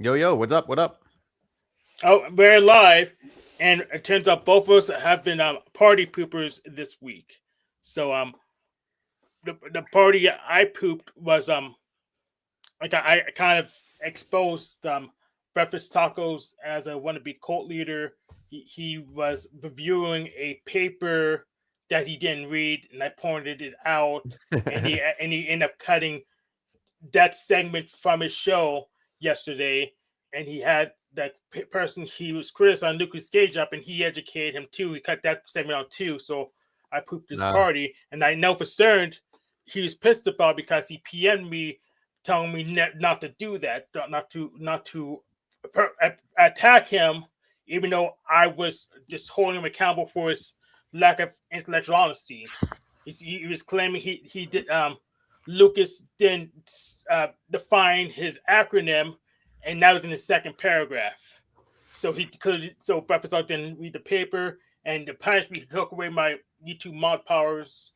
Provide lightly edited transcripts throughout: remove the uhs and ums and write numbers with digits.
Yo, yo, what's up? What up? Oh, we're live, and it turns out both of us have been party poopers this week. So the party I pooped was like I kind of exposed breakfast tacos as a wannabe cult leader. He was reviewing a paper that he didn't read, and I pointed it out, and he ended up cutting that segment from his show yesterday, and he had that person he was criticizing Lucas Cage up, and he educated him too. He cut that segment out too. So I pooped his Nah. party, and I know for certain he was pissed about because he PM'd me telling me not to do that, not to attack him, even though I was just holding him accountable for his lack of intellectual honesty. He was claiming he did Lucas didn't define his acronym, and that was in the second paragraph. So Breakfast Talk didn't read the paper, and the punishment he took away my YouTube mod powers.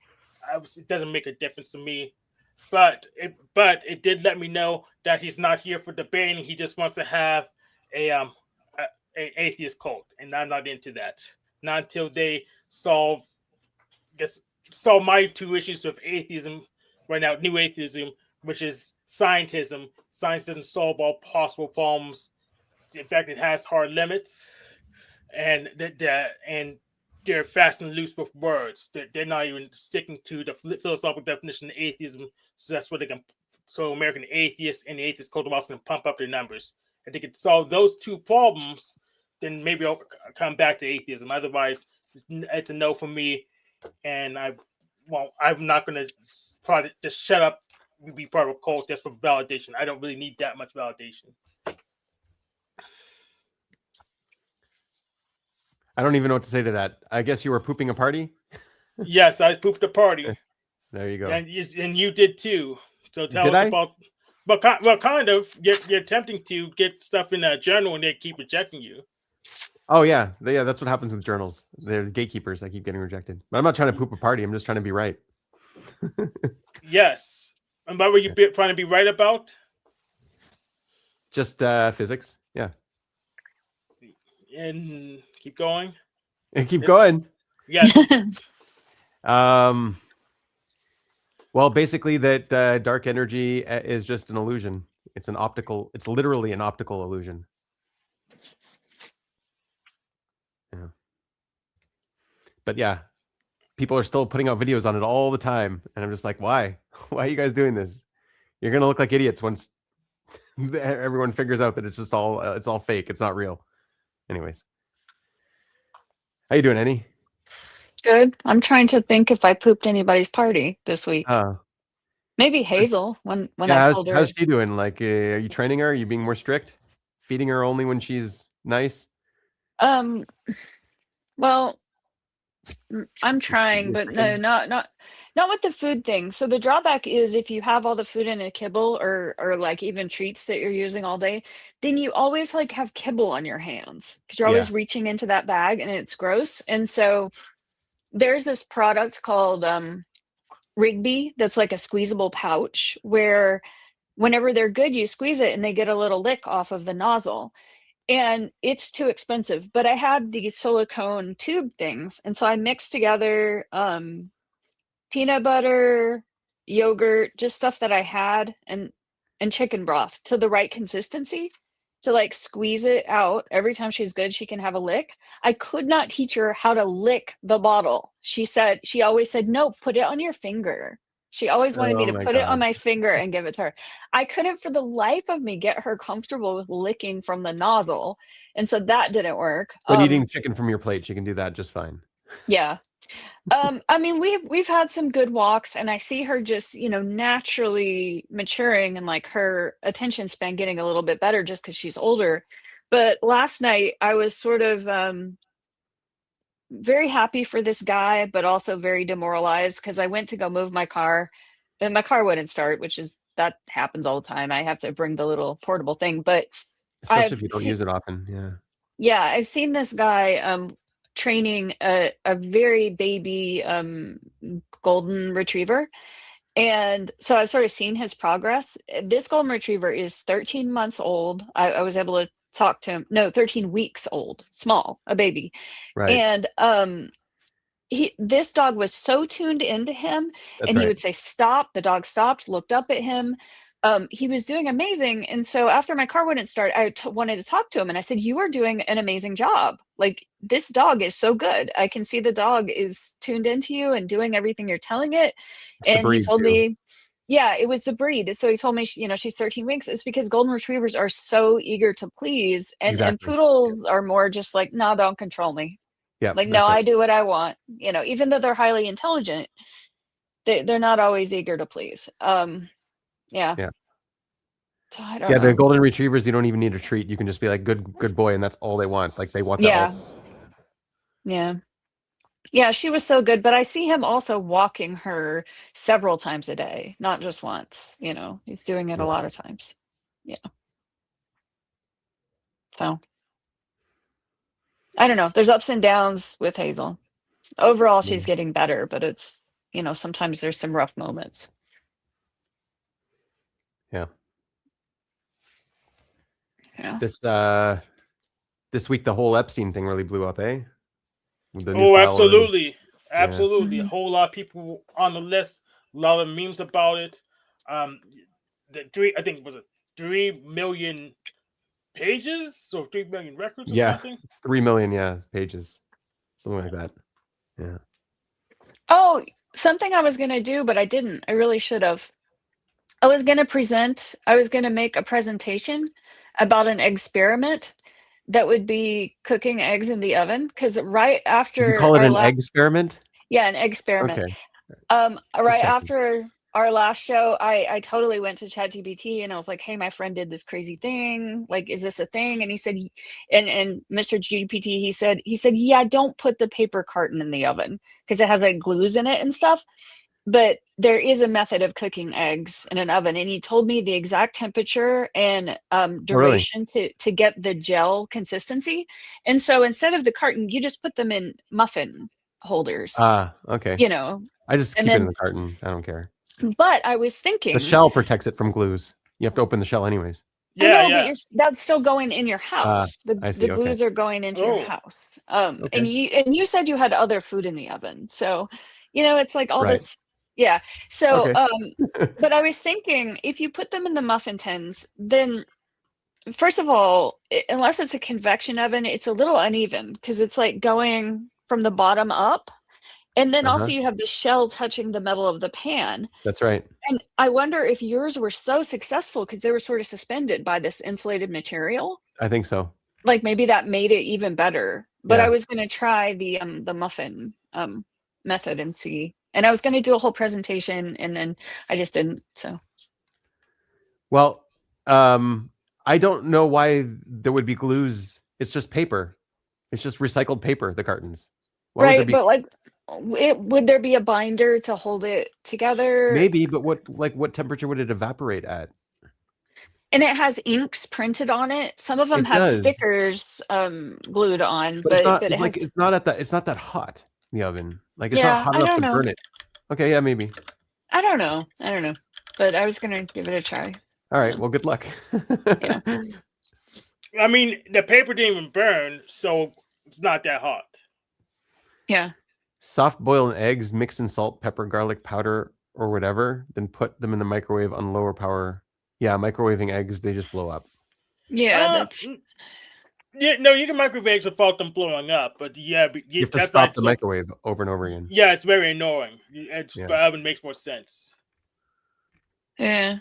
It doesn't make a difference to me, but it did let me know that he's not here for debating. He just wants to have a atheist cult, and I'm not into that. Not until they guess solve my two issues with atheism right now, new atheism, which is scientism. Science doesn't solve all possible problems. In fact, it has hard limits, and and they're fast and loose with words. They're not even sticking to the philosophical definition of atheism. So that's what they can. So American atheists and the atheist culture can pump up their numbers. If they could solve those two problems, then maybe I'll come back to atheism. Otherwise, it's a no for me, and I'm not going to try to just shut up and be part of a cult just for validation. I don't really need that much validation. I don't even know what to say to that. I guess you were pooping a party? Yes, I pooped the party, There you go. and you did too. So tell Did us I? about. Well, kind of. You're attempting to get stuff in a journal, and they keep rejecting you. Oh, yeah. Yeah, that's what happens with journals. They're gatekeepers. I keep getting rejected. But I'm not trying to poop a party. I'm just trying to be right. Yes. And what were you trying to be right about? Just physics. Yeah. And keep going. And keep going. Yes. Well, basically that dark energy is just an illusion. It's literally an optical illusion. Yeah. But yeah, people are still putting out videos on it all the time. And I'm just like, why? Why are you guys doing this? You're going to look like idiots once everyone figures out that it's all fake. It's not real. Anyways. How you doing, Annie? Good. I'm trying to think if I pooped anybody's party this week. Maybe Hazel when I told her. How's she doing? Like, are you training her? Are you being more strict? Feeding her only when she's nice? Well, I'm trying, but no, not with the food thing. So the drawback is if you have all the food in a kibble or like even treats that you're using all day, then you always like have kibble on your hands because you're always reaching into that bag and it's gross. And so there's this product called Rigby that's like a squeezable pouch where whenever they're good, you squeeze it and they get a little lick off of the nozzle. And it's too expensive, but I had these silicone tube things, and so I mixed together peanut butter, yogurt, just stuff that I had, and chicken broth to the right consistency to like squeeze it out. Every time she's good, she can have a lick. I could not teach her how to lick the bottle. She always said, no, put it on your finger. She always wanted me to put it on my finger and give it to her. I couldn't for the life of me get her comfortable with licking from the nozzle. And so that didn't work. But eating chicken from your plate, she can do that just fine. Yeah. I mean, we've had some good walks, and I see her just, naturally maturing and like her attention span getting a little bit better just because she's older. But last night I was sort of very happy for this guy, but also very demoralized because I went to go move my car and my car wouldn't start, that happens all the time. I have to bring the little portable thing, but especially if you don't use it often. Yeah. Yeah. I've seen this guy training a very baby golden retriever. And so I've sort of seen his progress. This golden retriever is 13 months old. I was able to talk to him. No, 13 weeks old, small, a baby. Right. And this dog was so tuned into him, That's and he right. would say stop. The dog stopped, looked up at him. He was doing amazing. And so after my car wouldn't start, I wanted to talk to him, and I said, "You are doing an amazing job. Like, this dog is so good. I can see the dog is tuned into you and doing everything you're telling it." It's the And he breed told too. me, yeah, it was the breed. So he told me, she's 13 weeks. It's because golden retrievers are so eager to please, and Exactly. poodles are more just like, no, don't control me. Yeah, Like, no, that's right. I do what I want. Even though they're highly intelligent, they're not always eager to please. Yeah. Yeah. So I don't Yeah, the know. golden retrievers, you don't even need a treat. You can just be like, good boy, and that's all they want. Like, they want that all. Yeah. Yeah. Yeah, she was so good, but I see him also walking her several times a day, not just once. He's doing it a Yeah. lot of times. Yeah. So I don't know. There's ups and downs with Hazel. Overall, she's getting better, but it's, sometimes there's some rough moments. Yeah. Yeah. This week the whole Epstein thing really blew up, eh? With the new Oh, file release. absolutely. Absolutely. A Mhm. whole lot of people on the list, a lot of memes about it. I think it was 3 million pages or 3 million records or Yeah, something. 3 million, pages, something like that. Yeah. Oh, something I was gonna do, but I didn't. I really should have. I was gonna make a presentation about an experiment that would be cooking eggs in the oven. Because right Did you after call it our an last, experiment? yeah, an experiment. Okay, just Right checking. after our last show, I totally went to ChatGPT and I was like, "Hey, my friend did this crazy thing. Like, is this a thing?" And he said, and Mr. GPT, he said, "Yeah, don't put the paper carton in the oven because it has like glues in it and stuff. But there is a method of cooking eggs in an oven." And he told me the exact temperature and Oh, really? duration to get the gel consistency. And so instead of the carton, you just put them in muffin holders, Okay. you know, I just and keep it in then, the carton. I don't care. but I was The thinking, shell protects it from glues. You have to open the shell anyways. I Yeah, know, but yeah. that's still going in your house. The I the see. Okay. glues are going into your Oh, house. And Okay. you said you had other food in the oven. So, it's like all Right. this, yeah. So, Okay. but I was thinking if you put them in the muffin tins, then first of all, unless it's a convection oven, it's a little uneven because it's like going from the bottom up. And then also Uh-huh. you have the shell touching the metal of the pan. That's right. And I wonder if yours were so successful because they were sort of suspended by this insulated material. I think so. Like, maybe that made it even better. But I Yeah. was gonna try the muffin, method and see. And I was gonna do a whole presentation, and then I just didn't, so. Well, I don't know why there would be glues. It's just paper. It's just recycled paper, the cartons. Why would there Right, be? but, like, would there be a binder to hold it together? Maybe, but what temperature would it evaporate at? And it has inks printed on it. Some of them It have does, stickers, glued on, but it's but not. it It's like has. it's not that hot in the oven. Like it's not Yeah, hot I enough don't to know. burn it. Okay, yeah, maybe. I don't know. I don't know. But I was gonna give it a try. All right. Yeah. Well, good luck. Yeah. I mean, the paper didn't even burn, so it's not that hot. Yeah. Soft boil eggs, mix in salt, pepper, garlic powder, or whatever. Then put them in the microwave on lower power. Yeah, microwaving eggs, they just blow up. Yeah, that's Yeah, no, you can microwave eggs without them blowing up, but yeah, You have to that's why stop it's the so. microwave over and over again. Yeah, it's very annoying. Yeah. The oven makes more sense. yeah.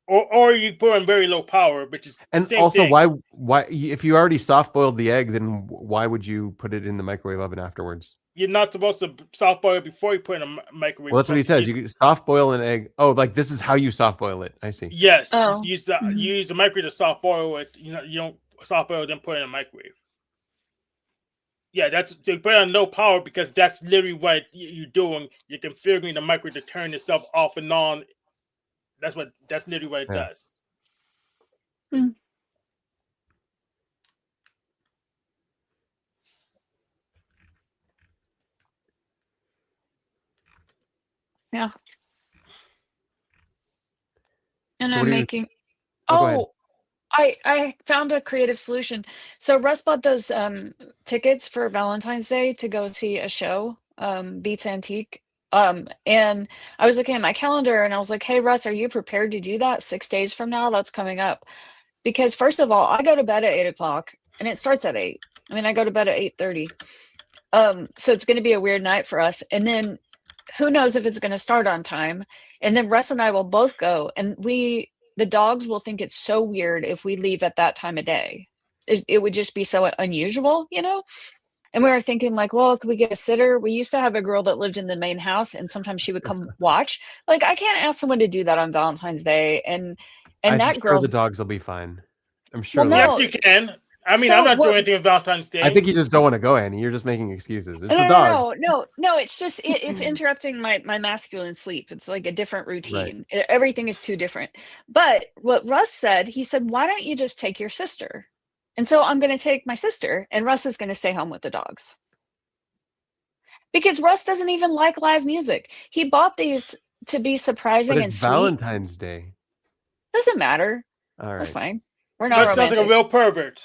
Or you put on very low power, which is the And same also, thing. why if you already soft boiled the egg, then why would you put it in the microwave oven afterwards? You're not supposed to soft boil it before you put it in a microwave. Well, that's what he says. You soft boil an egg. Oh, like this is how you soft boil it. I see. Yes, Oh. you use the microwave to soft boil it. You don't soft boil it then put it in a microwave. Yeah, that's to put it on low power because that's literally what you're doing. You're configuring the microwave to turn itself off and on. That's literally what it Yeah. does. Hmm. Yeah. And So I'm what are you? making Oh, go ahead. oh, I found a creative solution. So Russ bought those tickets for Valentine's Day to go see a show, Beats Antique. And I was looking at my calendar and I was like, "Hey Russ, are you prepared to do that 6 days from now? That's coming up." Because first of all, I go to bed at 8 o'clock and it starts at 8. I mean, I go to bed at 8:30. So it's gonna be a weird night for us. And then who knows if it's gonna start on time. And then Russ and I will both go and the dogs will think it's so weird if we leave at that time of day. It would just be so unusual, you know? And we were thinking like, well, could we get a sitter? We used to have a girl that lived in the main house and sometimes she would come watch. Like I can't ask someone to do that on Valentine's Day. And I'm that sure the girl, dogs will be fine. I'm well, sure they'll. Yes, no. you can. I mean, I'm So not doing what anything on Valentine's Day. I think you just don't want to go, Annie. You're just making excuses. It's no, the no, dogs. no, no, no, it's just it's interrupting my masculine sleep. It's like a different Right. routine. Everything is too different. But what Russ said, he said, "Why don't you just take your sister?" And so I'm going to take my sister, and Russ is going to stay home with the dogs because Russ doesn't even like live music. He bought these to be But surprising and it's sweet. Valentine's Day. Doesn't matter. All That's right. fine. We're not Russ sounds like a romantic. real pervert.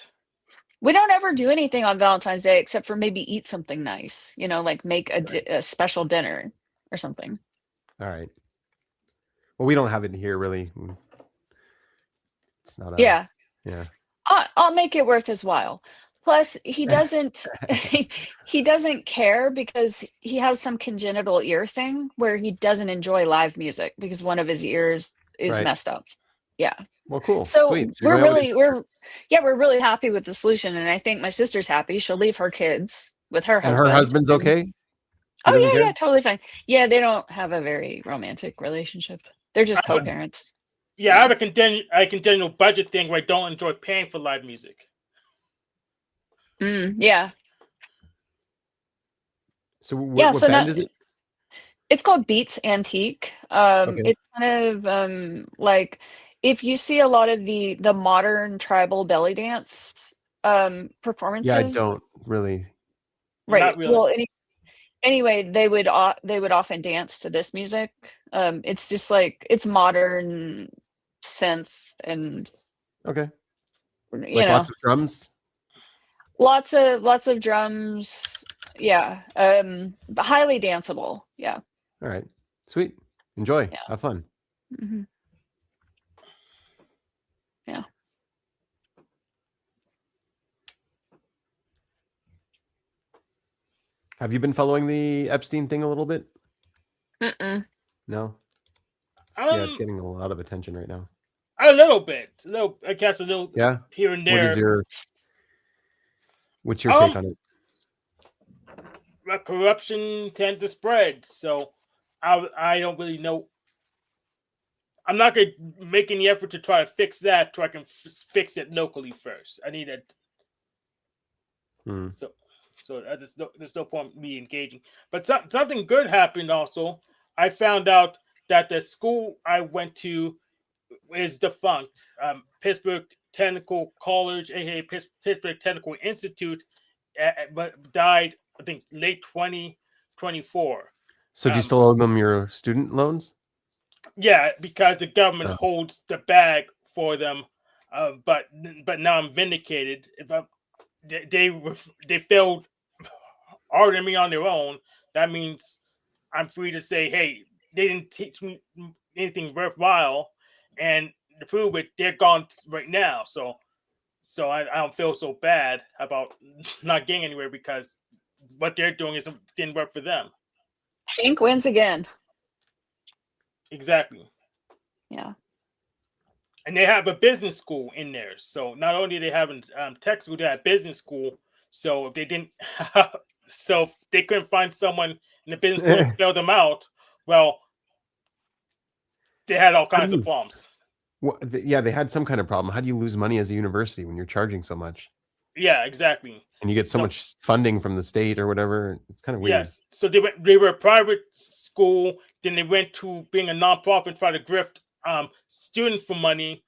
We don't ever do anything on Valentine's Day except for maybe eat something nice, like make Right. a special dinner or something. All right. Well, we don't have it here really. It's not a. Yeah. Yeah. I'll make it worth his while. Plus, he doesn't he doesn't care because he has some congenital ear thing where he doesn't enjoy live music because one of his ears is Right. messed up. Yeah. Well, cool. So Sweet. So you're going out with your sister. we're really happy with the solution, and I think my sister's happy. She'll leave her kids with her And husband. her husband's and- okay. He Oh doesn't care. yeah, totally fine. Yeah, they don't have a very romantic relationship. They're just I would- co-parents. Yeah, I have a congenital budget thing where I don't enjoy paying for live music. Yeah. So Yeah, what so band now is it? it's called Beats Antique. Okay. It's kind of like if you see a lot of the modern tribal belly dance Yeah, I performances, don't really. right? Not really. Well, anyway, they would often dance to this music. It's just like it's modern synth and Okay. you Like know lots of drums. lots of drums. Yeah, highly danceable. Yeah. All right. Sweet. Enjoy. Yeah. Have fun. Hmm. Yeah. Have you been following the Epstein thing a little bit? Mm-mm. No. Yeah, it's Um, getting a lot of attention right now. A little bit. I catch a little Yeah. here and What there. is what's your take on it? Corruption tends to spread, so I don't really know. I'm not going to make any effort to try to fix that so I can fix it locally first. I need it. Hmm. So there's no point in me engaging. But something good happened also. I found out that the school I went to is defunct. Pittsburgh Technical College, aka Pittsburgh Technical Institute, but died, I think, late 2024. So do you still owe them your student loans? Yeah, because the government Oh. holds the bag for them. But now I'm vindicated. They failed ordering me on their own, that means I'm free to say, hey, they didn't teach me anything worthwhile, and to prove it, they're gone right now. So I don't feel so bad about not getting anywhere because what they're doing didn't work for them. Hank wins again. Exactly. Yeah. And they have a business school in there. So not only they have tech school, they have business school. So if they didn't, so if they couldn't find someone in the business school to bail them out, well, they had all kinds of problems. Well, yeah, they had some kind of problem. How do you lose money as a university when you're charging so much? Yeah, exactly. And you get so much funding from the state or whatever. It's kind of weird. Yes. So they were a private school. Then they went to being a nonprofit and try to grift students for money.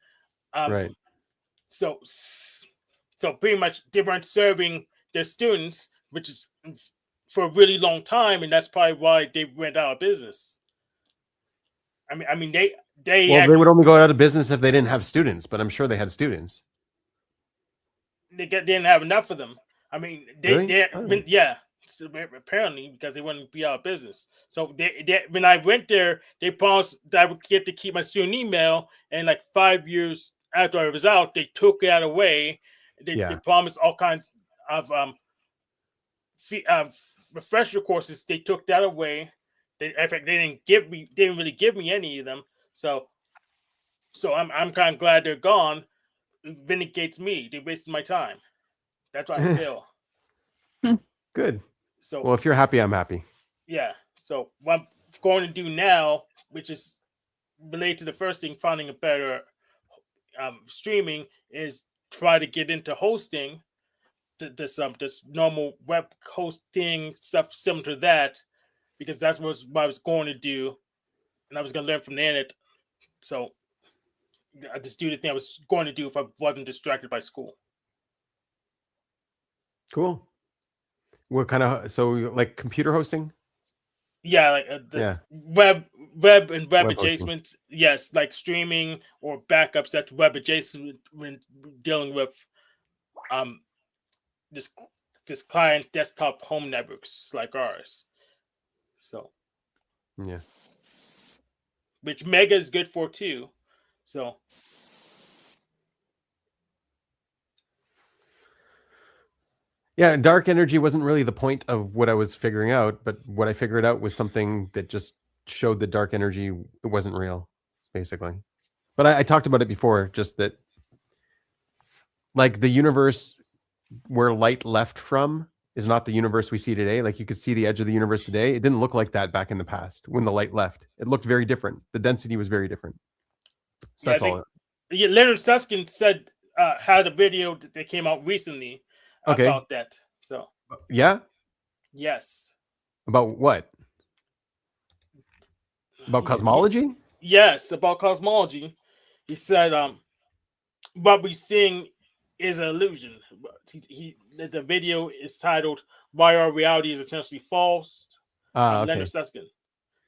Right. So pretty much they weren't serving their students, which is for a really long time, and that's probably why they went out of business. I mean they would only go out of business if they didn't have students, but I'm sure they had students. didn't have enough of them. I mean, Really? yeah. So apparently, because they wouldn't be out of business. So when I went there, they promised that I would get to keep my student email, and like 5 years after I was out, they took that away. They promised all kinds of refresher courses. They took that away. In fact, they didn't really give me any of them. So I'm kind of glad they're gone. It vindicates me. They wasted my time. That's how I feel. Good. So, well, if you're happy, I'm happy. Yeah. So what I'm going to do now, which is related to the first thing, finding a better streaming, is try to get into hosting. This normal web hosting stuff similar to that, because that's what I was going to do, and I was going to learn from the internet. So I just do the thing I was going to do if I wasn't distracted by school. Cool. What kind of, so like computer hosting? Yeah, like web and web adjacent. Hosting. Yes, like streaming or backups. That's web adjacent when dealing with this client desktop home networks like ours. So yeah, which Mega is good for too. So yeah, dark energy wasn't really the point of what I was figuring out, but what I figured out was something that just showed that dark energy, it wasn't real, basically. But I talked about it before, just that like the universe where light left from is not the universe we see today. Like you could see the edge of the universe today. It didn't look like that back in the past when the light left. It looked very different. The density was very different. So that's all. Yeah, Leonard Susskind said had a video that came out recently about that. So yeah, yes. About what? About cosmology? Yes, about cosmology. He said what we're seeing is an illusion. The video is titled "Why Our Reality Is Essentially False." Leonard Susskind,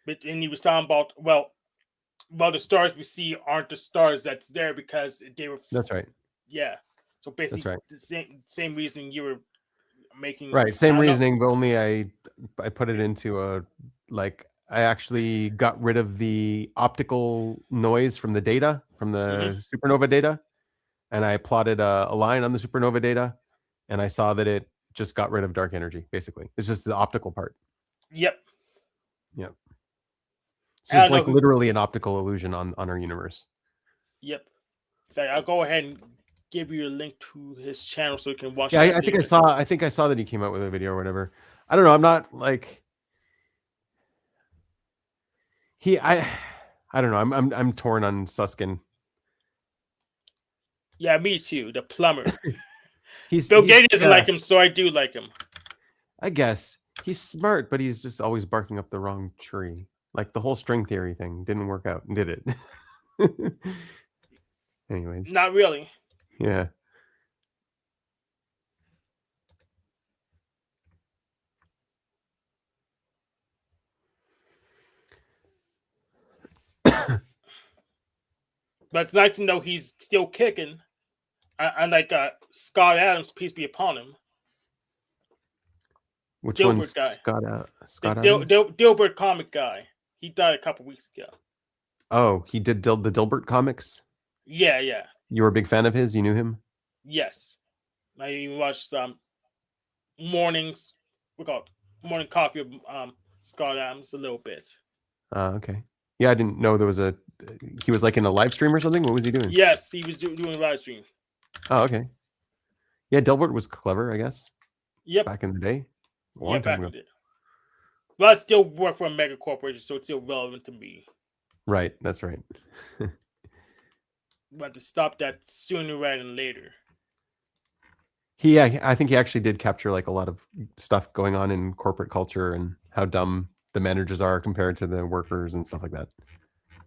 and he was talking about the stars we see aren't the stars that's there because they were. That's right. Yeah. So basically, the same reason you were making. Right. Same reasoning, but only I put it into a like. I actually got rid of the optical noise from the data, from the supernova data, and I plotted a line on the supernova data, and I saw that it just got rid of dark energy, basically. It's just the optical part. Yep. Yep. It's just like literally an optical illusion on our universe. Yep. In fact, I'll go ahead and give you a link to his channel so you can watch. Yeah, I think I saw that he came out with a video or whatever. I don't know. I'm not like I don't know. I'm torn on Susskind. Yeah, me too. The plumber. Bill Gates doesn't like him, so I do like him. I guess he's smart, but he's just always barking up the wrong tree. Like the whole string theory thing didn't work out, did it? Anyways, not really. Yeah. But it's nice to know he's still kicking. Unlike Scott Adams, peace be upon him. Which one's guy? Scott Adams? Dilbert comic guy. He died a couple weeks ago. Oh, he did the Dilbert comics? Yeah. You were a big fan of his? You knew him? Yes. I even watched morning coffee of Scott Adams a little bit. Okay. Yeah, I didn't know there was he was like in a live stream or something. What was he doing? Yes, he was doing a live stream. Oh, okay. Yeah, Dilbert was clever, I guess. Yep. Back in the day. A long time ago. But I still work for a mega corporation, so it's still relevant to me. Right, that's right. But to stop that sooner rather than later. I think he actually did capture like a lot of stuff going on in corporate culture and how dumb the managers are compared to the workers and stuff like that.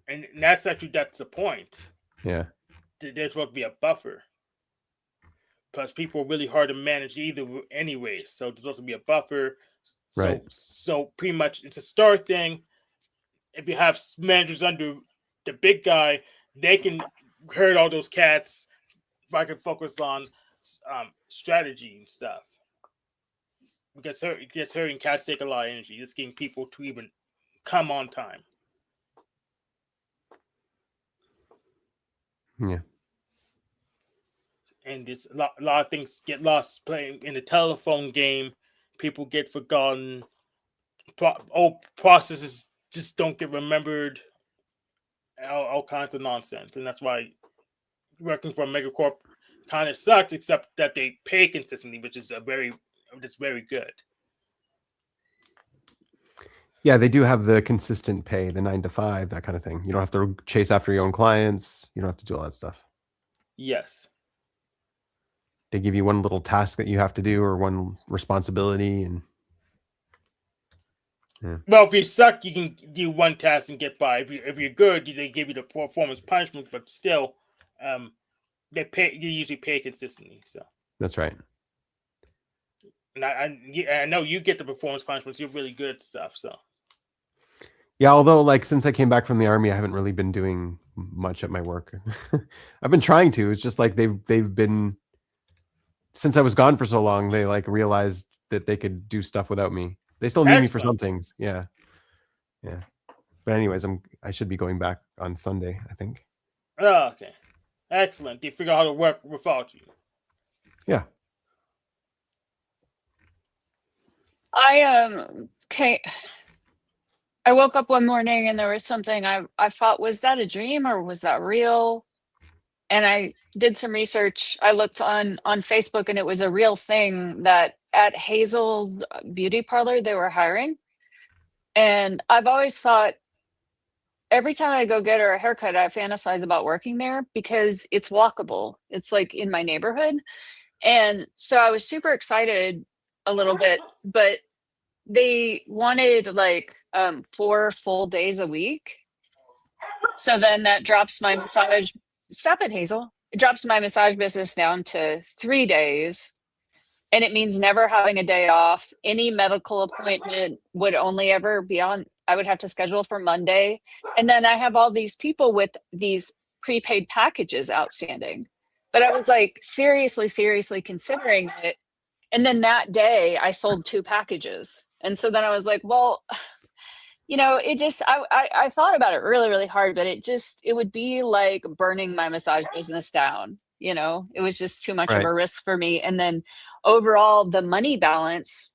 And that's the point. Yeah. There's supposed to be a buffer. Plus, people are really hard to manage either anyway. So there's supposed to be a buffer. Right. So pretty much it's a star thing. If you have managers under the big guy, they can herd all those cats. If I can focus on strategy and stuff, because herding cats take a lot of energy. Just getting people to even come on time. Yeah. And there's a lot of things get lost playing in the telephone game. People get forgotten. Old processes just don't get remembered. All kinds of nonsense, and that's why working for a megacorp kind of sucks. Except that they pay consistently, which is very good. Yeah, they do have the consistent pay, the 9 to 5, that kind of thing. You don't have to chase after your own clients. You don't have to do all that stuff. Yes. They give you one little task that you have to do or one responsibility, and well, if you suck, you can do one task and get by. If you're good, they give you the performance punishment, but still, they usually pay consistently. So that's right. And I know you get the performance punishments. You're really good at stuff. So yeah, although like since I came back from the army, I haven't really been doing much at my work. I've been trying to. It's just like they've been, since I was gone for so long, they like realized that they could do stuff without me. They still need me for some things. Yeah. But anyways, I should be going back on Sunday, I think. Oh, okay. Excellent. They figure out how to work without you. Yeah. Okay. I woke up one morning and there was something I thought, was that a dream or was that real? And I did some research. I looked on Facebook and it was a real thing that at Hazel's beauty parlor, they were hiring. And I've always thought, every time I go get her a haircut, I fantasize about working there because it's walkable. It's like in my neighborhood. And so I was super excited a little bit, but they wanted like 4 full days a week. So then that drops my massage. Stop it, Hazel. It drops my massage business down to 3 days. And it means never having a day off. Any medical appointment would only ever be on, I would have to schedule for Monday. And then I have all these people with these prepaid packages outstanding. But I was like, seriously considering it. And then that day I sold 2 packages. And so then I was like, well, it just, I thought about it really hard, but it would be like burning my massage business down. It was just too much of a risk for me. And then overall, the money balance,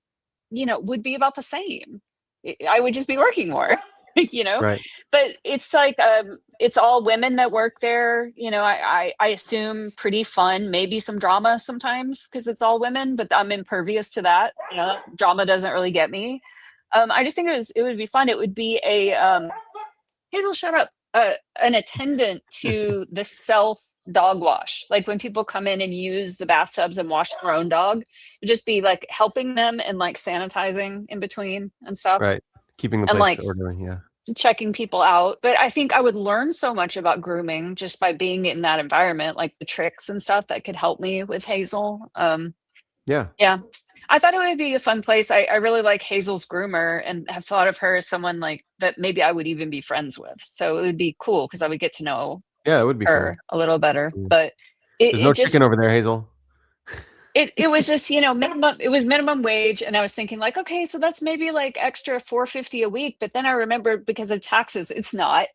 would be about the same. I would just be working more, Right. But it's like, it's all women that work there. I assume pretty fun, maybe some drama sometimes because it's all women, but I'm impervious to that. Drama doesn't really get me. I just think it would be fun. It would be Hazel, shut up. An attendant to the self dog wash. Like when people come in and use the bathtubs and wash their own dog, it'd just be like helping them and like sanitizing in between and stuff. Right. Keeping the and place like orderly. Yeah. checking people out. But I think I would learn so much about grooming just by being in that environment, like the tricks and stuff that could help me with Hazel. Yeah. I thought it would be a fun place. I really like Hazel's groomer and have thought of her as someone like that maybe I would even be friends with. So it would be cool because I would get to know it would be her cool. a little better. Yeah. But there's no chicken over there, Hazel. It was just, minimum, it was minimum wage. And I was thinking like, okay, so that's maybe like extra $4.50 a week. But then I remembered because of taxes, it's not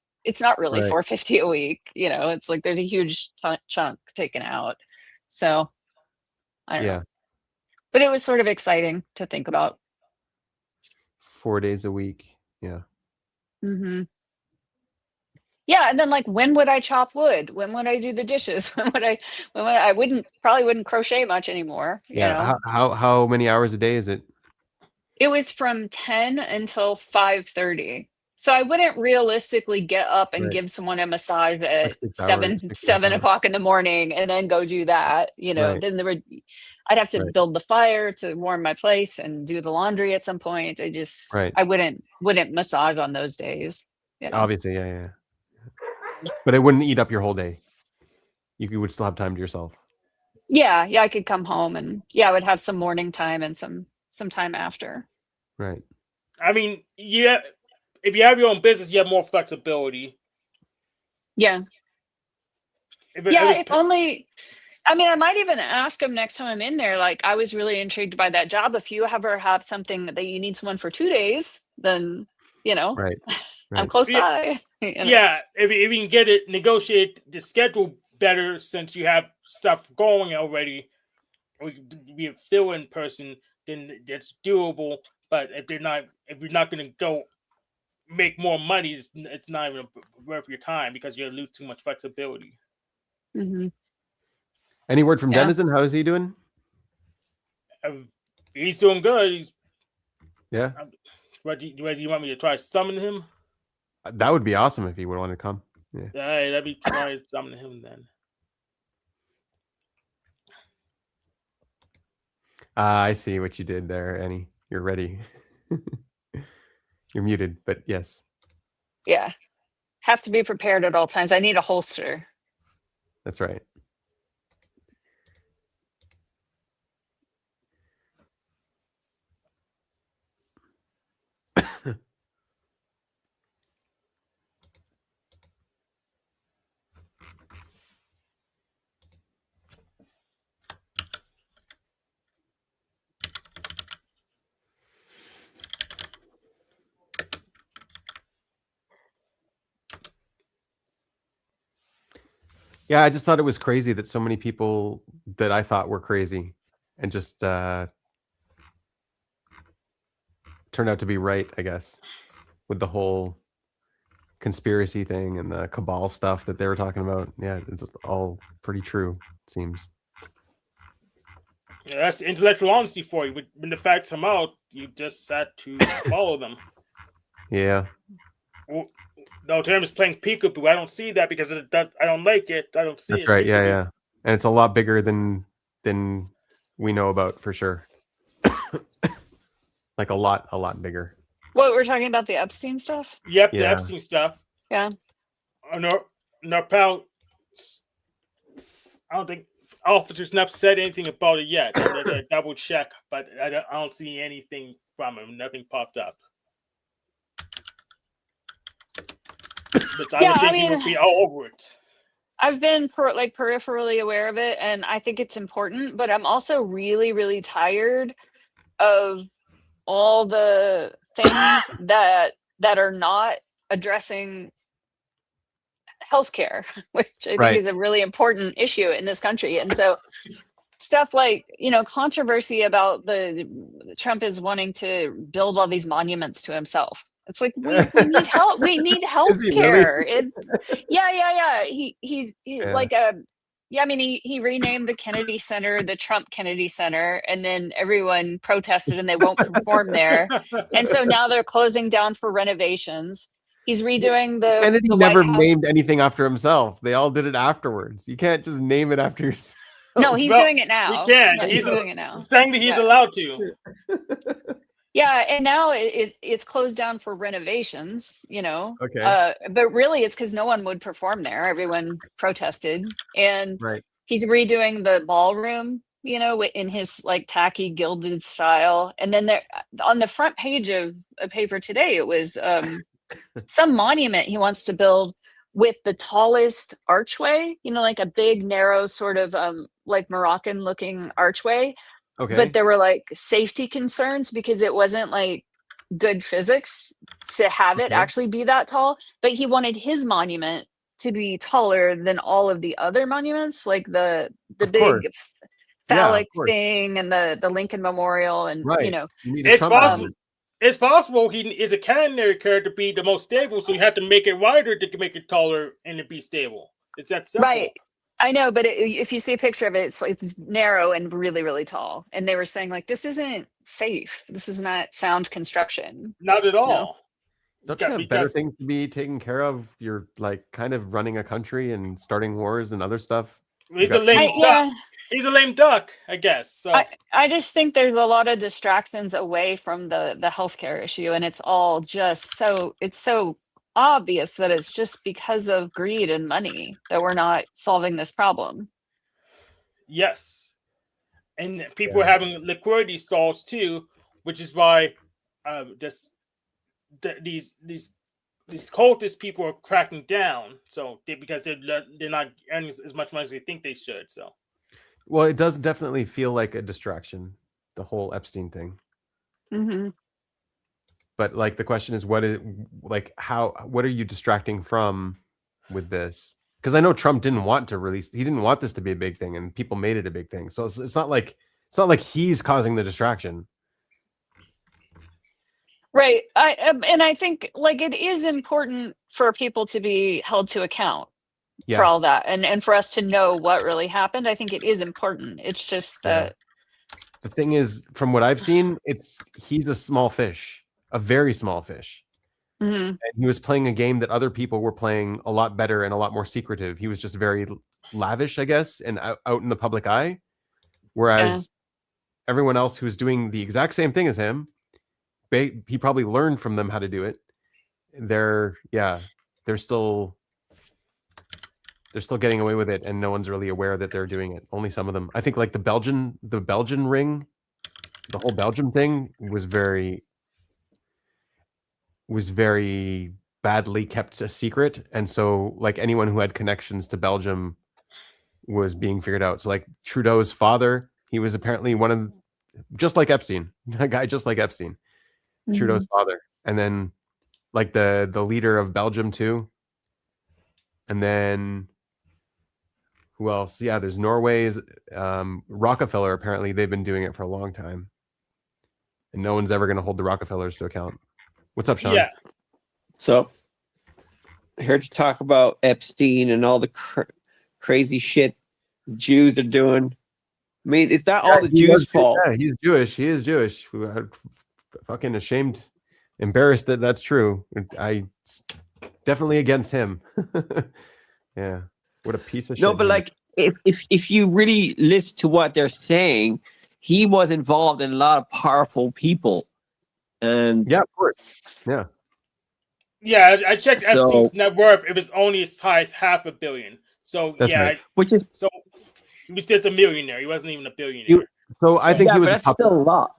really Right. $4.50 a week. It's like there's a huge chunk taken out. So I don't know. But it was sort of exciting to think about. 4 days a week. Yeah. Mm-hmm. Yeah, and then like, when would I chop wood? When would I do the dishes? When would I probably wouldn't crochet much anymore. Yeah. How many hours a day is it? It was from 10 until 5:30. So I wouldn't realistically get up and give someone a massage at like 7 o'clock in the morning and then go do that. Then I'd have to build the fire to warm my place and do the laundry at some point. I wouldn't massage on those days. Obviously, yeah. But it wouldn't eat up your whole day. You would still have time to yourself. Yeah, I could come home and I would have some morning time and some time after. Yeah. If it, Yeah, it was if only. I mean, I might even ask him next time I'm in there. Like, I was really intrigued by that job. If you ever have something that you need someone for 2 days, then Right. I'm Right. close Yeah. by. Yeah, if you can get it, negotiate the schedule better since you have stuff going already, or you can be a fill-in person, then that's doable. But if you're not going to go make more money, it's not even worth your time because you lose too much flexibility. Mhm. Any word from Yeah. Denizen? How is he doing? He's doing good. Yeah, Do you want me to try to summon him? that would be awesome if he would want to come. Yeah. All right, let me try summoning him then. I see what you did there, Annie. You're ready. You're muted, but yes, Yeah. Have to be prepared at all times. I need a holster. that's right. Yeah, I just thought it was crazy that so many people that I thought were crazy and just turned out to be right, I guess, with the whole conspiracy thing and the cabal stuff that they were talking about. Yeah, it's all pretty true, it seems. Yeah, that's intellectual honesty for you. When the facts come out, you just have to follow them. Yeah. Well, no, Term is playing peekaboo. I don't see that because I don't like it. I don't see That's it. right. Yeah, Peekaboo. yeah. And it's a lot bigger than we know about for sure. Like a lot bigger. What, we're talking about the Epstein stuff? Yep, the Yeah. Epstein stuff. Yeah. Norpal, I don't think Officer Snap said anything about it yet. I did a double check, but I don't see anything from him. Nothing popped up. But I would think he would be all over it. I've been peripherally aware of it, and I think it's important, but I'm also really, really tired of all the things that are not addressing healthcare, which I think Right. is a really important issue in this country. And so stuff like, controversy about the Trump is wanting to build all these monuments to himself. It's like we need help. We need health Is he really? care. Yeah. He's Yeah. like yeah, I mean, he renamed the Kennedy Center the Trump Kennedy Center, and then everyone protested and they won't perform there. And so now they're closing down for renovations. He's redoing Kennedy the White never House. named anything after himself. They all did it afterwards. You can't just name it after yourself. No, he's doing it now. He can. Yeah, he's doing it now. Saying that he's allowed to. Yeah, and now it's closed down for renovations, Okay. but really it's because no one would perform there. Everyone protested, and Right. he's redoing the ballroom, in his like tacky gilded style. And then there, on the front page of a paper today, it was some monument he wants to build with the tallest archway, like a big narrow sort of like Moroccan looking archway. Okay. But there were like safety concerns because it wasn't like good physics to have it actually be that tall. But he wanted his monument to be taller than all of the other monuments, like the Of big course. phallic course. thing and the Lincoln Memorial, and Right. you know, You need a It's Trump possible. monument. It's possible he is a canonary character to be the most stable, so you have to make it wider to make it taller and to be stable. It's that simple. right. I know, but if you see a picture of it, it's narrow and really, really tall. And they were saying like, this isn't safe. This is not sound construction. Not at all. Don't you have better things to be taking care of? You're like kind of running a country and starting wars and other stuff. He's a lame duck. He's a lame duck, I guess. So I just think there's a lot of distractions away from the healthcare issue, and it's all just it's so obvious that it's just because of greed and money that we're not solving this problem. Yes, and people are having liquidity stalls too, which is why these these cultist people are cracking down. So because they're not earning as much money as they think they should. So Well, it does definitely feel like a distraction, the whole Epstein thing. Mm-hmm. But like the question is, what are you distracting from with this? Because I know Trump didn't want to release, he didn't want this to be a big thing, and people made it a big thing. So it's not like he's causing the distraction. Right. And I think like it is important for people to be held to account for all Yes. that, and for us to know what really happened. I think it is important. It's just Yeah. that The thing is, from what I've seen, he's a small fish, a very small fish. Mhm. And he was playing a game that other people were playing a lot better and a lot more secretive. He was just very lavish, I guess, and out in the public eye. Whereas everyone else who's doing the exact same thing as him, he probably learned from them how to do it. They're still getting away with it, and no one's really aware that they're doing it. Only some of them. I think like the Belgian ring, the whole Belgium thing was very badly kept a secret, and so like anyone who had connections to Belgium was being figured out. So like Trudeau's father, he was apparently one of, just like Epstein, a guy just like Epstein, Trudeau's father, and then like the leader of Belgium too, and then who else? Yeah, there's Norway's Rockefeller. Apparently, they've been doing it for a long time, and no one's ever going to hold the Rockefellers to account. What's up, Sean? yeah, So I heard you talk about Epstein and all the crazy shit Jews are doing. I mean, is that all the Jews' fault? Yeah, he's Jewish. He is Jewish. Fucking ashamed, embarrassed that that's true. I definitely against him. Yeah, what a piece of shit. No, but like if you really listen to what they're saying, he was involved in a lot of powerful people, and yeah, of course, yeah. Yeah, I checked So- Epstein's net worth. It was only as high as $500 million. So That's yeah, right. which is so he was just a millionaire. He wasn't even a billionaire. So I think yeah, he but was. that's still a lot.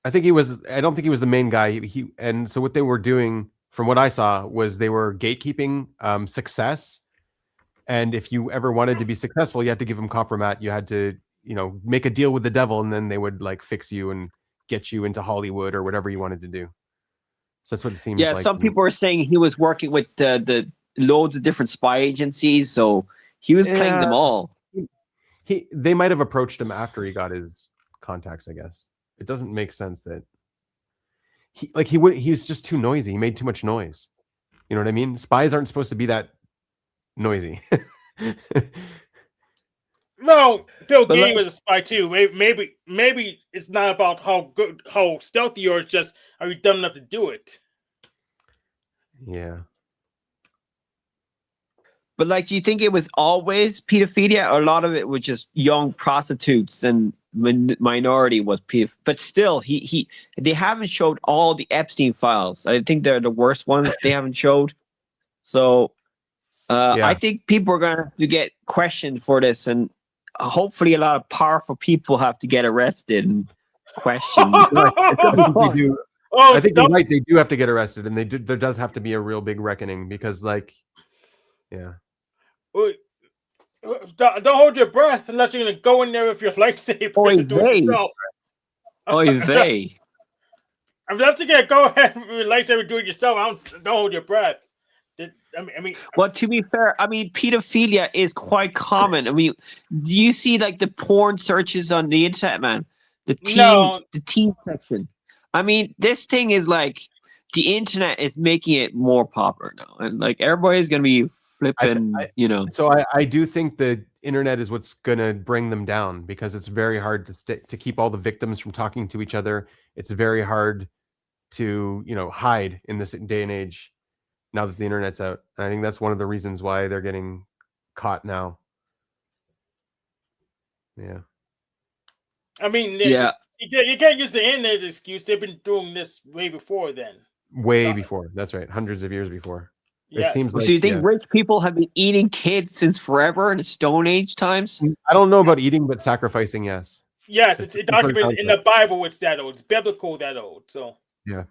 I think he was. I don't think he was the main guy. And so what they were doing, from what I saw, was they were gatekeeping success. And if you ever wanted to be successful, you had to give them compromat. You had to, make a deal with the devil, and then they would like fix you and get you into Hollywood or whatever you wanted to do. So that's what it seems Yeah, like. some people are saying he was working with the loads of different spy agencies, so he was playing them all. They might have approached him after he got his contacts, I guess. It doesn't make sense that he was just too noisy. He made too much noise. You know what I mean? Spies aren't supposed to be that noisy. No, Bill But Gates like- was a spy too. Maybe it's not about how stealthy you are. It's just, are you dumb enough to do it? Yeah. But like, do you think it was always pedophilia, or a lot of it was just young prostitutes and minority was pedophilia? But still, they haven't showed all the Epstein files. I think they're the worst ones they haven't showed. So I think people are going to have to get questioned for this, and hopefully a lot of powerful people have to get arrested and questioned. They do. Oh, I think you're right. They do have to get arrested, and there does have to be a real big reckoning, because yeah. Don't hold your breath unless you're gonna go in there with your lightsaber and do it yourself. Oy vey. Unless you're gonna go ahead with your lightsaber and do it yourself, don't hold your breath. I mean, Well, to be fair, I mean, pedophilia is quite common. I mean, do you see like the porn searches on the internet, man? The teen section. I mean, this thing is like, the internet is making it more popular now, and like everybody's gonna be flipping, So I do think the internet is what's gonna bring them down, because it's very hard to keep all the victims from talking to each other. It's very hard to hide in this day and age, now that the internet's out. And I think that's one of the reasons why they're getting caught now. Yeah. I mean, yeah. You can't use the internet excuse. They've been doing this way before then. Way before. That's right. Hundreds of years before. Yes. It seems like. So you think rich people have been eating kids since forever, in the Stone Age times? I don't know about eating, but sacrificing, yes. Yes, it's documented in the Bible. It's that old. It's biblical that old. So yeah.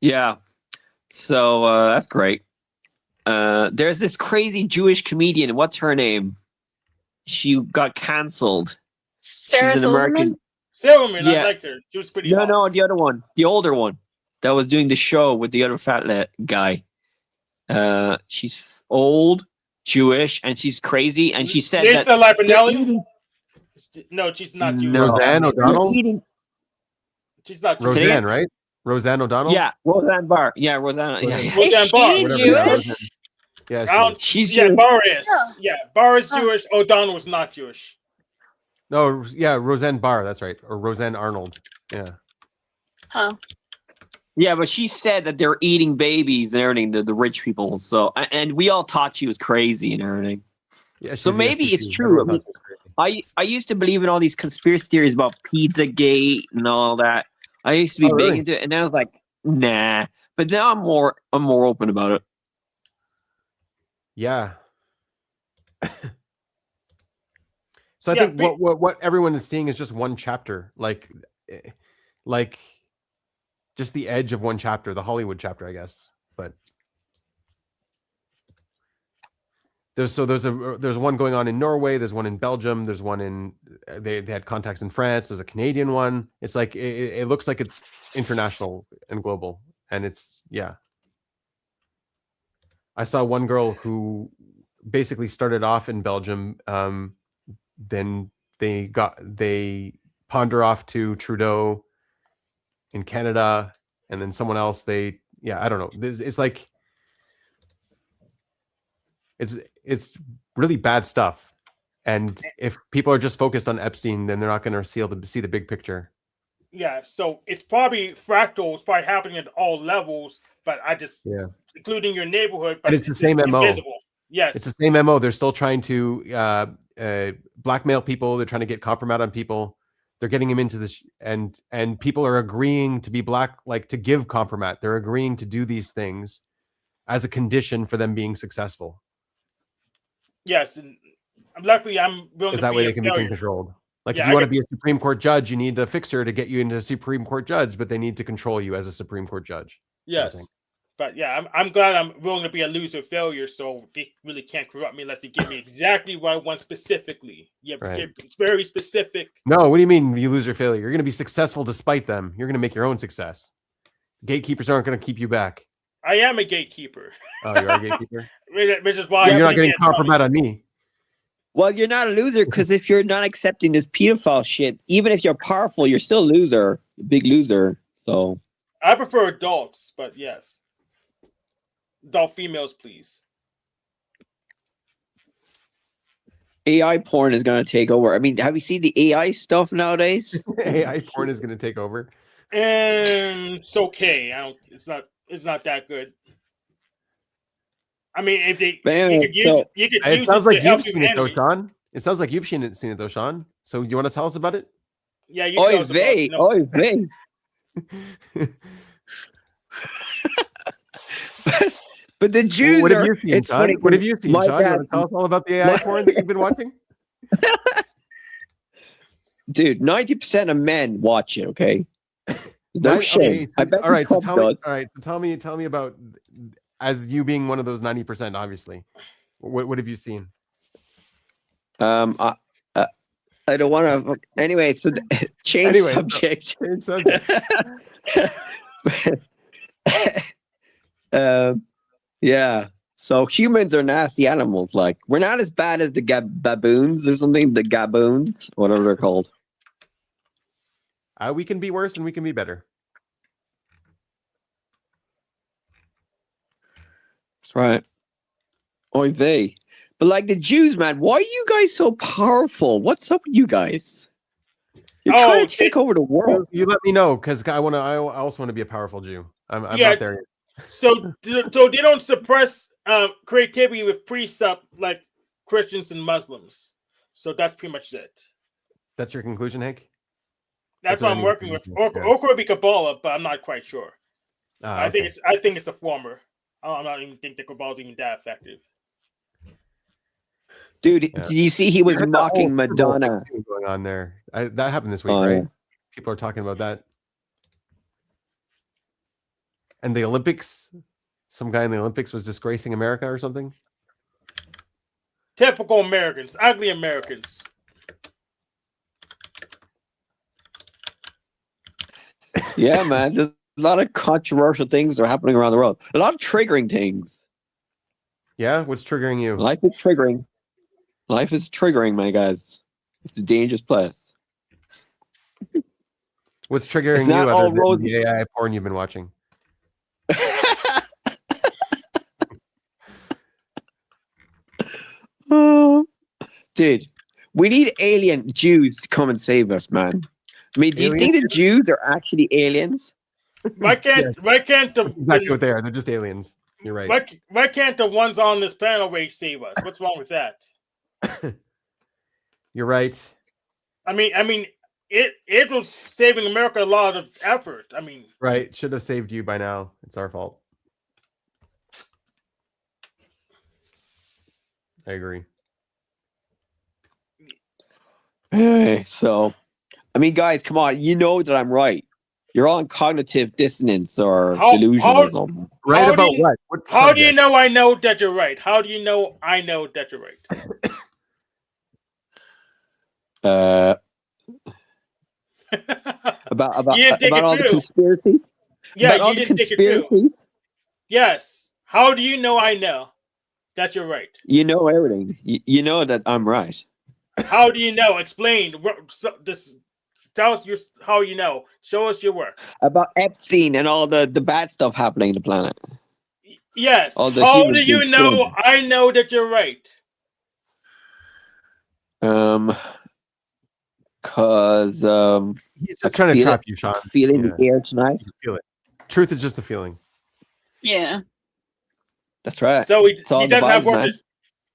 Yeah. So that's great. There's this crazy Jewish comedian. What's her name? She got canceled. Sarah She's an Silverman. American. Silverman, I Yeah. liked her. She was pretty No, hot. no, the other one, the older one, that was doing the show with the other fat guy. She's old, Jewish, and she's crazy. And she said Lisa that they're Lampanelli? eating. No, she's not Jewish. No. Roseanne They're O'Donnell. eating. She's not Jewish. Say again? Roseanne, right? Roseanne O'Donnell. Yeah, Roseanne Barr. Yeah, Roseanne. Yeah, yeah. Roseanne Is Barr, she whatever, yeah, Jewish? Roseanne. Yeah, I she don't- is. She's yeah, Jewish. Barr is. Yeah. Yeah, Barr is Huh. Jewish. O'Donnell is not Jewish. No, yeah, Roseanne Barr. That's right, or Roseanne Arnold. Yeah. Huh. Yeah, but she said that they're eating babies and everything, the rich people. So, and we all thought she was crazy and everything. Yeah. So she's the maybe STP. it's true. Everyone I mean, thought she was crazy. I used to believe in all these conspiracy theories about Pizzagate and all that. I used to be Oh, big really? into it, and then I was like, nah. But now I'm more open about it. Yeah. So I Yeah, think what everyone is seeing is just one chapter, like just the edge of one chapter, the Hollywood chapter, I guess. But there's one going on in Norway, there's one in Belgium, there's one in they had contacts in France, there's a Canadian one. It's like it looks like it's international and global, and it's I saw one girl who basically started off in Belgium. Then they pawned her off to Trudeau in Canada, and then someone else. I don't know. It's like it's really bad stuff. And if people are just focused on Epstein, then they're not going to see the big picture. Yeah, so it's probably fractal. It's probably happening at all levels, but including your neighborhood. But And it's the same MO. invisible. Yes, It's the same MO. They're still trying to blackmail people. They're trying to get compromise on people. They're getting them into this, and people are agreeing to be to give compromise. They're agreeing to do these things as a condition for them being successful. Yes, and luckily I'm willing Is to that be way a they can failure. become controlled? Like Yeah, if I you want to get- be a Supreme Court judge, you need a fixer to get you into a Supreme Court judge, but they need to control you as a Supreme Court judge. Yes, but yeah, I'm glad I'm willing to be a loser failure, so they really can't corrupt me unless they give me exactly what I want specifically. Yeah, Right. it's very specific. No, what do you mean you lose or failure? You're going to be successful despite them. You're going to make your own success. Gatekeepers aren't going to keep you back. I am a gatekeeper, Oh, you are a gatekeeper? which is why You're not wouldn't getting get in trouble. compromise on me. Well, you're not a loser because if you're not accepting this pedophile shit, even if you're powerful, you're still a loser, a big loser. So I prefer adults, but yes, adult females, please. AI porn is going to take over. I mean, have you seen the AI stuff nowadays? AI porn is going to take over. And it's okay. It's not that good. I mean, if they But anyway, you could It use sounds it like to help you've you seen it though, animate. Sean. It sounds like you've seen it though, Sean. So you want to tell us about it? Yeah, you tell Oy us about vey, it. No, oy vey. But the Jews What are. have you seen, It's Sean? funny. What have you seen, my Sean? You dad- want to tell us all about the AI my- porn that you've been watching? Dude, 90% of men watch it. Okay, no shame. Okay, I bet all right, so Trump tell me. does. All right, so tell me about as you being one of those 90%. Obviously, what have you seen? I don't want to. Anyway, so change Anyway, so- subject. Change subject. Yeah. So humans are nasty animals. Like we're not as bad as the baboons or something. The gaboons, whatever they're called. We can be worse and we can be better. That's right. Oy vey. But like the Jews, man, why are you guys so powerful? What's up with you guys? You're Oh, trying to take over the world. You let me know because I also want to be a powerful Jew. I'm Yeah. not there yet. so they don't suppress creativity with precept like Christians and Muslims. So that's pretty much it. That's your conclusion, Hank? That's what what I I'm need working to with. do. Or Yeah. could be Kabbalah, but I'm not quite sure. Ah, I think okay. it's a former. I'm not even think the Kabbalah is even that effective. Dude, Yeah. did you see he was There's that whole mocking Super Bowl Madonna? thing going on there. That happened this week, Oh, right? yeah. People are talking about that. And the Olympics, some guy in the Olympics was disgracing America or something. Typical Americans, ugly Americans. Yeah, man. There's a lot of controversial things that are happening around the world. A lot of triggering things. Yeah, what's triggering you? Life is triggering. Life is triggering, my guys. It's a dangerous place. What's triggering It's you not other all than rosy. the AI porn you've been watching? Oh, dude, we need alien Jews to come and save us, man. I mean, do you think the Jews are actually aliens? Why can't the Exactly what they are. They're just aliens. You're right. why can't the ones on this panel race save us? What's wrong with that? You're right. I mean, it was saving America a lot of effort. I mean, Right. Should have saved you by now. It's our fault. I agree. Hey, so, I mean, guys, come on. You know that I'm right. You're on cognitive dissonance or delusion or something. Right How about do you- what? What how do you subject? know I know that you're right? How do you know I know that you're right? About You didn't think it all the through. conspiracies? Yeah, About all you the didn't think it through. conspiracies? Yes. How do you know I know that you're right? You know everything. You know that I'm right. How do you know? Explain. Tell us how you know. Show us your work. About Epstein and all the bad stuff happening on the planet. Yes. All the How humans do you being know slain. I know that you're right? Cause He's I just trying to feel trap it. you, Sean. I feel it in Yeah. the air tonight. You can feel it. Truth is just a feeling. Yeah. That's right. So It's all he the doesn't have vibes, work. man.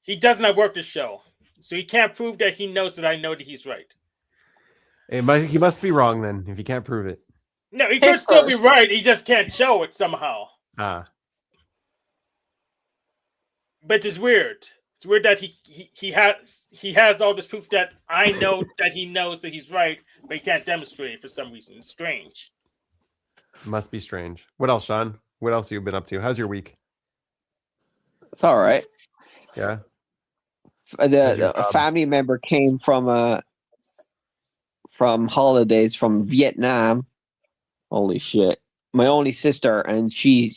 He doesn't have work to show. So he can't prove that he knows that I know that he's right. He must be wrong then, if he can't prove it. No, he could It's still be close. right. He just can't show it somehow. Ah, But it's weird. It's weird that he has all this proof that I know that he knows that he's right, but he can't demonstrate it for some reason. It's strange. must be strange. What else, Sean? What else have you been up to? How's your week? It's all right. Yeah. How's your A job? family member came from holidays from Vietnam. Holy shit! My only sister, and she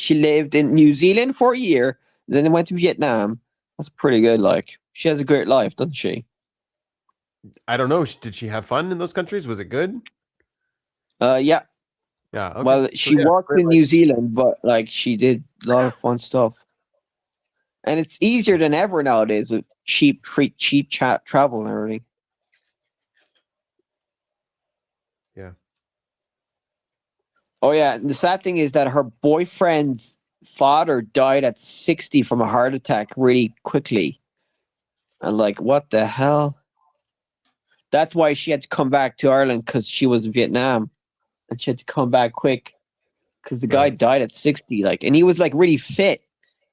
lived in New Zealand for a year, then they went to Vietnam. That's pretty good. Like, she has a great life, doesn't she? I don't know. Did she have fun in those countries? Was it good? Yeah. Yeah. Okay. Well, So, she yeah, worked great in life. New Zealand, but like she did a lot of fun stuff. And it's easier than ever nowadays with cheap travel and everything. Yeah. Oh yeah, and the sad thing is that her boyfriend's father died at 60 from a heart attack really quickly. And like, what the hell? That's why she had to come back to Ireland, because she was in Vietnam, and she had to come back quick because the guy Right. died at 60. Like, and he was like really fit.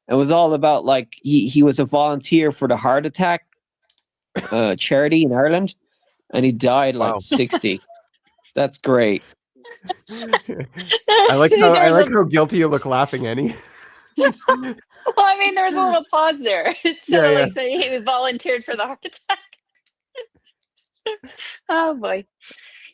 It was all about like he was a volunteer for the heart attack charity in Ireland, and he died like Wow. 60. That's great. I like how guilty you look laughing, Annie. Well, I mean, there was a little pause there. Instead Yeah, of yeah. like saying he volunteered for the heart attack. Oh boy.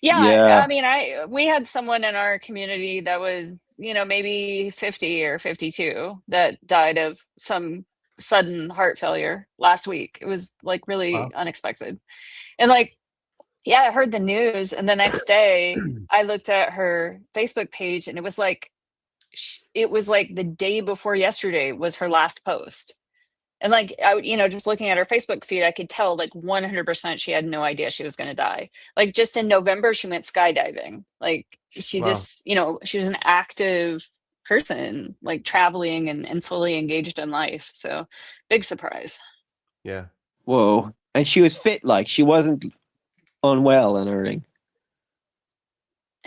Yeah, Yeah. I mean, we had someone in our community that was, maybe 50 or 52 that died of some sudden heart failure last week. It was like really Wow. unexpected. And like, yeah, I heard the news, and the next day I looked at her Facebook page, and it was like the day before yesterday was her last post. And like I would, just looking at her Facebook feed, I could tell like 100% she had no idea she was going to die. Like just in November, she went skydiving. Like she Wow. just, she was an active person, like traveling and fully engaged in life. So big surprise. Yeah. Whoa. And she was fit, like she wasn't unwell and everything.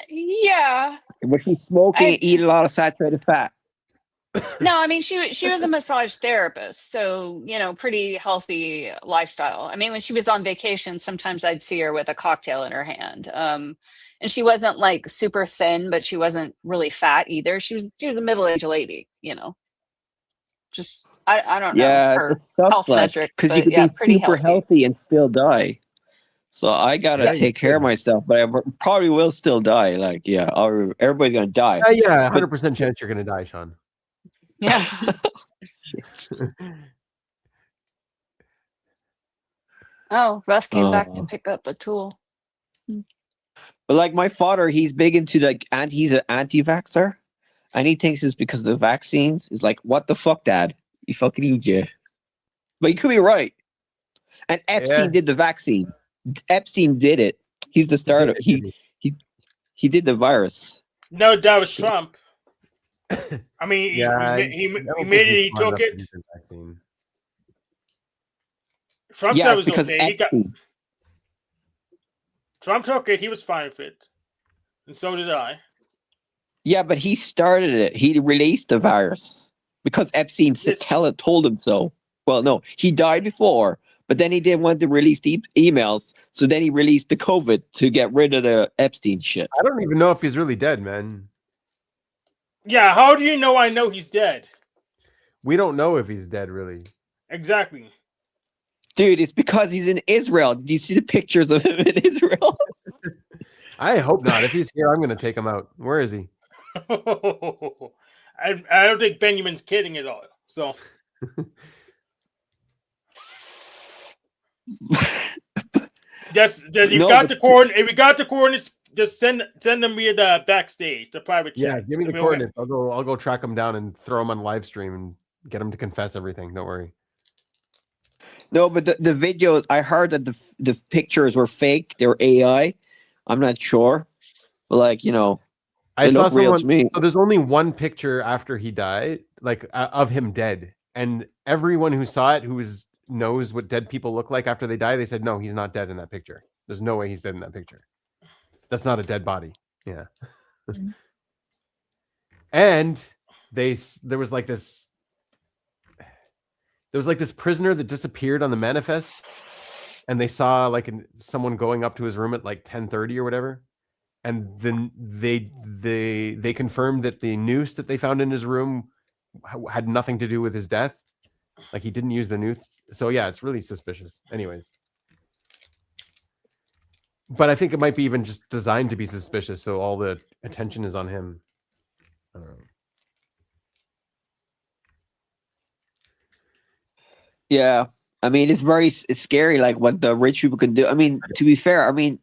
Yeah. Was she smoking and eat a lot of saturated fat? No, I mean she was a massage therapist, so pretty healthy lifestyle. I mean, when she was on vacation, sometimes I'd see her with a cocktail in her hand. And she wasn't like super thin, but she wasn't really fat either. She was a middle-aged lady, Just I don't know Yeah, it her sucks, health like, metrics, because you but could yeah, be pretty super healthy. healthy and still die. So I gotta Yeah, you take care of could. myself, but I probably will still die. Like, yeah, everybody's gonna die. Yeah, But 100% chance you're gonna die, Sean. Yeah. Oh, Russ came back to uh, pick up a tool. but like my father, he's big into like, he's an anti-vaxxer, and he thinks it's because of the vaccines. He's like, what the fuck, Dad? You fucking idiot. But he could be right. And Yeah, Epstein did the vaccine. Epstein did it. He's the he did starter. it, He didn't he he did the virus. No, that was Shit. Trump. I mean, he? Yeah, I he don't made think it. he's He smart took enough to it. do the vaccine. Trump said Yeah, it it's was because okay. Epstein. Trump took it. He was fine with it, and so did I. Yeah, but he started it. He released the virus because Epstein Yes. told him so. Well, no, he died before, but then he didn't want to release the emails, so then he released the COVID to get rid of the Epstein shit. I don't even know if he's really dead, man. Yeah. How do you know? I know he's dead. We don't know if he's dead, really. Exactly. Dude, it's because he's in Israel. Did you see the pictures of him in Israel? I hope not. If he's here, I'm gonna take him out. Where is he? I don't think Benjamin's kidding at all. So just you No, got but the coordinates. If we got the coordinates, just send them via the backstage, the private Yeah, chat. give me the If we- coordinates. I'll go track him down and throw him on live stream and get him to confess everything. Don't worry. no, but the videos. I heard that the pictures were fake. They were AI. I'm not sure, but like I they saw look real someone. to me. So there's only one picture after he died, like of him dead, and everyone who saw it, knows what dead people look like after they die, they said no, he's not dead in that picture. There's no way he's dead in that picture. That's not a dead body. Yeah. Mhm. And there was like this prisoner that disappeared on the manifest, and they saw like someone going up to his room at like 10:30 or whatever, and then they confirmed that the noose that they found in his room had nothing to do with his death. Like he didn't use the noose. So yeah, it's really suspicious. Anyways, but I think it might be even just designed to be suspicious, so all the attention is on him. I don't know. Yeah, I mean it's scary, like what the rich people can do. I mean, to be fair, I mean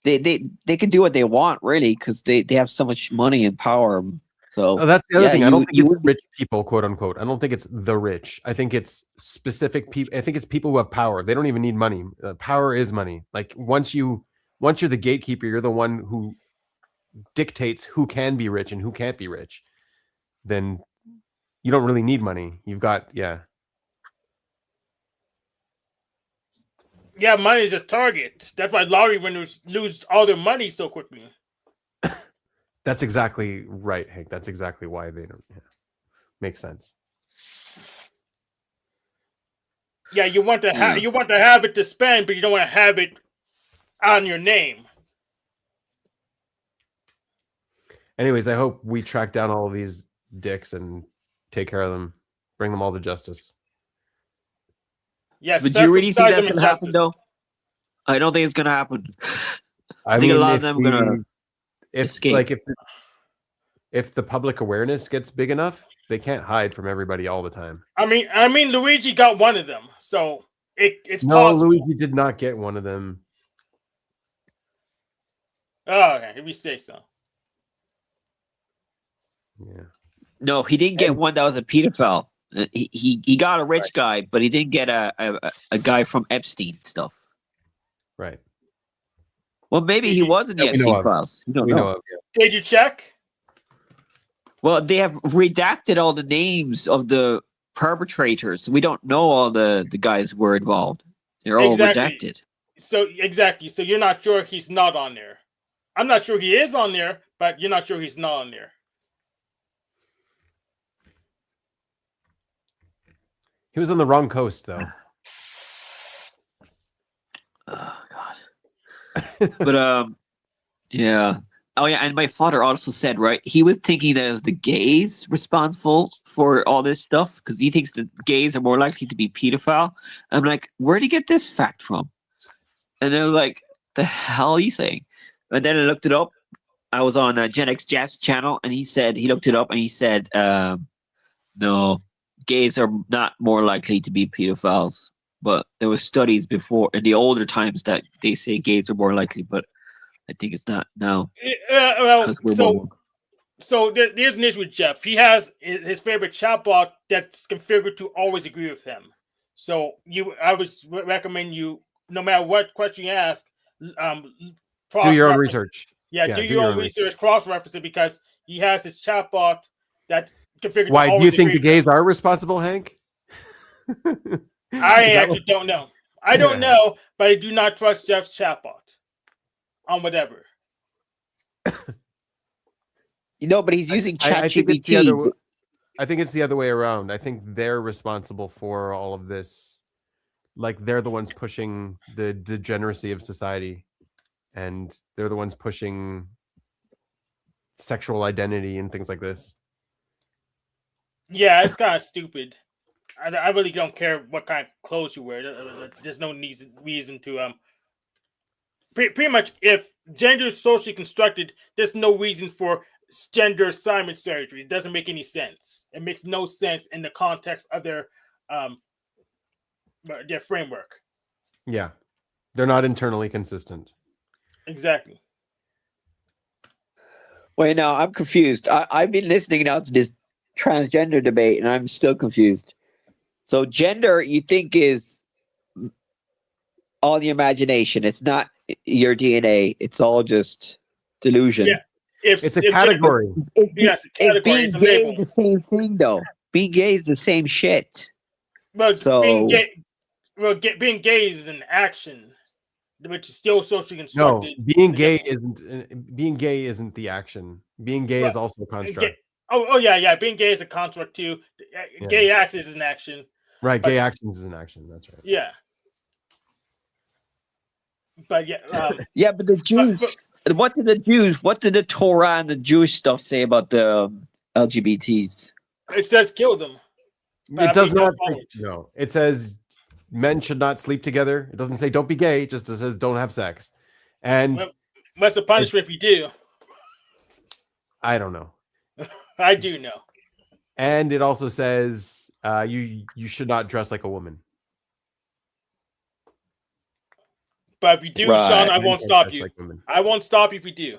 they can do what they want really because they have so much money and power. So Oh, that's the other yeah, thing. I don't think you it's would be, rich people, quote unquote. I don't think it's the rich. I think it's specific people. I think it's people who have power. They don't even need money. Power is money. Like once you're the gatekeeper, you're the one who dictates who can be rich and who can't be rich. Then you don't really need money. You've got yeah, money is just target. That's why lottery winners lose all their money so quickly. That's exactly right, Hank. That's exactly why they don't. Yeah. Makes sense. Yeah, you want to have it to spend, but you don't want to have it on your name. Anyways, I hope we track down all of these dicks and take care of them, bring them all to justice. Yes, but do you really think circumcise that's them gonna in happen justice. though? I don't think it's gonna happen. I think a mean, lot of if them are gonna escape. like if the public awareness gets big enough, they can't hide from everybody all the time. I mean, Luigi got one of them, so it's No, possible. Luigi did not get one of them. Oh, okay, if you say so. Yeah. No, he didn't get one that was a pedophile. He got a rich guy, but he didn't get a guy from Epstein stuff. Right. Well, maybe he was in the that we know Epstein of. files. You don't We know. know of, yeah. Did you check? Well, they have redacted all the names of the perpetrators. We don't know all the guys who were involved. They're all redacted. So exactly. So you're not sure he's not on there. I'm not sure he is on there, but you're not sure he's not on there. He was on the wrong coast, though. Oh God. But yeah. Oh yeah, and my father also said, right, he was thinking that it was the gays responsible for all this stuff because he thinks that gays are more likely to be pedophile. I'm like, where did he get this fact from? And I was like, the hell are you saying? And then I looked it up. I was on Gen X Jeff's channel, and he looked it up, and he said, no, gays are not more likely to be pedophiles. But there was studies before in the older times that they say gays are more likely, but I think it's not now Well, because we're more. so there's an issue with Jeff. He has his favorite chatbot that's configured to always agree with him. So I would recommend you, no matter what question you ask, Do your own research. Yeah, do your own research, cross-reference it, because he has his chatbot that's configured. Why to do you think agree the gays are responsible, Hank? I actually don't know. I don't know, but I do not trust Jeff's chatbot on whatever. But he's using I think it's the ChatGPT. other. I think it's the other way around. I think they're responsible for all of this. Like they're the ones pushing the degeneracy of society, and they're the ones pushing sexual identity and things like this. Yeah, it's kind of stupid. I really don't care what kind of clothes you wear. There's no reason to pretty much, if gender is socially constructed, there's no reason for gender assignment surgery. It doesn't make any sense. It makes no sense in the context of their framework. Yeah, they're not internally consistent. Exactly. Wait, now I'm confused. I've been listening now to this transgender debate, and I'm still confused. So gender, you think, is all the imagination. It's not your DNA. It's all just delusion. Yeah. It's a category. Yes, a category. Being gay is the same thing, though. Being gay is the same shit. Well, So being gay is an action, which is still socially No, constructed. being gay isn't the action. Being gay is also a construct. Yeah. Being gay is a construct too. Gay acts is an action. Right, gay actions is an action. That's right. Yeah. But yeah. yeah, but the Jews. What did the Torah and the Jewish stuff say about the LGBTs? It says kill them. It does not. No, it says men should not sleep together. It doesn't say don't be gay. It just says don't have sex. And what's the punishment if you do? I don't know. I do know. And it also says you should not dress like a woman. But if you do, Sean, I won't stop you. I won't stop you if you do.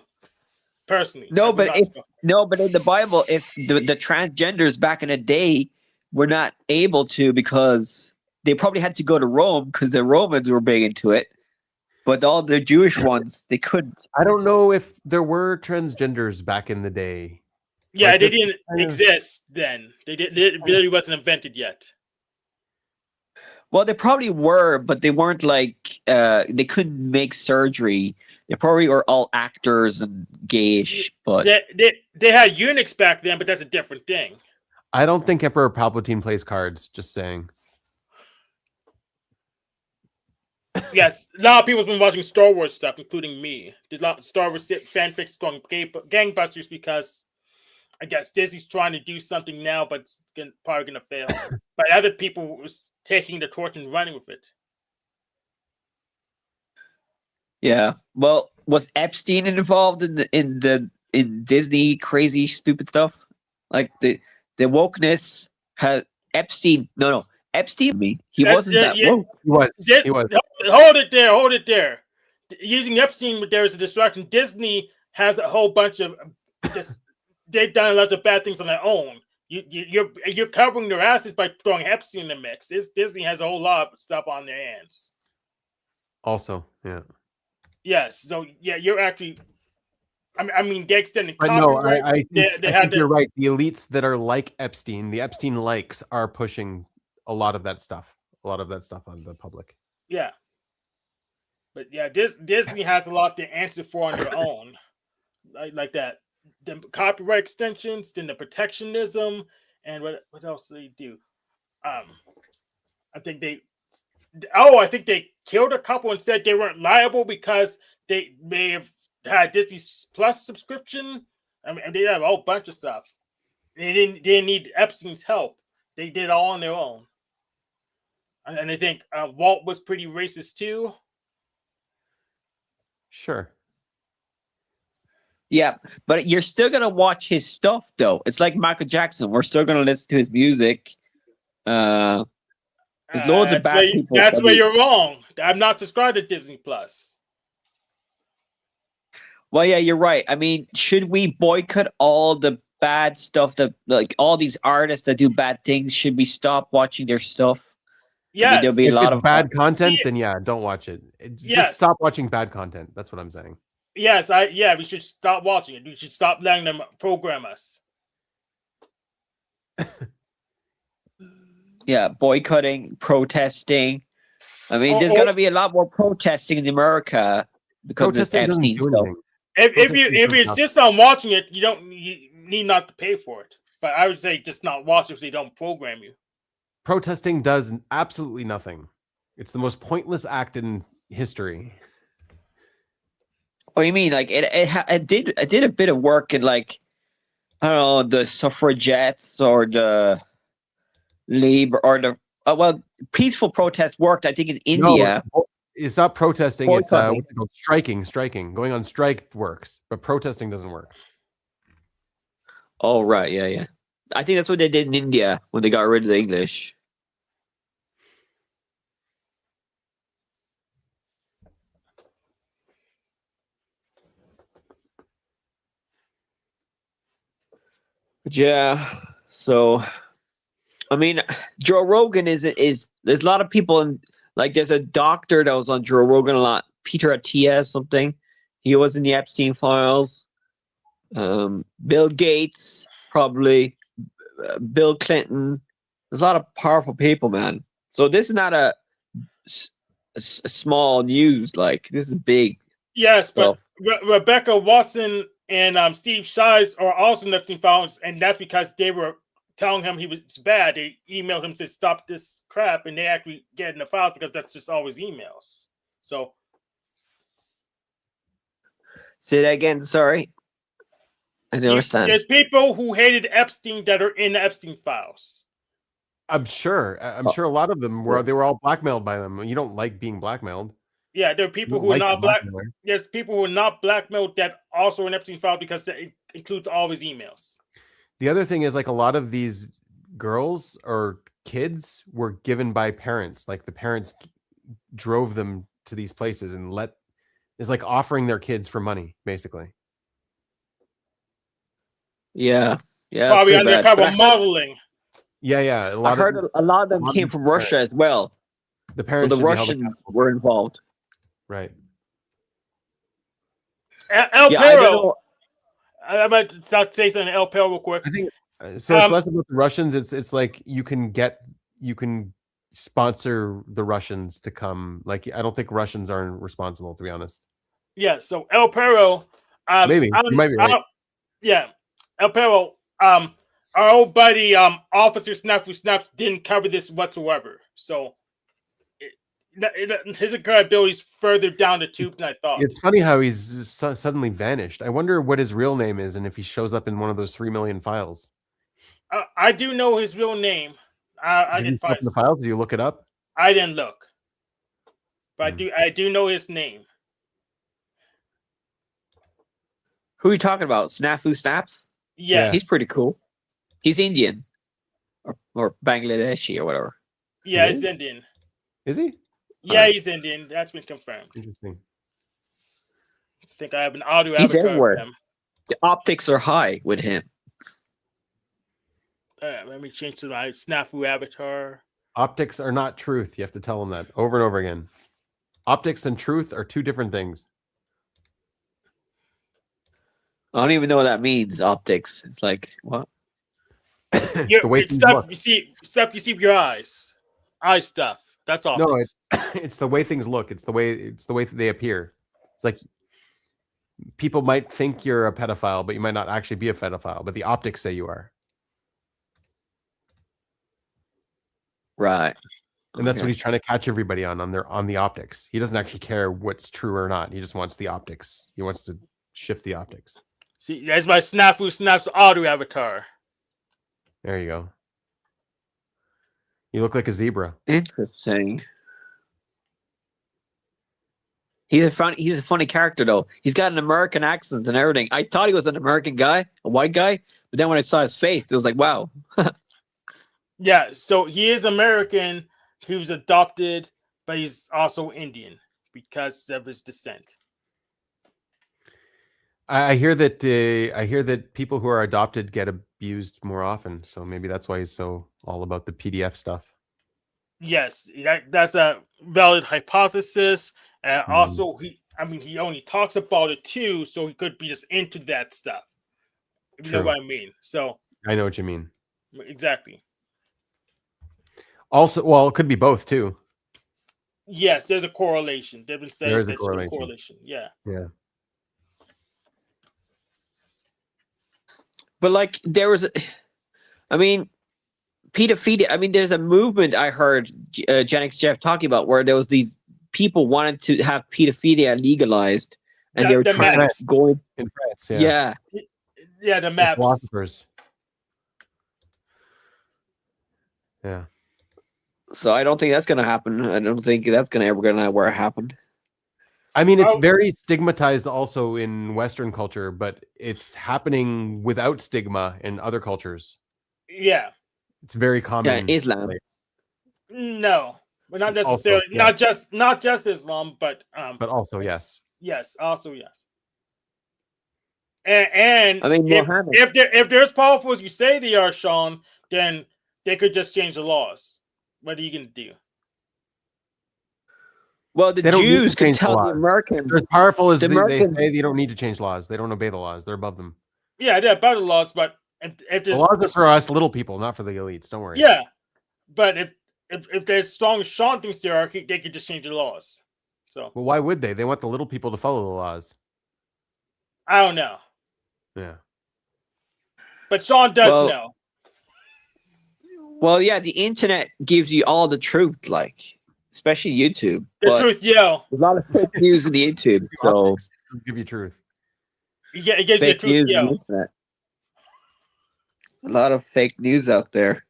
Personally. No, but in the Bible, if the transgenders back in the day were not able to, because they probably had to go to Rome because the Romans were big into it. But all the Jewish ones, they couldn't. I don't know if there were transgenders back in the day. Yeah, they didn't exist then. It really wasn't invented yet. Well, they probably were, but they weren't like they couldn't make surgery. They probably were all actors and gayish, but they had eunuchs back then, but that's a different thing. I don't think Emperor Palpatine plays cards. Just saying. Yes, a lot of people have been watching Star Wars stuff, including me. Did a lot of Star Wars fanfics going gangbusters because I guess Disney's trying to do something now, but it's probably going to fail. But other people was taking the torch and running with it. Yeah. Well, was Epstein involved in Disney crazy stupid stuff? Like the wokeness has Epstein. No. Epstein. He wasn't that woke. He was. Hold it there. Using Epstein, there is a distraction. Disney has a whole bunch of just. They've done a lot of bad things on their own. You're covering their asses by throwing Epstein in the mix. Disney has a whole lot of stuff on their hands. Also, yeah. Yes. So yeah, you're actually. I mean, they extended. But no, I think you're right. The elites that are like Epstein, the Epstein likes, are pushing a lot of that stuff. A lot of that stuff on the public. Yeah. But yeah, Disney has a lot to answer for on their own, like that. The copyright extensions, then the protectionism, and what else do they do? I think they killed a couple and said they weren't liable because they may have had Disney Plus subscription. I mean, they have a whole bunch of stuff. They didn't need Epstein's help. They did it all on their own. And I think Walt was pretty racist too. Sure. Yeah, but you're still gonna watch his stuff though. It's like Michael Jackson. We're still gonna listen to his music. There's loads of bad people. That's where you're wrong. I'm not subscribed to Disney Plus. Well, yeah, you're right. I mean, should we boycott all the bad stuff that, like, all these artists that do bad things? Should we stop watching their stuff? Yes. I mean, there'll be a If lot it's of bad content, then yeah, don't watch it. Yes. Just stop watching bad content. That's what I'm saying. Yes, we should stop watching it. We should stop letting them program us. Yeah, boycotting, protesting. I mean, there's gonna be a lot more protesting in America because of this Protesting doesn't Epstein do stuff. anything. If you insist on watching it, you need not to pay for it. But I would say just not watch it if they don't program you. Protesting does absolutely nothing. It's the most pointless act in history. What do you mean? Like it did a bit of work in, like, I don't know, the suffragettes or the labor or the peaceful protest worked. I think in India. No, it's not protesting. It's Boycotting. what's it called? Striking. Going on strike works, but protesting doesn't work. Oh right, yeah. I think that's what they did in India when they got rid of the English. But yeah, so I mean, Joe Rogan is there's a lot of people like there's a doctor that was on Joe Rogan a lot, Peter Attia something. He was in the Epstein files. Bill Gates, probably, Bill Clinton. There's a lot of powerful people, man. So this is not a small news. Like, this is big. Yes, stuff. but Rebecca Watson and Steve Shives are also in Epstein files, and that's because they were telling him he was bad. They emailed him to stop this crap, and they actually get in the files because that's just always emails. So, say that again. Sorry, I didn't understand. There's people who hated Epstein that are in the Epstein files. I'm sure a lot of them they were all blackmailed by them. You don't like being blackmailed. Yeah, there are people who are not There's people who are not blackmailed that also are in Epstein file because it includes all of his emails. The other thing is, like, a lot of these girls or kids were given by parents. Like, the parents drove them to these places and is like offering their kids for money, basically. Yeah. Probably undercover modeling. Yeah. I heard a lot of them came from Russia as well. The parents, so the Russians were involved. Right. El Perro. I might say something to El Perro real quick. I think so. It's less about the Russians. It's like you can sponsor the Russians to come. Like, I don't think Russians are responsible, to be honest. Yeah. So El Perro. Maybe you might be right. Yeah, El Perro. Our old buddy, Officer Snafu didn't cover this whatsoever. So his credibility is further down the tube than I thought. It's funny how he's suddenly vanished. I wonder what his real name is and if he shows up in one of those 3 million files. I do know his real name. Did you look in the files? Did you look it up? I didn't look, but I do know his name. Who are you talking about? Snafu Snaps? Yeah, he's pretty cool. He's Indian or Bangladeshi or whatever. Yeah, he's Indian. Is he? Yeah, he's Indian. That's been confirmed. Interesting. I think I have an audio He's avatar everywhere. of him. The optics are high with him. Let me change to my Snafu avatar. Optics are not truth. You have to tell them that over and over again. Optics and truth are two different things. I don't even know what that means, optics. It's like, what? The way It's stuff you see with your eyes. Eye stuff. That's all. No, it's the way things look. It's the way they appear. It's like people might think you're a pedophile, but you might not actually be a pedophile, but the optics say you are. Right. And that's what Okay. he's trying to catch everybody on the optics. He doesn't actually care what's true or not. He just wants the optics. He wants to shift the optics. See, that's my Snafu Snaps auto avatar. There you go. You look like a zebra. Interesting. He's a funny character though. He's got an American accent and everything. I thought he was an American guy, a white guy, but then when I saw his face, it was like, wow. Yeah, so he is American. He was adopted, but he's also Indian because of his descent. I hear that people who are adopted get abused more often. So maybe that's why he's so all about the PDF stuff. Yes, that's a valid hypothesis. Mhm. Also, he only talks about it too, so he could be just into that stuff. If you know True. what I mean. So I know what you mean. exactly. Also, well, it could be both too. Yes, there's a correlation. They've been saying There is a there's correlation. Yeah. Yeah. But like there was, I mean, pedophilia. I mean, there's a movement I heard Gen X Jeff talking about where there was these people wanted to have pedophilia legalized, and they were The trying maps. to go in. In France, yeah. Yeah, the The maps. philosophers. Yeah. So I don't think that's gonna happen. I don't think that's gonna ever happen. I mean, it's Oh. very stigmatized also in Western culture, but it's happening without stigma in other cultures. Yeah. It's very common. Yeah, in Islam. place. No, but not Also, necessarily. yeah. Not just Islam, but also yes. yes, also yes. And I mean, Mohammed. if they're as powerful as you say they are, Sean, then they could just change the laws. What are you gonna do? Well, the They don't need to Jews can change the tell the laws. Americans. They're as powerful as The they American- say. They don't need to change laws. They don't obey the laws. They're above them. Yeah, they're about the laws, but if The there's laws are for us little people, not for the elites. Don't worry. yeah, but if they're as strong as Sean thinks they are, they could just change the laws. So Well, why would they? They want the little people to follow the laws. I don't know, Yeah. but Sean does Well, know. Well, yeah, the internet gives you all the truth, like especially YouTube. The but truth, yeah, There's a lot of fake news in the YouTube, so Optics doesn't give you truth. it gives you the fake truth, news yeah. on the internet. A lot of fake news out there.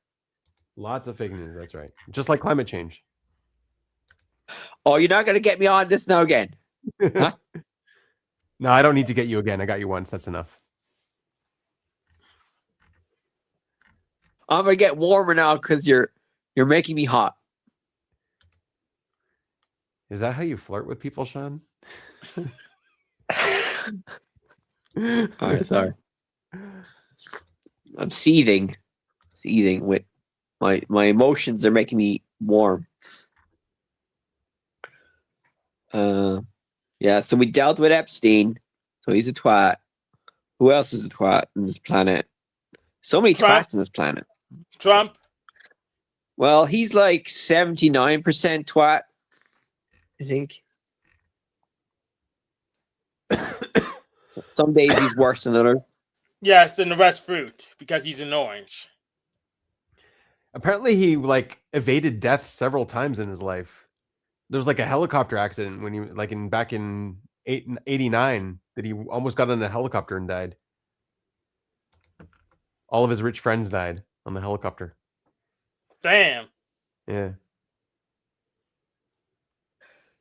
Lots of fake news. That's right. Just like climate change. Oh, you're not gonna get me on this now again. Huh? No, I don't need to get you again. I got you once. That's enough. I'm gonna get warmer now because you're making me hot. Is that how you flirt with people, Sean? All right, sorry. I'm seething with my emotions are making me warm. Yeah, so we dealt with Epstein, so he's a twat. Who else is a twat on this planet? So many Trump. twats on this planet. Trump. Well, he's like 79% twat, I think. Some days he's worse than others. Yes, and the rest fruit because he's an orange. Apparently, he like evaded death several times in his life. There was like a helicopter accident when he like back in 89 that he almost got on a helicopter and died. All of his rich friends died on the helicopter. Damn. Yeah.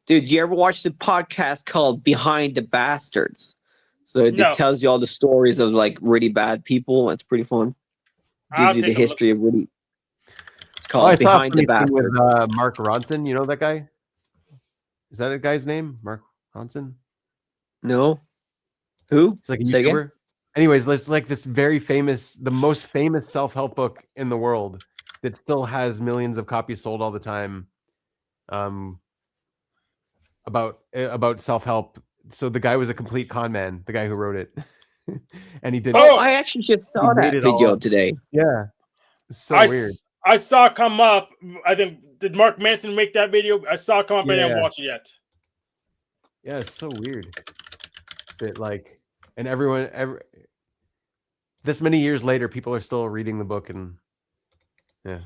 Dude, you ever watch the podcast called Behind the Bastards? So it No. tells you all the stories of like really bad people. It's pretty fun. I'll Gives you the take a look. history of really. It's Oh, I called saw a Behind the funny thing Bastards. with Mark Ronson. You know that guy? Is that a guy's name? Mark Ronson? No, who? He's like a Say again? YouTuber. Anyways, it's like this very famous, the most famous self-help book in the world that still has millions of copies sold all the time. About self-help. So the guy was a complete con man, the guy who wrote it. And he did Oh! I actually just saw made that it all video up. today. yeah. It's so weird. I saw it come up. I think did Mark Manson make that video? I saw it come up. I didn't Yeah. watch it yet. Yeah, it's so weird. That like and this many years later, people are still reading the book and yeah.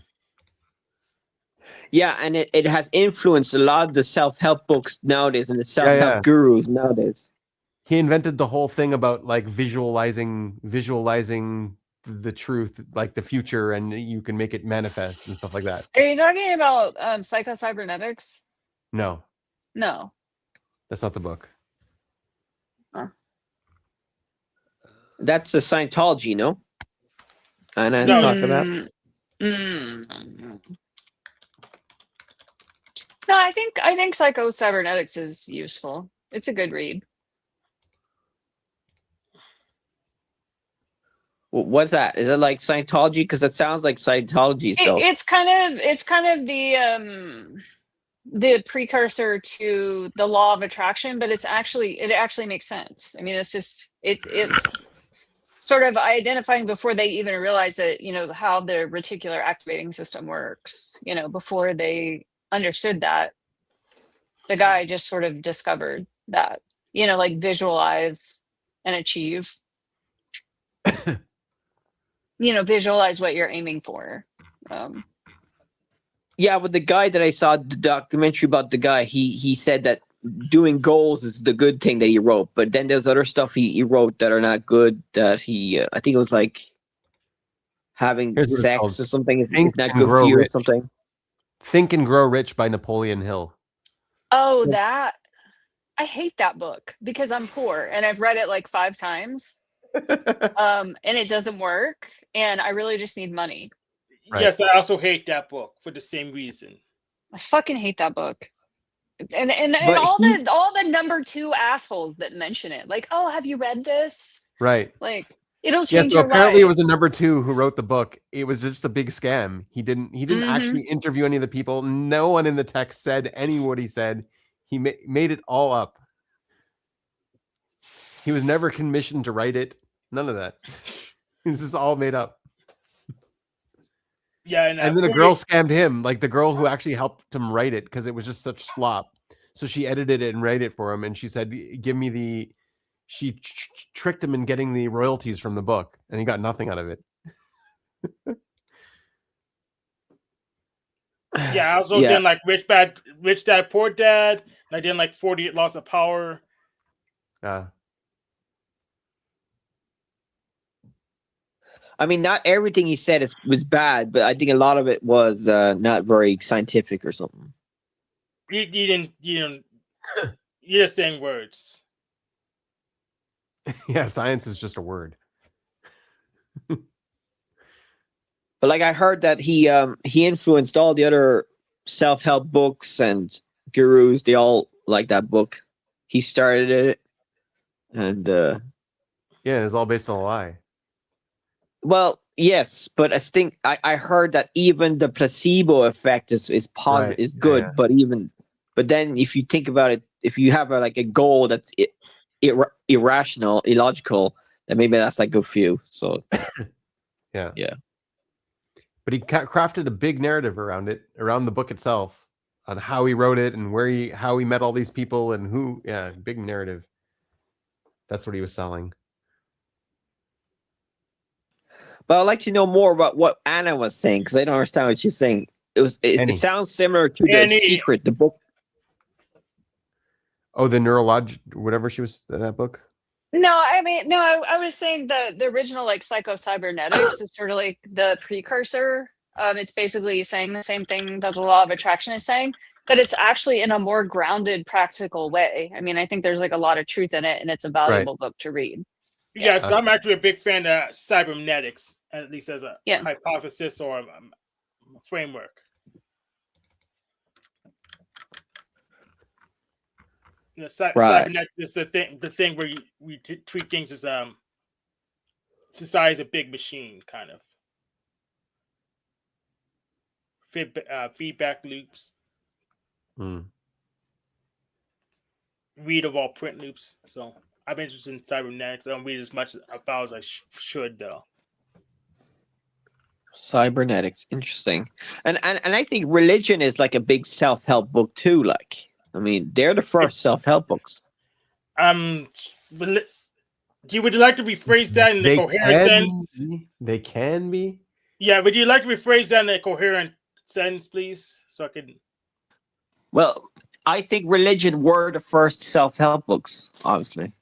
Yeah, and it has influenced a lot of the self-help books nowadays and the self-help yeah. gurus nowadays. He invented the whole thing about like visualizing the truth, like the future, and you can make it manifest and stuff like that. Are you talking about psycho-cybernetics? No, No. that's not the book. That's a Scientology, no? And I No. talk about. No, I think psycho-cybernetics is useful. It's a good read. What's that? Is it like Scientology? Because it sounds like Scientology stuff. It's kind of the precursor to the law of attraction, but it actually makes sense. I mean, it's sort of identifying before they even realize that, how the reticular activating system works, before they understood that. The guy just sort of discovered that, like visualize and achieve. Visualize what you're aiming for. Yeah, but the guy that I saw the documentary about the guy, he said that doing goals is the good thing that he wrote. But then there's other stuff he wrote that are not good. That I think it was like having Here's what it's sex called. or something is Think not and good Grow for you or Rich. something. Think and Grow Rich by Napoleon Hill. Oh, So- that I hate that book because I'm poor and I've read it like 5 times. And it doesn't work, and I really just need money. Right. Yes, I also hate that book for the same reason. I fucking hate that book. And But all the number 2 assholes that mention it. Like, oh, have you read this? Right. Like, it'll Yeah, change so your apparently it life. was a number 2 who wrote the book. It was just a big scam. He didn't actually interview any of the people. No one in the text said any what he said. He made it all up. He was never commissioned to write it. None of that. This is all made up. Yeah, And then a girl scammed him, like the girl who actually helped him write it because it was just such slop. So she edited it and wrote it for him, and she said, "Give me the." She tricked him in getting the royalties from the book, and he got nothing out of it. Yeah, I also Yeah. did like Rich Dad, Poor Dad. And I did like 48 Laws of Power. I mean, not everything he said was bad, but I think a lot of it was not very scientific or something. You didn't. You're just saying words. Yeah, science is just a word. But like I heard that he influenced all the other self-help books and gurus. They all like that book. He started it, and Yeah, it's all based on a lie. well, yes, but I think I heard that even the placebo effect is positive, Right. is good. Yeah. But then if you think about it, if you have a goal that's irrational, illogical, then maybe that's like good for you. So Yeah. Yeah. But he crafted a big narrative around it, around the book itself, on how he wrote it and how he met all these people and who. Yeah, big narrative. That's what he was selling. But I'd like to know more about what Anna was saying because I don't understand what she's saying. It sounds similar to The Secret, the book. Oh, the whatever she was in that book. No, I was saying the original like psycho-cybernetics is sort of like the precursor. It's basically saying the same thing that the law of attraction is saying, but it's actually in a more grounded, practical way. I mean, I think there's like a lot of truth in it, and it's a valuable book to read. Yes, I'm actually a big fan of cybernetics, at least as a hypothesis or a framework. Cybernetics is the thing where we treat things as society is a big machine, kind of feedback loops. Read of all print loops. So I'm interested in cybernetics. I don't read as much about as I should, though. Cybernetics, interesting. And I think religion is like a big self-help book too. Like, I mean, they're the first self-help books. Would you like to rephrase that in a coherent sense? They can be. Yeah, would you like to rephrase that in a coherent sentence, please? so I can. Well, I think religion were the first self-help books, obviously.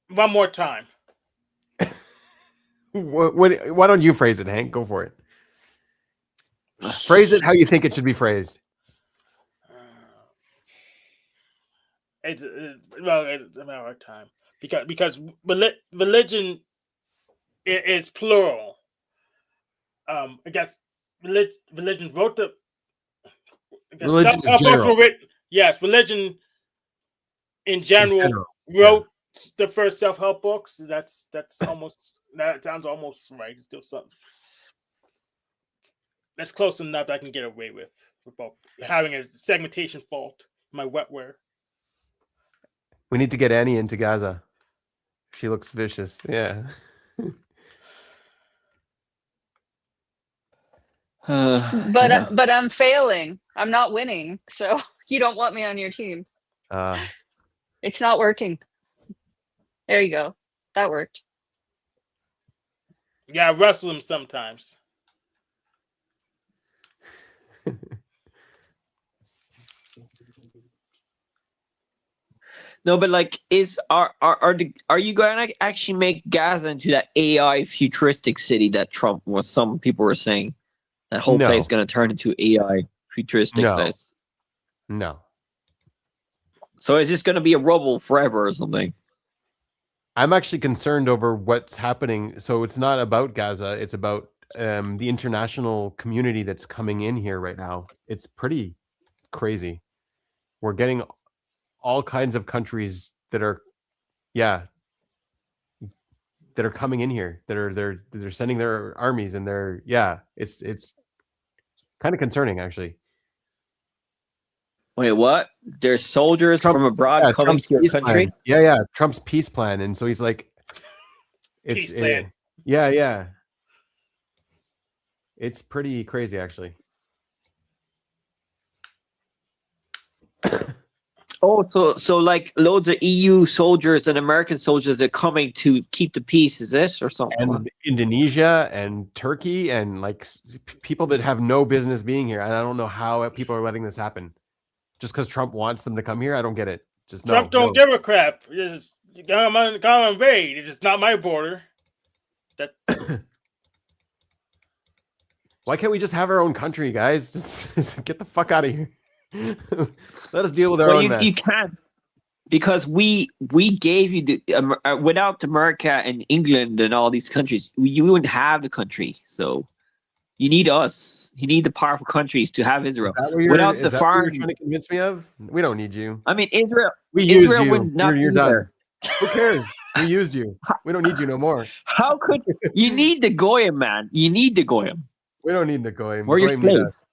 One more time. Why don't you phrase it, Hank? Go for it. Phrase it how you think it should be phrased. It's a matter of time because religion is plural. I guess religion wrote the. Religion is general. Yes, religion in general, general. wrote the first self-help books. That's almost that sounds almost right. It's still something that's close enough that I can get away with without having a segmentation fault in my wetware. We need to get Annie into Gaza. She looks vicious. Yeah. But I'm failing. I'm not winning. So you don't want me on your team. It's not working. There you go. That worked. Yeah, I wrestle him sometimes. No, but like, are you going to actually make Gaza into that AI futuristic city that Trump was? Some people were saying that whole place is going to turn into AI futuristic place. No. So is this going to be a rubble forever or something? I'm actually concerned over what's happening. So it's not about Gaza. It's about the international community that's coming in here right now. It's pretty crazy. We're getting all kinds of countries that are, that are coming in here. They're sending their armies, and it's kind of concerning actually. Wait, what? There's soldiers from abroad coming to your country? Plan. Yeah. Trump's peace plan. And so he's like, Peace plan. Yeah. It's pretty crazy, actually. Oh, so like loads of EU soldiers and American soldiers are coming to keep the peace, is it? Or something? And Indonesia and Turkey and like people that have no business being here. And I don't know how people are letting this happen. Just because Trump wants them to come here, I don't get it. Trump don't give a crap. Just come invade. It's just not my border. That. Why can't we just have our own country, guys? Just get the fuck out of here. Let us deal with our own mess. You can't, because we gave you the without America and England and all these countries, you wouldn't have the country. So you need us. You need the powerful countries to have Israel. Without the foreign, you're trying to convince me of? We don't need you. I mean, Israel. We used you. You're done. Who cares? We used you. We don't need you no more. How could you need the goyim, man? You need the goyim. We don't need the goyim. We're your slaves.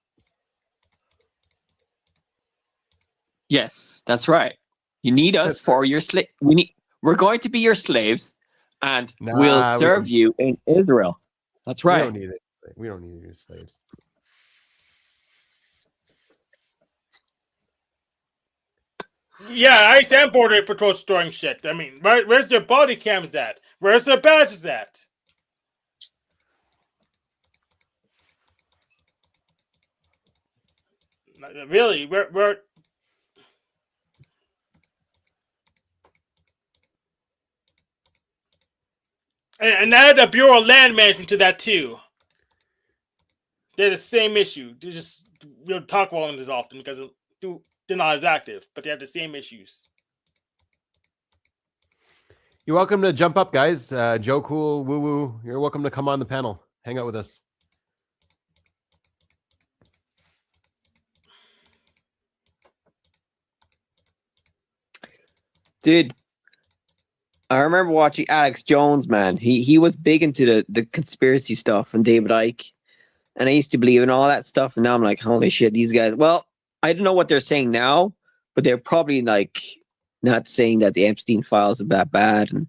Yes, that's right. You need us for your slave. We're going to be your slaves, and we'll serve you in Israel. That's right. We don't need it. We don't need your slaves. Yeah, ICE and Border Patrol storing shit. I mean, where's their body cams at? Where's their badges at? Really, where? And add the Bureau of Land Management to that too. They're the same issue. They just don't talk about them as often because they're not as active, but they have the same issues. You're welcome to jump up, guys. Joe Cool, Woo Woo. You're welcome to come on the panel. Hang out with us. Dude, I remember watching Alex Jones, man. He was big into the conspiracy stuff and David Icke. And I used to believe in all that stuff. And now I'm like, holy shit, these guys. Well, I don't know what they're saying now, but they're probably like not saying that the Epstein files are that bad. And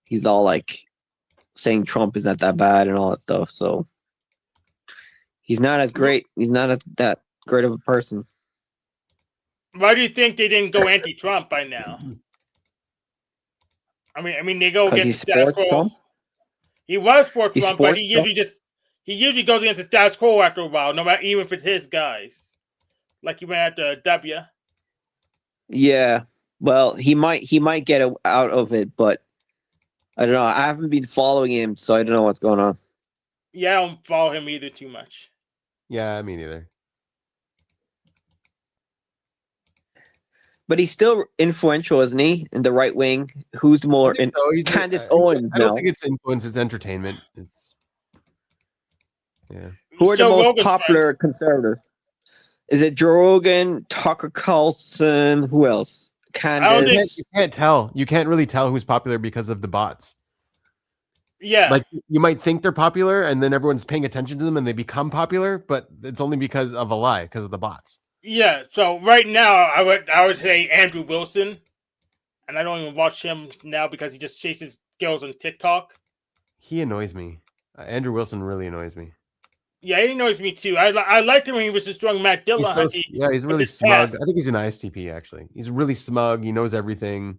he's all like saying Trump is not that bad and all that stuff. So he's not as great. He's not that great of a person. Why do you think they didn't go anti-Trump by now? I mean, they go against the status quo. He was for Trump, but he He usually goes against the status quo after a while, no matter even if it's his guys. Like he went after W. Yeah. Well, he might get out of it, but I don't know. I haven't been following him, so I don't know what's going on. Yeah, I don't follow him either too much. Yeah, me neither. But he's still influential, isn't he? In the right wing, who's more? I think so. Candace Owens I don't now. think it's influence; it's entertainment. It's yeah. Who are the Joe most Rogan's popular conservatives? Is it Joe Rogan, Tucker Carlson? Who else? I don't think- Candace. You can't tell. You can't really tell who's popular because of the bots. Yeah. Like you might think they're popular, and then everyone's paying attention to them, and they become popular. But it's only because of a lie, because of the bots. Yeah, so right now I would say Andrew Wilson, and I don't even watch him now because he just chases girls on TikTok. He annoys me. Andrew Wilson really annoys me. Yeah, he annoys me too. I liked him when he was destroying Matt Dillon. He's really his smug. past. I think he's an ISTP actually. He's really smug. He knows everything.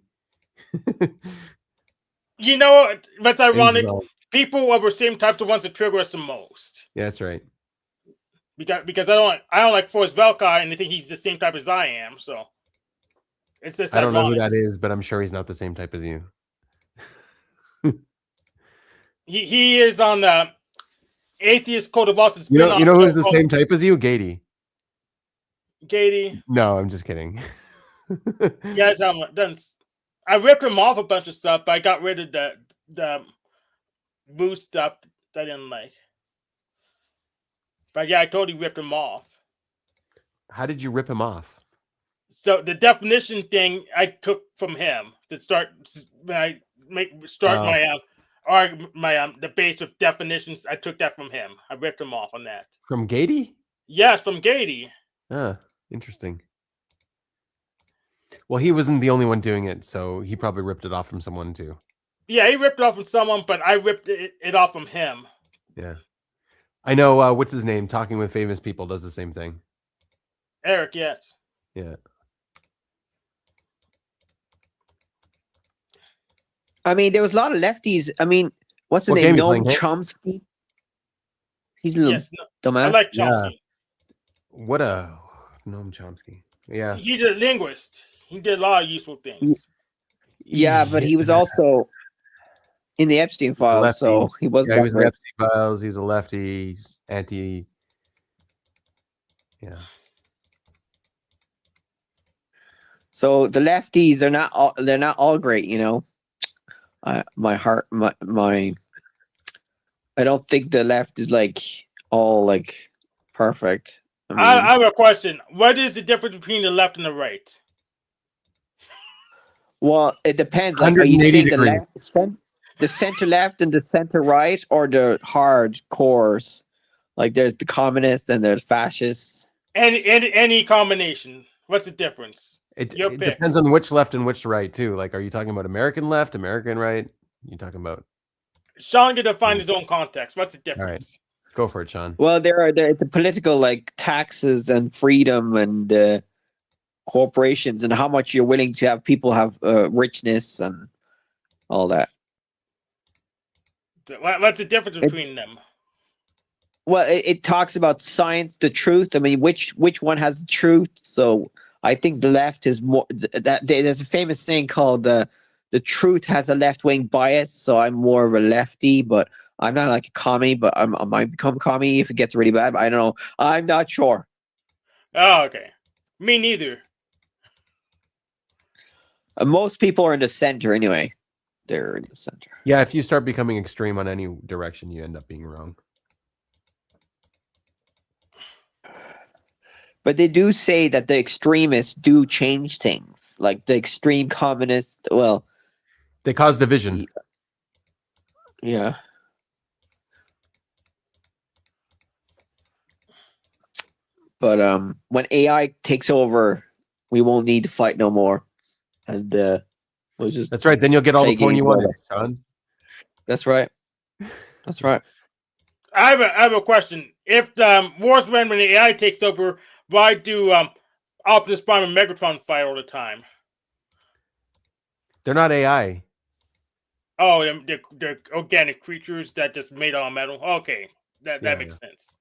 You know what? That's ironic. wrong. People of the same types of ones that trigger us the most. Yeah, that's right. Because I don't like Forrest Velkai, and they think he's the same type as I am. So it's just I don't know who ironic. that is, but I'm sure he's not the same type as you. He is on the Atheist Code of Boston. You know who's the same type as you? Gady. Gady. No, I'm just kidding. Yeah, I ripped him off a bunch of stuff, but I got rid of the boost stuff that I didn't like. But yeah, I totally ripped him off. How did you rip him off? So the definition thing I took from him to start when I the base of definitions. I took that from him. I ripped him off on that. From Gady? Yes, from Gady. Ah, interesting. Well, he wasn't the only one doing it, so he probably ripped it off from someone too. Yeah, he ripped it off from someone, but I ripped it off from him. Yeah. I know, what's his name? Talking with Famous People does the same thing. Eric, yes. Yeah. I mean, there was a lot of lefties. I mean, what's the What name? game you Noam playing, Hank? Chomsky. He's a little Yes, dumbass. I like Chomsky. What a Noam Chomsky. Yeah. He's a linguist. He did a lot of useful things. Yeah, but he was also in the Epstein files, lefty. so he wasn't. Yeah, he was in that the Epstein files. He's a lefty. He's anti. Yeah. So the lefties are not all, they're not all great, you know. My heart, my I don't think the left is like all like perfect. I mean, I have a question. What is the difference between the left and the right? well, it depends. Like, are you 180 saying the degrees. left, the center left, and the center right, or the hard cores? Like, there's the communists and there's fascists. Any combination. What's the difference? It Your pick. depends on which left and which right too. Like, are you talking about American left, American right? You talking about? Sean can define his own context. What's the difference? Go for it, Sean. Well, there are the political like taxes and freedom and corporations and how much you're willing to have people have richness and all that. What's the difference between them? Well, it talks about science, the truth. I mean, which one has the truth? So I think the left is more. There's a famous saying called the truth has a left wing bias. So I'm more of a lefty, but I'm not like a commie. But I might become a commie if it gets really bad. But I don't know. I'm not sure. Oh, okay. Me neither. Most people are in the center anyway. They're in the center. Yeah, if you start becoming extreme on any direction, you end up being wrong. But they do say that the extremists do change things, like the extreme communists. Well, they cause division. Yeah. But when AI takes over, we won't need to fight no more, and we'll just. That's right. Then you'll get all the play porn you games want, Sean. That's right. That's right. I have a question. If Wars when the AI takes over, why do Optimus Prime and Megatron fight all the time? They're not AI. Oh, they're organic creatures that just made out of metal. Okay. That Yeah, makes sense.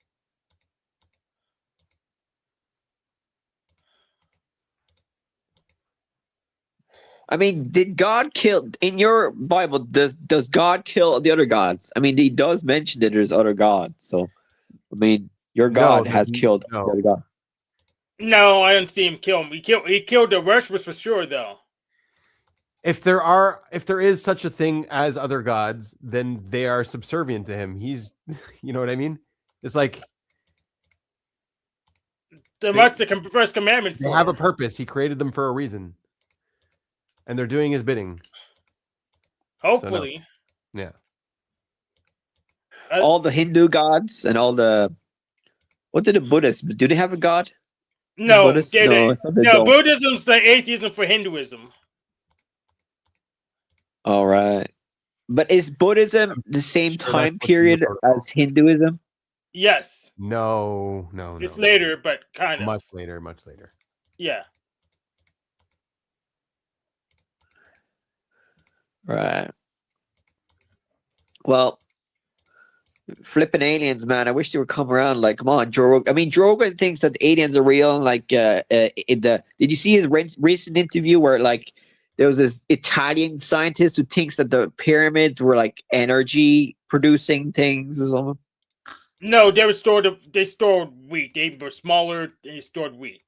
I mean, did God kill in your Bible? Does God kill the other gods? I mean, he does mention that there's other gods. So, I mean, your No, God has killed the no. other gods. No, I didn't see him kill him. He killed the worshippers for sure, though. If there is such a thing as other gods, then they are subservient to him. He's, you know what I mean? It's like What's the first commandment they for? have a purpose. He created them for a reason, and they're doing his bidding. Hopefully. Yeah. All the Hindu gods and all the what did the Buddhists do? They have a god? No, Buddhists? No, I thought they no. don't. Buddhism's the atheism for Hinduism. All right, but is Buddhism the same sure that's time what's in the period protocol. as Hinduism? Yes, No. it's later, but kind of. Much later. Yeah. Right. Well, flipping aliens, man. I wish they would come around. Like, come on, Joe Rogan. I mean, Joe Rogan thinks that the aliens are real. Like, in the did you see his recent interview where like there was this Italian scientist who thinks that the pyramids were like energy producing things or something? No, they stored wheat. They were smaller. They stored wheat.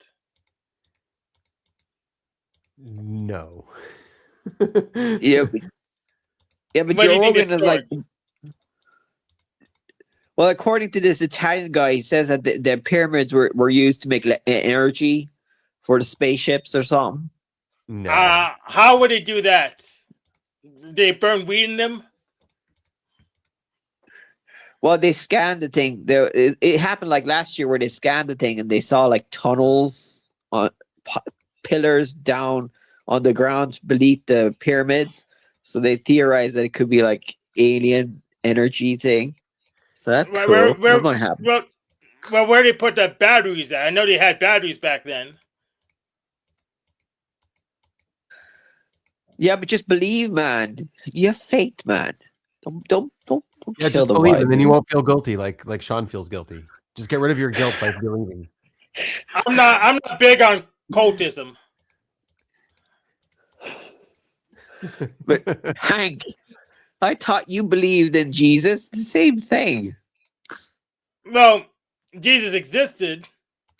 No. Yeah, but What do Joe you think Rogan it's is like. Well, according to this Italian guy, he says that the pyramids were used to make energy for the spaceships or something. No. How would they do that? They burn wheat in them? Well, they scanned the thing. It happened like last year where they scanned the thing and they saw like tunnels on pillars down on the ground beneath the pyramids. So they theorized that it could be like alien energy thing. So that's cool. That might happen. Well, where they put the batteries at? I know they had batteries back then. Yeah, but just believe, man. You have faith, man. Don't Yeah, kill just the believe, vibe, and then you man. won't feel guilty like Sean feels guilty. Just get rid of your guilt by believing. I'm not big on cultism. But Hank, I thought you believed in Jesus. The same thing. Well, Jesus existed.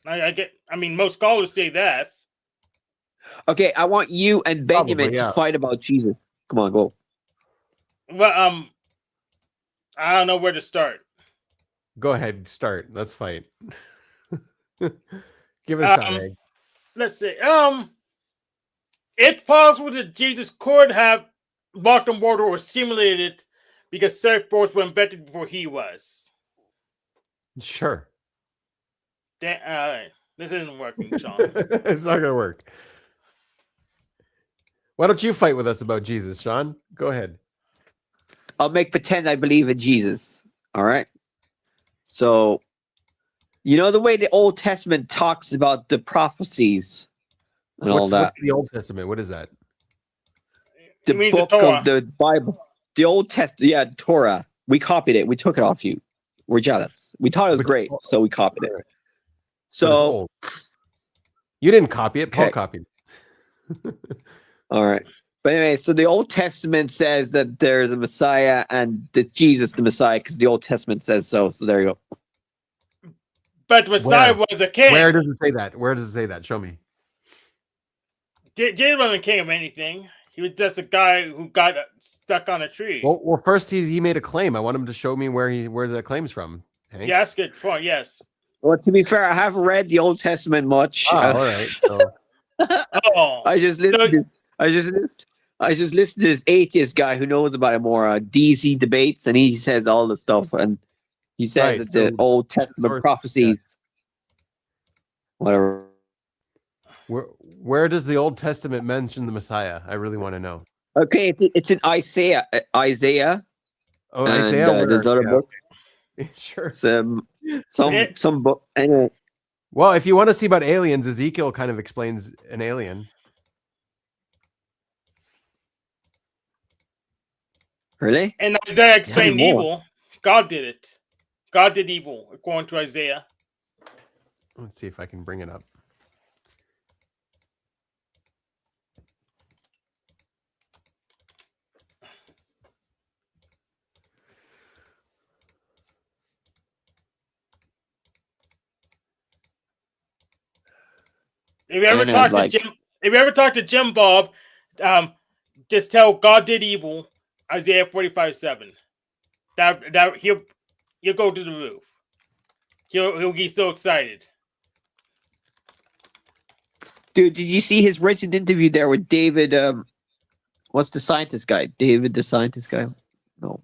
I mean, most scholars say that. Okay, I want you and Benjamin Probably, yeah. to fight about Jesus. Come on, go. Well, I don't know where to start. Go ahead, start. Let's fight. Give it a shot, Egg. Let's see. It's possible that Jesus could have walked on water or simulated it because surfboards were invented before he was. Sure. This isn't working, Sean. It's not gonna work. Why don't you fight with us about Jesus, Sean? Go ahead. I'll make pretend I believe in Jesus. All right. So, you know the way the Old Testament talks about the prophecies and all that. What's the Old Testament? What is that? The It means the book Torah. of the Bible, the Old Testament. Yeah, the Torah. We copied it. We took it off you. We're jealous. We thought it was great, so we copied it. But it's So, old. You didn't copy it. Paul Okay. copied it. all right. But anyway, so the Old Testament says that there's a Messiah and that Jesus the Messiah because the Old Testament says so. So there you go. But the Messiah was a king. Where does it say that? Where does it say that? Show me. Jesus wasn't a king of anything. He was just a guy who got stuck on a tree. Well, first he made a claim. I want him to show me where the claim's from. Hank? Yeah, that's good point. Yes. Well, to be fair, I haven't read the Old Testament much. Oh, all right. So, Oh, I just listened. I just listened to this atheist guy who knows about it more. DC debates, and he says all the stuff, and he said Right, that the so Old Testament source- prophecies, whatever. where does the Old Testament mention the Messiah? I really want to know. Okay, it's in Isaiah. Oh, and Isaiah. Where? there's other Yeah. books. Sure. Some book. Anyway, Well, if you want to see about aliens, Ezekiel kind of explains an alien. really? And Isaiah explained more. evil. God did it. God did evil, according to Isaiah. Let's see if I can bring it up. If you ever And talk it's to like, Jim, if you ever talk to Jim Bob, just tell God did evil, Isaiah 45:7. That he'll go to the roof. He'll be so excited. dude, did you see his recent interview there with David? What's the scientist guy? David, the scientist guy? No.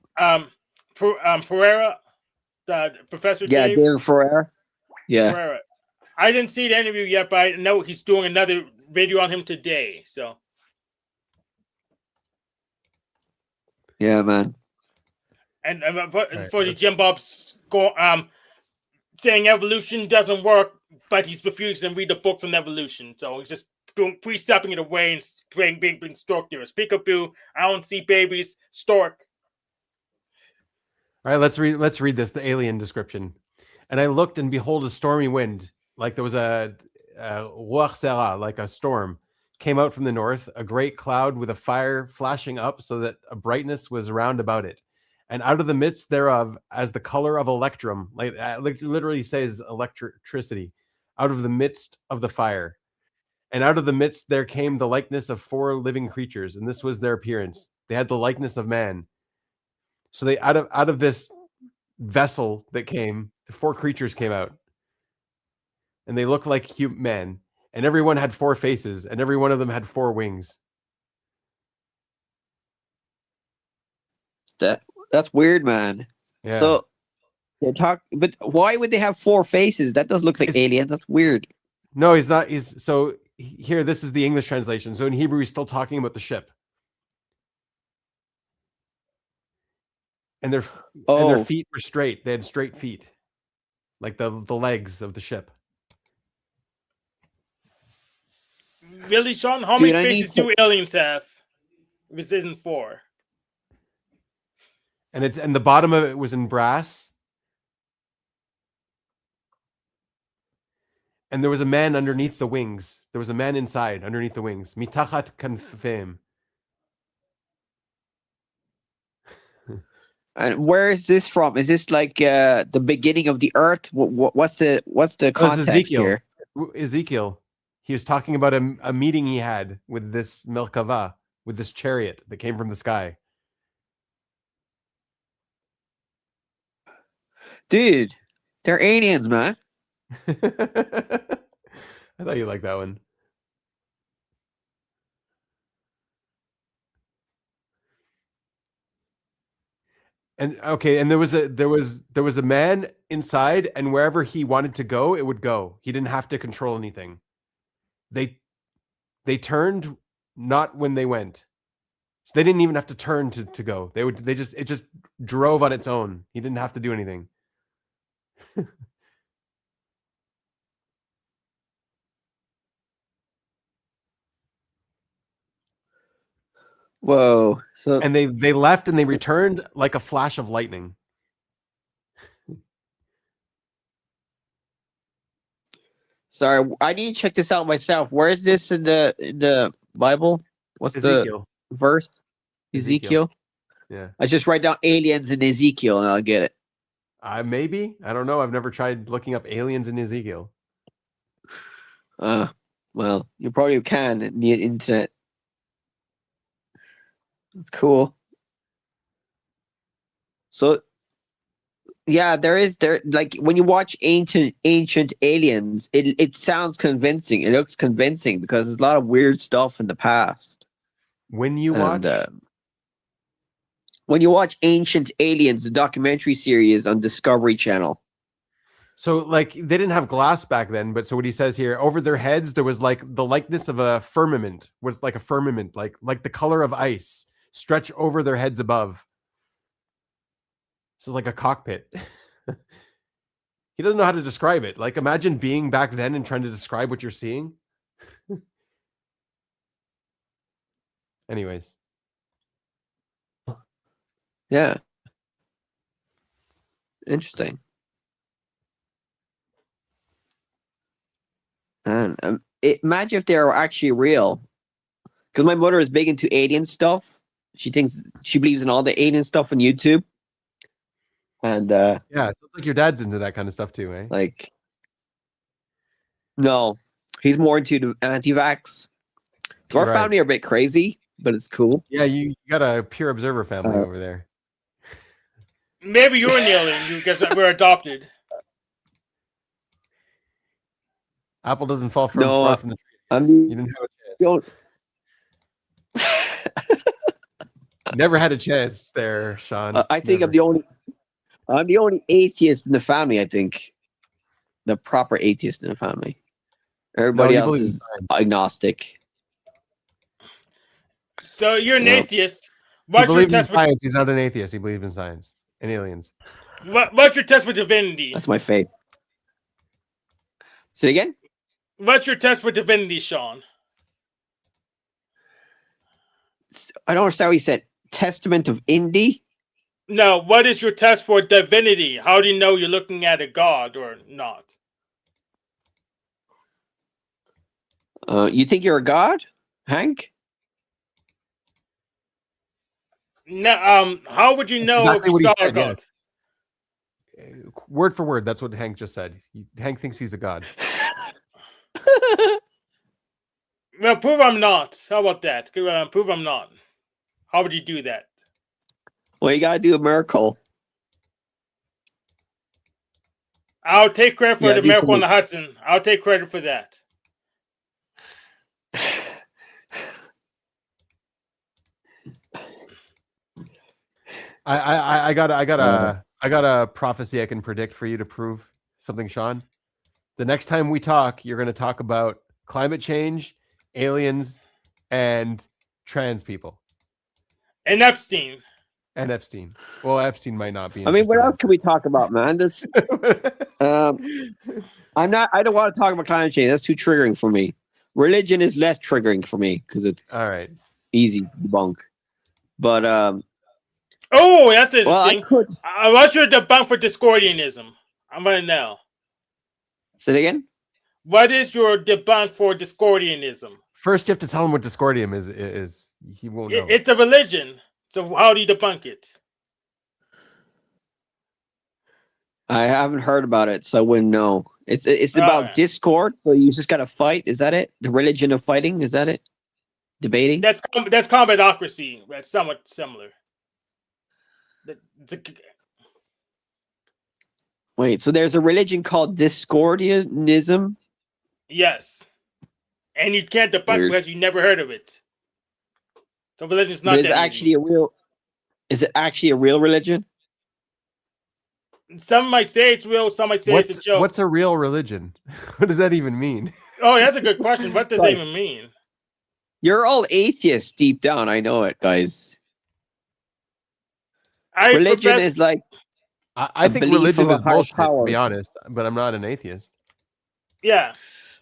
Ferreira, Professor Yeah, Dave David Ferrer. Yeah. Ferreira. I didn't see the interview yet, but I know he's doing another video on him today. So Yeah, man. and Right, for the let's- Jim Bob's saying evolution doesn't work, but he's refusing to read the books on evolution. So he's just precepting it away and being stork theorists. Peekaboo, I don't see babies. Stork. All right, let's read this, the alien description. And I looked, and behold, a stormy wind, like there was a ruach zera, like a storm, came out from the north, a great cloud with a fire flashing up, so that a brightness was round about it. And out of the midst thereof, as the color of electrum, like literally says electricity, out of the midst of the fire. And out of the midst there came the likeness of 4 living creatures, and this was their appearance. They had the likeness of man. So they out of this vessel that came, the 4 creatures came out, and they looked like human men, and everyone had 4 faces, and every one of them had 4 wings. That's weird, man. Yeah. So they talk, but why would they have 4 faces? That does look like It's- alien. That's weird. No, he's not. He's so here. This is the English translation. So in Hebrew, he's still talking about the ship, and their Oh, feet were straight. They had straight feet, like the legs of the ship. Really, Sean? How Dude, many I need faces do aliens have? If this isn't 4. And the bottom of it was in brass. And there was a man underneath the wings. There was a man inside, underneath the wings. Mitachat kanfim. and where is this from? Is this like the beginning of the Earth? What's the Oh, context Ezekiel. here? Ezekiel. He was talking about a meeting he had with this Melkava, with this chariot that came from the sky. Dude, they're aliens, man. I thought you liked that one. And okay, and there was a man inside, and wherever he wanted to go, it would go. He didn't have to control anything. They turned not when they went. So they didn't even have to turn to go. It just drove on its own. He didn't have to do anything. Whoa. So And they left and they returned like a flash of lightning. sorry, I need to check this out myself. Where is this in the Bible? What's the Ezekiel. verse? Ezekiel. Ezekiel. Yeah. I just write down aliens in Ezekiel and I'll get it. Maybe. I don't know. I've never tried looking up aliens in Ezekiel. Well, you probably can in the internet. That's cool. So yeah, there like when you watch ancient aliens, it sounds convincing. It looks convincing because there's a lot of weird stuff in the past. When you watch, And when you watch Ancient Aliens, the documentary series on Discovery Channel. so like they didn't have glass back then, but so what he says here, over their heads there was like the likeness of a firmament, was like a firmament, like the color of ice, stretch over their heads above. This is like a cockpit. He doesn't know how to describe it. Like imagine being back then and trying to describe what you're seeing. Anyways. Yeah. Interesting. And imagine if they're actually real. Because my mother is big into alien stuff. She believes in all the alien stuff on YouTube. And Yeah, it sounds like your dad's into that kind of stuff too, eh? like, no, he's more into the anti-vax. So our Right. family are a bit crazy, but it's cool. Yeah, you got a pure observer family over there. Maybe you're an alien because we're adopted. Apple doesn't fall No, far from the tree. I You mean, didn't have a chance. don't. Never had a chance there, Sean. I think Never. I'm the only atheist in the family. I think the proper atheist in the family. Everybody you else believe in is science. agnostic. So you're an Yeah. atheist. He What's your believes in test with science. He's not an atheist. He believes in science and aliens. what's your test with divinity? That's my faith. Say it again. What's your test with divinity, Sean? I don't understand what you said. Testament of Indy. No, what is your test for divinity? How do you know you're looking at a god or not? You think you're a god, Hank? No, how would you know Exactly if what you he saw a said, god? yes. Word for word, that's what Hank just said. Hank thinks he's a god. Well, prove I'm not. How about that? Prove I'm not. How would you do that? Well, you gotta do a miracle. I'll take credit for Yeah, the do miracle on something. the Hudson. I'll take credit for that. I got a prophecy I can predict for you to prove something, Sean. The next time we talk, you're going to talk about climate change, aliens, and trans people, Uh, And Epstein. and Epstein. Well, Epstein might not be. I mean, what interested else can we talk about, man? There's, in- I don't want to talk about climate change. That's too triggering for me. Religion is less triggering for me because it's All right. easy to debunk. But Oh, that's well, I interesting. could What's your debunk for Discordianism? I'm gonna know. say it again. What is your debunk for Discordianism? First, you have to tell him what Discordium is. He won't know. It's a religion. So how do you debunk it? I haven't heard about it, so I wouldn't know. It's about Alright. discord. So you just gotta fight. Is that it? The religion of fighting. Is that it? Debating. That's combatocracy. That's somewhat similar. Wait. So there's a religion called Discordianism. Yes. And you can't debunk Weird. because you never heard of it. So religion's not But is that it actually easy. a real? Is it actually a real religion? Some might say it's real, some might say it's a joke. What's a real religion? What does that even mean? Oh, that's a good question. What does that Right. even mean? You're all atheists deep down. I know it, guys. Religion profess- is like I think belief religion of a is higher bullshit, to power. be honest. But I'm not an atheist. Yeah.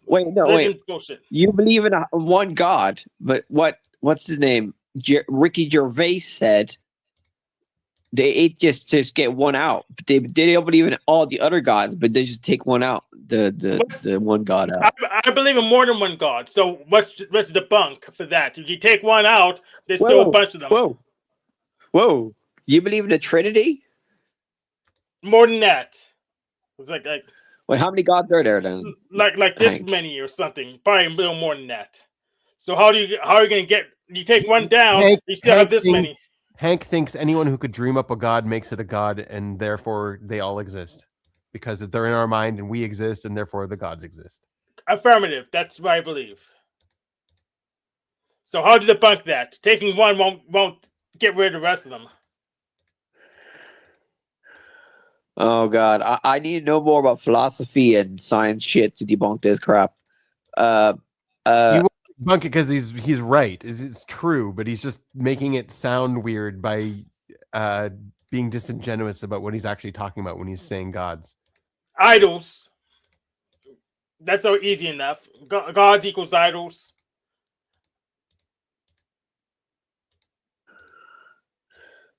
wait. Religion's bullshit. You believe in one God, but what's his name? Ricky Gervais said the atheists just get one out. They don't believe in all the other gods, but they just take one out. The one God out. I believe in more than one god. So what's the debunk for that? If you take one out, there's still a bunch of them. Whoa! You believe in the Trinity? More than that. It's like Wait, how many gods are there then? like this Hank. many or something. Probably a little more than that. So how are you gonna get? You take one down, Hank- you still have Hank this thinks- many. Hank thinks anyone who could dream up a god makes it a god, and therefore they all exist because they're in our mind and we exist, and therefore the gods exist. Affirmative. That's what I believe. So how do you debunk that? Taking one won't get rid of the rest of them. Oh God, I need to know more about philosophy and science shit to debunk this crap. You won't debunk it because he's right. It's true, but he's just making it sound weird by being disingenuous about what he's actually talking about when he's saying gods. Idols. That's so easy enough. Gods equals idols.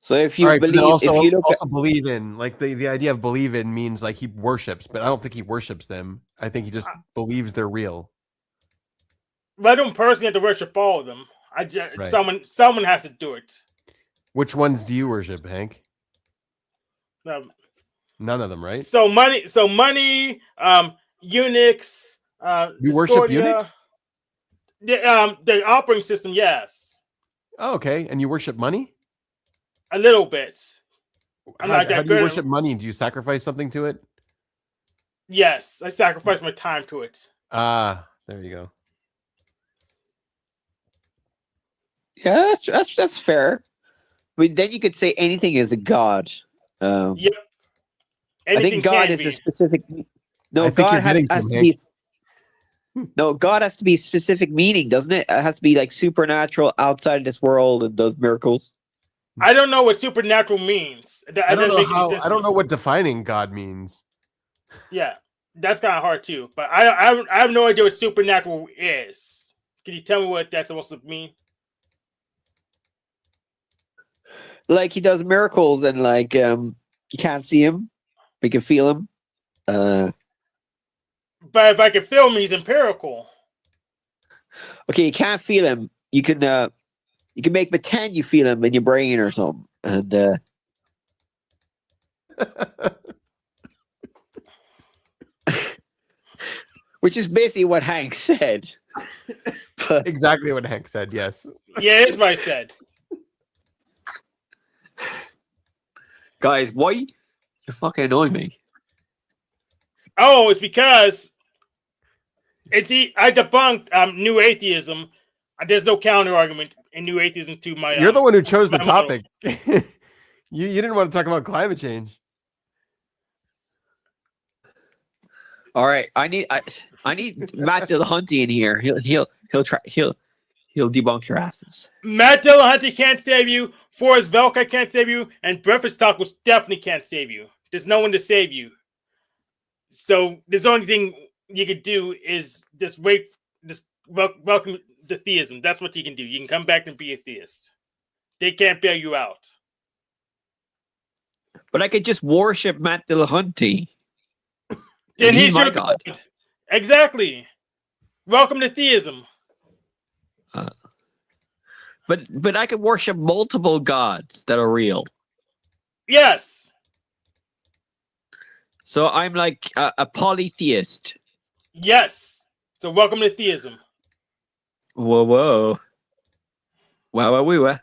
So if you All right, but then believe, also, if you look also believe in, like the idea of believe in means like he worships, but I don't think he worships them. I think he just believes they're real. But I don't personally have to worship all of them. I just, Right. someone has to do it. Which ones do you worship, Hank? Um, None of them, right? so money, Unix, You worship Discordia, Unix? the operating system, yes, Oh, okay. And you worship money? a little bit. I'm not How that do you good. worship money? Do you sacrifice something to it? Yes, I sacrifice my time to it. Ah, there you go. Yeah, that's fair. But then you could say anything is a god. Yep, I anything think God can is a be. specific. No, I think God you're getting has some, to be. Hank. No, God has to be specific meaning, doesn't it? It has to be like supernatural, outside of this world, and does miracles. I don't know what supernatural means. That I don't doesn't know make any how. sense I to don't me. know what defining God means. Yeah, that's kind of hard too. But I have no idea what supernatural is. Can you tell me what that's supposed to mean? Like he does miracles, and like you can't see him, but you can feel him. But if I can feel him, he's empirical. Okay, you can't feel him. You can make pretend you feel him in your brain or something, and which is basically what Hank said. But Exactly what Hank said. Yes. Yeah, it's what I said. guys, why you fucking annoying me? Oh, it's because I debunked new atheism. There's no counter argument in new atheism to my. You're the one who chose the my model. topic. You didn't want to talk about climate change. All right, I need Matt Dillahunty in here. He'll debunk your asses. Matt Dillahunty can't save you. Forrest Velka can't save you, and Breakfast Tacos definitely can't save you. There's no one to save you. So the only thing you could do is just wait. Just welcome to theism. That's what you can do. You can come back and be a theist. They can't bail you out. But I could just worship Matt Dillahunty. Then He's he's my your god. Exactly. Welcome to theism. But I could worship multiple gods that are real. Yes. So I'm like a polytheist. Yes. So welcome to theism. Whoa, whoa. Wow, wee, wah.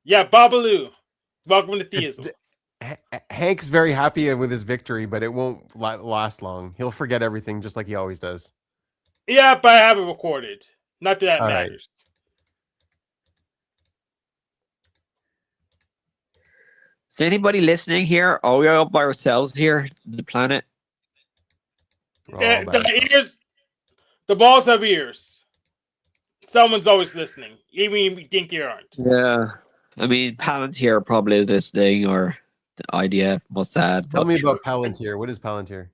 Yeah, Babalu. Welcome to theism. Hank's very happy with his victory, but it won't last long. He'll forget everything just like he always does. Yeah, but I have it recorded. Not that that All right. matters. Is anybody listening here? Are we all by ourselves here on the planet? We're all by ourselves. The balls have ears. Someone's always listening, even if you think they aren't. Yeah. I mean, Palantir probably is listening, or the IDF, Mossad. Tell but me about Palantir. What is Palantir?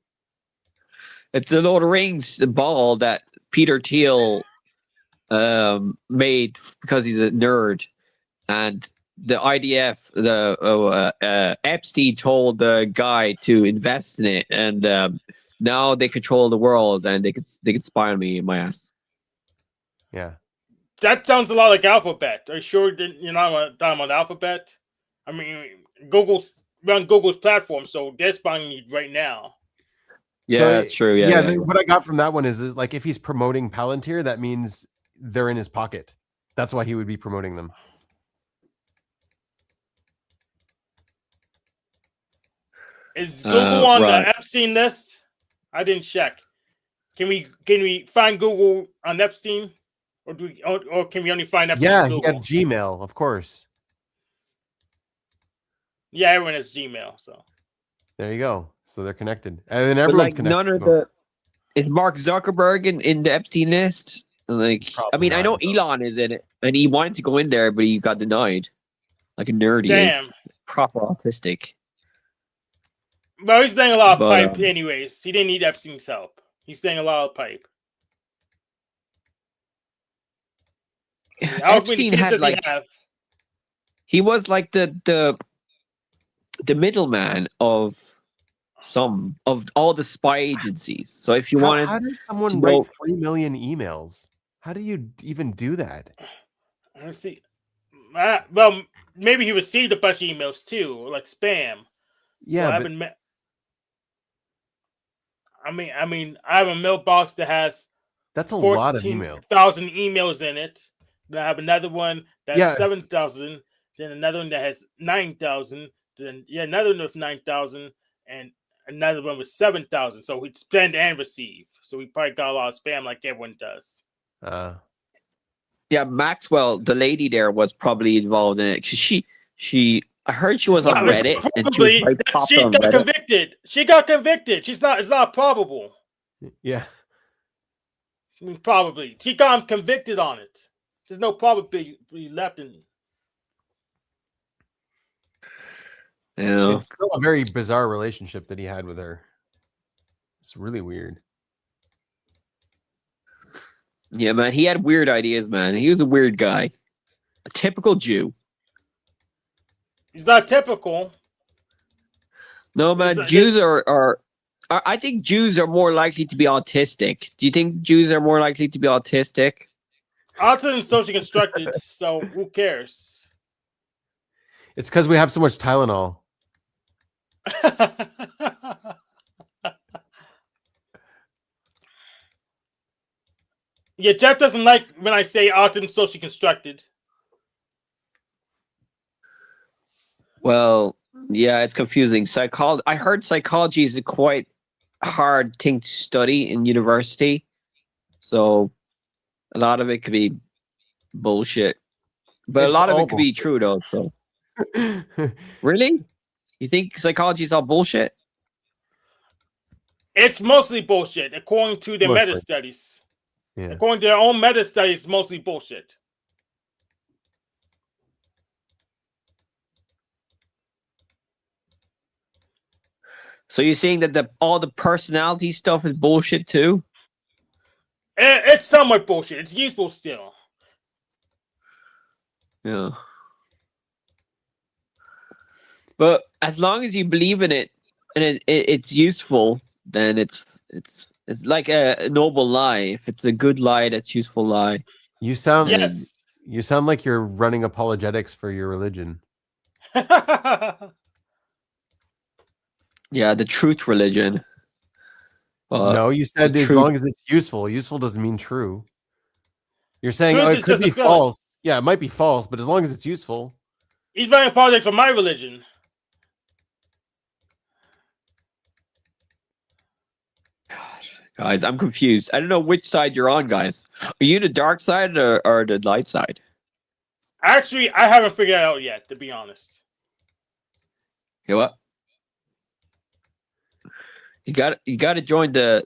It's the Lord of the Rings ball that Peter Thiel made because he's a nerd, and the IDF, Epstein told the guy to invest in it, and now they control the world, and they could spy on me in my ass. Yeah. That sounds a lot like Alphabet. Are you sure you're not talking about Alphabet? I mean, we're on Google's platform, so they're spying you right now. Yeah, So, that's true. Yeah. What I got from that one is like if he's promoting Palantir, that means they're in his pocket. That's why he would be promoting them. Is Google on right. the Epstein list? I didn't check. Can we find Google on Epstein, or can we only find Epstein? Yeah, on he Google? had Gmail, of course. Yeah, everyone has Gmail, so There you go. So they're connected, and then But everyone's like connected. none of the is Mark Zuckerberg in the Epstein list? Like, Probably I mean, I know not, no. Elon is in it, and he wanted to go in there, but he got denied. Like a nerd, he damn. is proper autistic. Well, he's staying a lot of But, pipe, anyways. He didn't need Epstein's help. He's staying a lot of pipe. How many Epstein kids had does like he have? he was like the middleman of some of all the spy agencies. So if you How wanted does to someone know, write 3 million emails? How do you even do that? Let's see. Well, maybe he received a bunch of emails too, like spam. So Yeah, I but haven't met. I mean, I have a mailbox that has that's a lot of email. 14,000 emails in it. Then I have another one that's Yeah. 7,000. Then another one that has 9,000. Then another one with 9,000, and another one with 7,000. So we'd spend and receive. So we probably got a lot of spam like everyone does. yeah, Maxwell, the lady there, was probably involved in it. 'Cause I heard she was on Reddit, and she was Probably very that popular she on got Reddit. convicted. She got convicted. It's not probable. Yeah. I mean, probably she got convicted on it. There's no probability left in. Yeah, It's still a very bizarre relationship that he had with her. It's really weird. yeah, man. He had weird ideas, man. He was a weird guy, a typical Jew. He's not typical. No, man. Jews are. I think Jews are more likely to be autistic. Do you think Jews are more likely to be autistic? Autism is socially constructed, so who cares? It's because we have so much Tylenol. Yeah, Jeff doesn't like when I say autism socially constructed. Well, yeah, it's confusing. I heard psychology is a quite hard thing to study in university, so a lot of it could be bullshit. But a It's lot of all it could be true, though. So, really, you think psychology is all bullshit? It's mostly bullshit, according to the Mostly. meta studies. Yeah. According to their own meta studies, it's mostly bullshit. So you're saying that all the personality stuff is bullshit too? It's somewhat bullshit. It's useful still. Yeah. But as long as you believe in it and it's useful, then it's like a noble lie. If it's a good lie, that's useful lie. You sound Yes. You sound like you're running apologetics for your religion. Yeah, the truth religion. No, you said the as truth- long as it's useful. Useful doesn't mean true. You're saying Truth oh, is it could just a be feeling. false. Yeah, it might be false, but as long as it's useful. He's running politics for my religion. Guys, I'm confused. I don't know which side you're on, guys. Are you the dark side or the light side? Actually, I haven't figured it out yet, to be honest. You know what? You got to join the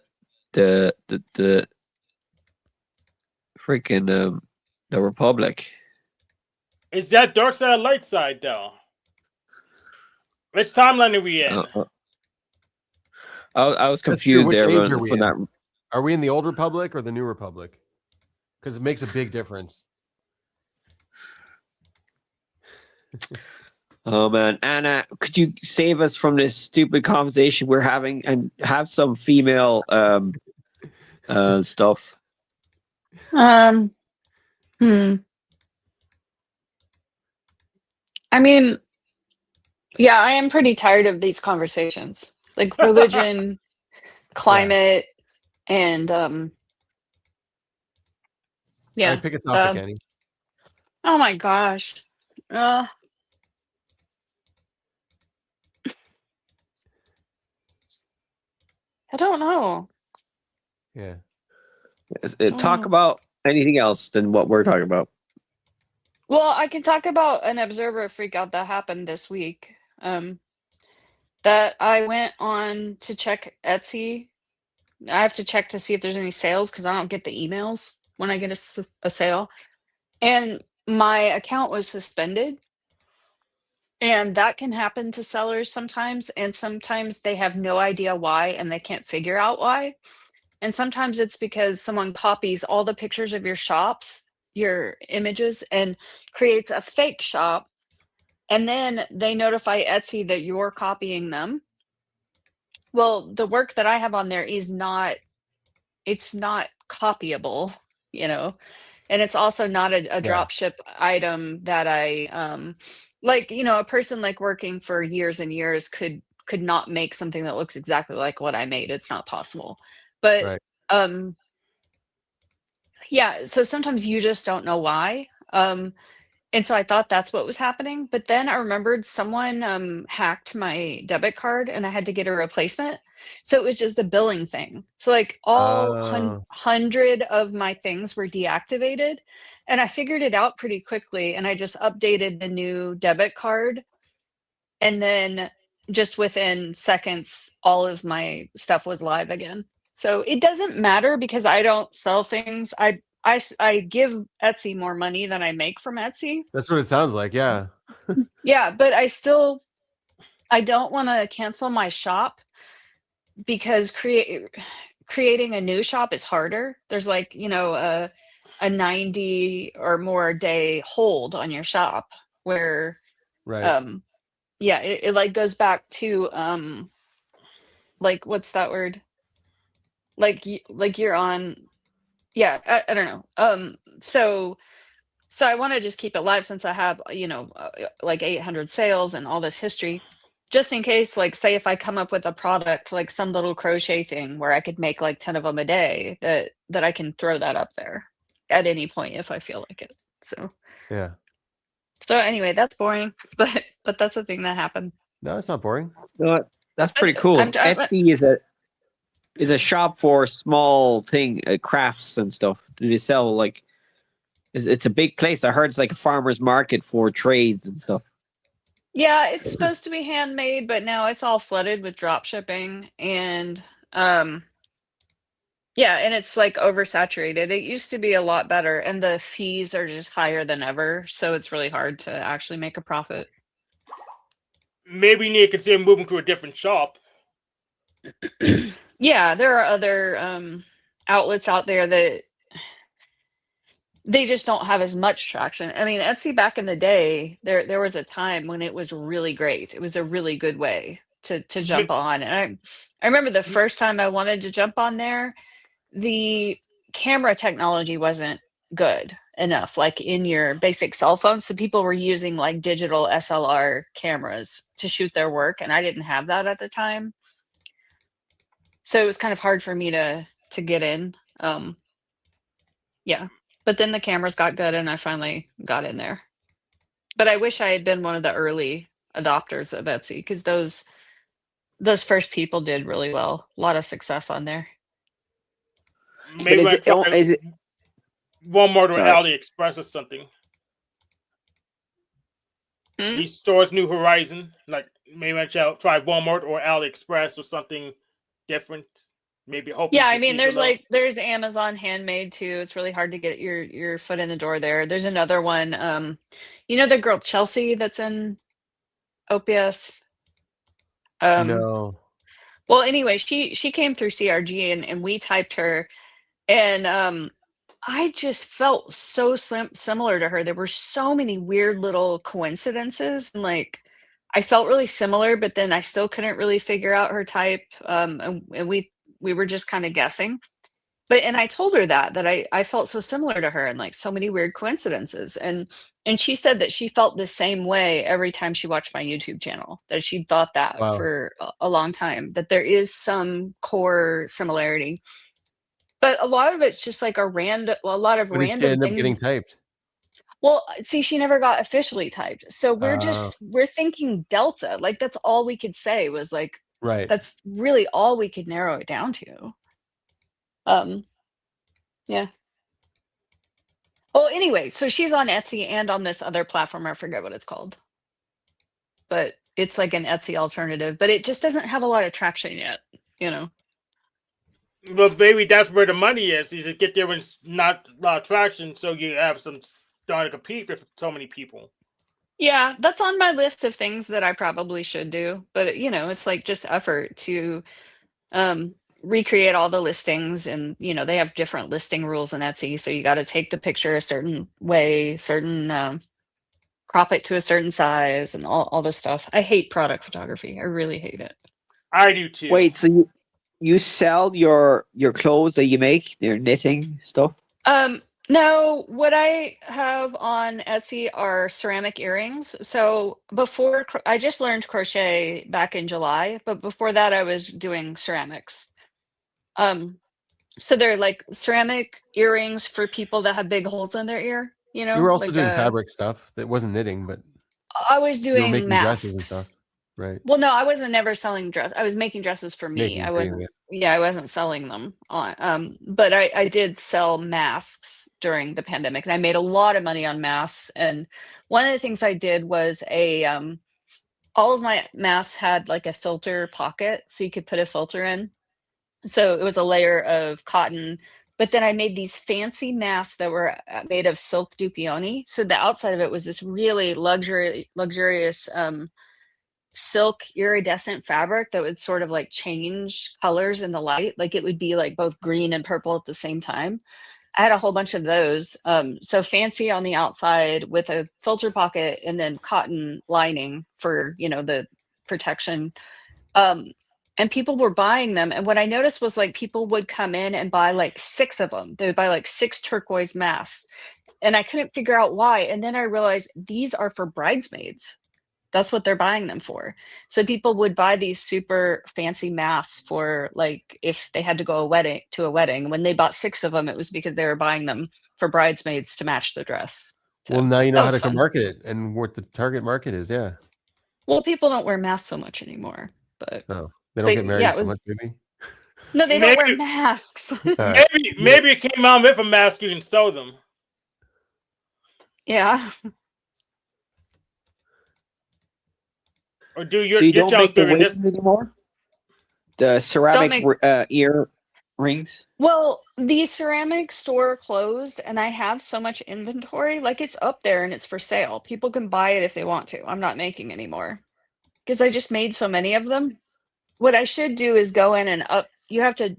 freaking the Republic. Is that dark side or light side, though? Which timeline are we in? I was That's true. confused Which there age are we for in? that. Are we in the old Republic or the new Republic? Because it makes a big difference. Oh man, Anna, could you save us from this stupid conversation we're having and have some female stuff? I mean, yeah, I am pretty tired of these conversations. Like religion, climate, and All yeah. right, pick a topic, Annie. Oh my gosh. I don't know. Yeah. Talk about anything else than what we're talking about. Well, I can talk about an observer freakout that happened this week. That I went on to check Etsy. I have to check to see if there's any sales because I don't get the emails when I get a sale. And my account was suspended. And that can happen to sellers sometimes. And sometimes they have no idea why and they can't figure out why. And sometimes it's because someone copies all the pictures of your shops, your images, and creates a fake shop. And then they notify Etsy that you're copying them. Well, the work that I have on there is not it's not copyable, you know, and it's also not a Yeah. drop ship item that I like, you know, a person like working for years and years could not make something that looks exactly like what I made. It's not possible. But Right. um yeah, so sometimes you just don't know why. And so I thought that's what was happening, but then I remembered someone, hacked my debit card and I had to get a replacement. So it was just a billing thing. So, like, all 100 of my things were deactivated, and I figured it out pretty quickly, and I just updated the new debit card, and then just within seconds, all of my stuff was live again. So it doesn't matter because I don't sell things. I give Etsy more money than I make from Etsy. That's what it sounds like. Yeah. Yeah, but I don't wanna cancel my shop because creating a new shop is harder. There's, like, you know, a 90 or more day hold on your shop where, Right. um yeah, it, like, goes back to, like, what's that word? Like you're on yeah, I don't know. So I wanna just keep it live since I have, you know, like 800 sales and all this history, just in case, like, say if I come up with a product, like some little crochet thing where I could make like 10 of them a day, that I can throw that up there at any point if I feel like it. Yeah. So anyway, that's boring, but that's a thing that happened. No, it's not boring. No, that's pretty But cool. I'm Etsy is a shop for small thing crafts and stuff. They sell like it's a big place. I heard it's like a farmer's market for trades and stuff. yeah, it's supposed to be handmade, but now it's all flooded with drop shipping and, um yeah, and it's, like, oversaturated. It used to be a lot better, and the fees are just higher than ever, so it's really hard to actually make a profit. Maybe you need to consider moving to a different shop. Yeah, there are other, outlets out there that they just don't have as much traction. I mean, Etsy back in the day, there was a time when it was really great. It was a really good way to jump on, and I remember the first time I wanted to jump on there, the camera technology wasn't good enough, like in your basic cell phone. So people were using like digital SLR cameras to shoot their work, and I didn't have that at the time. So it was kind of hard for me to get in. Yeah. But then the cameras got good and I finally got in there. But I wish I had been one of the early adopters of Etsy because those first people did really well. A lot of success on there. But Maybe is I it try is it Walmart or sorry. AliExpress or something. Hmm? These stores, New Horizon. Like maybe I shall try Walmart or AliExpress or something different. Maybe hopefully Yeah, I get mean, fees are low. there's Amazon handmade too. It's really hard to get your foot in the door there. There's another one. You know the girl Chelsea that's in OPS. Um, No. well, anyway, she came through CRG and we typed her, and I just felt so similar to her. There were so many weird little coincidences, and like I felt really similar, but then I still couldn't really figure out her type. And we were just kind of guessing. But and I told her that I felt so similar to her and like so many weird coincidences. And she said that she felt the same way every time she watched my YouTube channel, that she thought that Wow. for a long time, that there is some core similarity. But a lot of it's just like a lot of What did she random end up getting things. typed? Well, see, she never got officially typed. So Oh, we're thinking Delta. Like that's all we could say was like right. that's really all we could narrow it down to. Um, yeah. Well, anyway, so she's on Etsy and on this other platform. I forget what it's called, but it's like an Etsy alternative, but it just doesn't have a lot of traction yet, you know? Well, maybe that's where the money is. You just get there when it's not a lot of traction, so you have some starting to compete with so many people. Yeah, that's on my list of things that I probably should do, but you know, it's like just effort to recreate all the listings, and you know, they have different listing rules in Etsy, so you got to take the picture a certain way, certain crop it to a certain size and all this stuff. I hate product photography. I really hate it. I do too. Wait, so you sell your clothes that you make, your knitting stuff? No, what I have on Etsy are ceramic earrings. So before I just learned crochet back in July, but before that I was doing ceramics. Um, so they're like ceramic earrings for people that have big holes in their ear, you You were know, also like doing fabric stuff that wasn't knitting, but I was you were doing making dresses and masks. stuff, right? Well, no, I wasn't never selling dress. I was making dresses for me. Making I for you, wasn't, yeah. yeah, I wasn't selling them on, but I did sell masks during the pandemic and I made a lot of money on masks. And one of the things I did was all of my masks had like a filter pocket so you could put a filter in. So it was a layer of cotton, but then I made these fancy masks that were made of silk dupioni. So the outside of it was this really luxurious, silk iridescent fabric that would sort of like change colors in the light. Like it would be like both green and purple at the same time. I had a whole bunch of those. So fancy on the outside with a filter pocket and then cotton lining for, the protection. Um, and people were buying them. And what I noticed was like people would come in and buy like 6 of them. They would buy like 6 turquoise masks. And I couldn't figure out why. And then I realized these are for bridesmaids. That's what they're buying them for. So people would buy these super fancy masks for like if they had to go to a wedding. When they bought 6 of them, it was because they were buying them for bridesmaids to match the dress. Well, So now you that know how was to fun. market it and what the target market is. Yeah. Well, people don't wear masks so much anymore, but Oh, they don't get yeah, married it so was much, maybe. no, they don't wear Maybe, masks. All right. maybe it came out with a mask. You can sew them. Yeah. Or do So you don't child's make the doing rings this? anymore? The Don't ceramic make ear rings? Well, the ceramic store closed and I have so much inventory, like it's up there and it's for sale. People can buy it if they want to. I'm not making anymore because I just made so many of them. What I should do is go in and you have to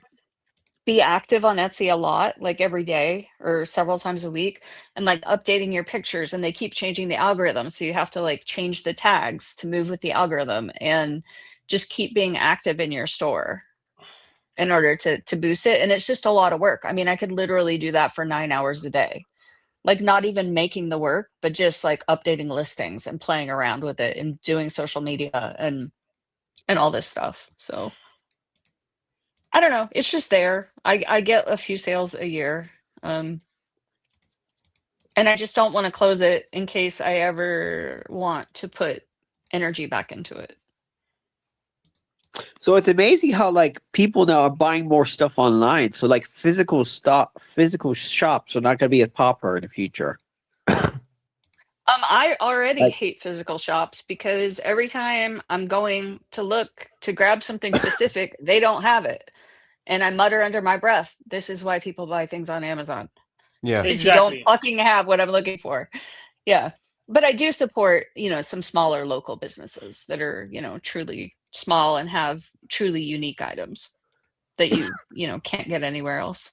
be active on Etsy a lot, like every day or several times a week, and like updating your pictures. And they keep changing the algorithm. So you have to like change the tags to move with the algorithm and just keep being active in your store in order to boost it. And it's just a lot of work. I mean, I could literally do that for 9 hours a day. Like not even making the work, but just like updating listings and playing around with it and doing social media and all this stuff. So I don't know. It's just there. I get a few sales a year. Um, and I just don't want to close it in case I ever want to put energy back into it. So it's amazing how like people now are buying more stuff online. So like physical shops are not going to be as popular in the future. I already Like, hate physical shops because every time I'm going to look to grab something specific, they don't have it. And I mutter under my breath, this is why people buy things on Amazon. Yeah. Because you don't Exactly. fucking have what I'm looking for. Yeah. But I do support, some smaller local businesses that are, truly small and have truly unique items that you can't get anywhere else.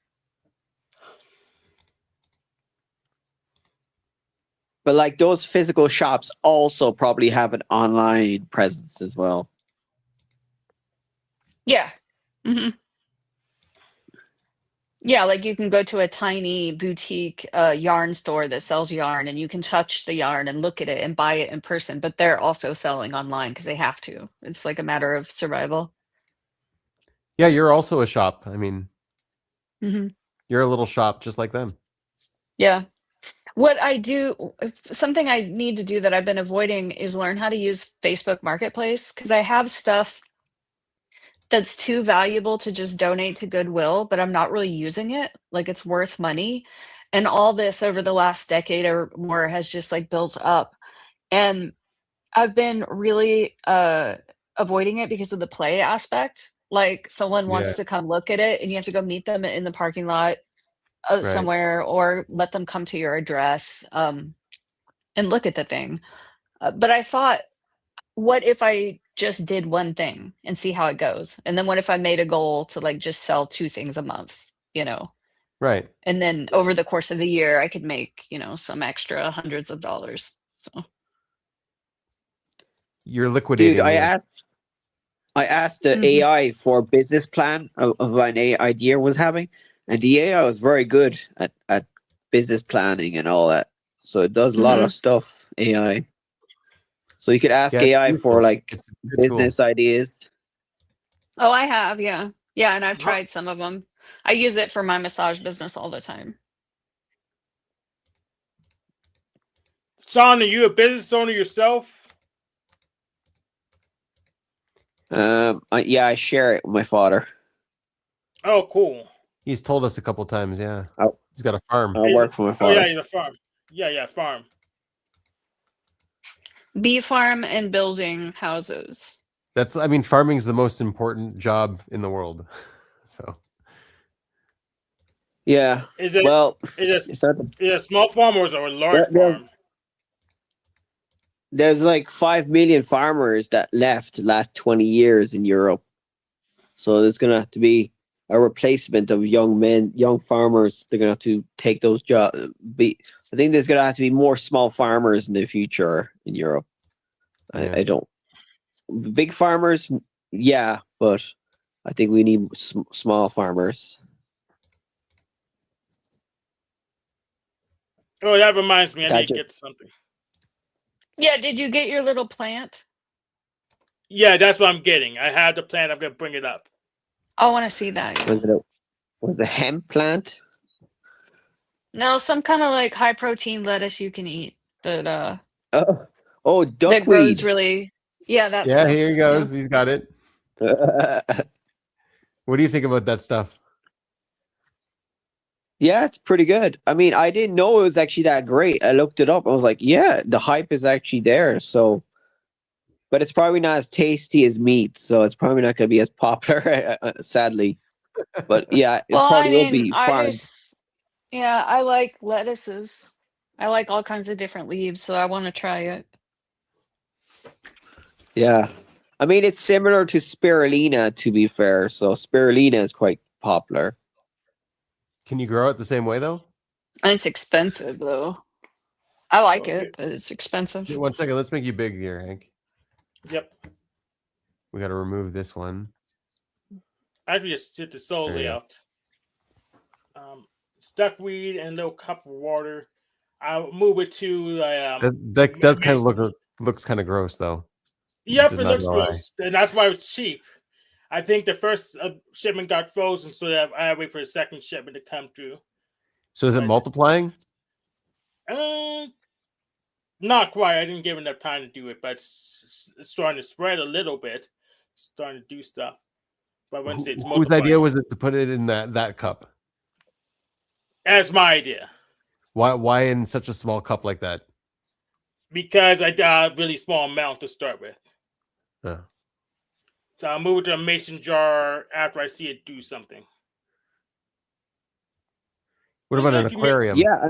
but like those physical shops also probably have an online presence as well. Yeah. hmm Yeah, like you can go to a tiny boutique yarn store that sells yarn and you can touch the yarn and look at it and buy it in person, but they're also selling online because they have to. It's like a matter of survival. Yeah, you're also a shop. I mean, hmm you're a little shop just like them. Yeah. What I do, something I need to do that I've been avoiding is learn how to use Facebook Marketplace because I have stuff that's too valuable to just donate to Goodwill, but I'm not really using it. Like it's worth money. And all this over the last decade or more has just like built up. And I've been really avoiding it because of the play aspect. Like someone Yeah. wants to come look at it and you have to go meet them in the parking lot Right. somewhere or let them come to your address and look at the thing. But I thought, what if I just did one thing and see how it goes? And then what if I made a goal to like just sell 2 things a month, you know? Right. And then over the course of the year, I could make, some extra hundreds of dollars. So You're Dude, liquidating. I Yeah. asked I asked the Mhm. AI for a business plan of an idea I was having, and the AI was very good at business planning and all that. So it does a lot of Mhm. stuff, AI. So you could ask Yeah, it's AI for useful. like It's a good tool. business ideas. Oh, I have, yeah. Yeah, and I've Huh? tried some of them. I use it for my massage business all the time. Sean, are you a business owner yourself? Yeah, I share it with my father. Oh, cool. He's told us a couple times. Yeah, I, he's got a farm. I Is work it? for my Oh yeah, father. he's a farm. Yeah, farm. Bee farm and building houses. I mean, farming is the most important job in the world. So Yeah. Is it? Well, Is it's not it a small farm or is it a large there's farm? there's like 5 million farmers that left the last 20 years in Europe. So there's gonna have to be a replacement of young men, young farmers. They're gonna have to take those jobs. I think there's gonna have to be more small farmers in the future in Europe. yeah. I don't big farmers, yeah, but I think we need small farmers. Oh, that reminds me. I That need to just get something. Yeah, did you get your little plant? Yeah, that's what I'm getting. I have the plant. I'm gonna bring it up. I want to see that, yeah. was a hemp plant. No, some kind of like high protein lettuce you can eat that Oh, oh, that grows duckweed. really, yeah, that Yeah, stuff. here he Yeah. goes. He's got it. What do you think about that stuff? Yeah, it's pretty good. I mean, I didn't know it was actually that great. I looked it up. I was like, yeah, the hype is actually there. So, but it's probably not as tasty as meat. So it's probably not going to be as popular, sadly. But yeah, it Well, I probably will mean, be farmed. yeah, I like lettuces. I like all kinds of different leaves, so I want to try it. Yeah. I mean, it's similar to spirulina, to be fair. So spirulina is quite popular. Can you grow it the same way though? And it's expensive though. I like So it, but it's expensive. One second. Let's make you big here, Hank. yep. We got to remove this one. I just hit the soul There you go. layout. Duckweed and a little cup of water. I'll move it to That does kind of mason. looks kind of gross though. Yep, Just it not looks gonna lie. gross, and that's why it's cheap. I think the first shipment got frozen, so that I wait for the second shipment to come through. So is it But multiplying? not quite. I didn't give enough time to do it, but it's starting to spread a little bit. It's starting to do stuff. But when it's Whose idea multiplying, was it to put it in that cup? that's my idea. Why in such a small cup like that? Because I got a really small amount to start with. Oh. So I'll move it to a mason jar after I see it do something. What about an If you may- aquarium? Yeah.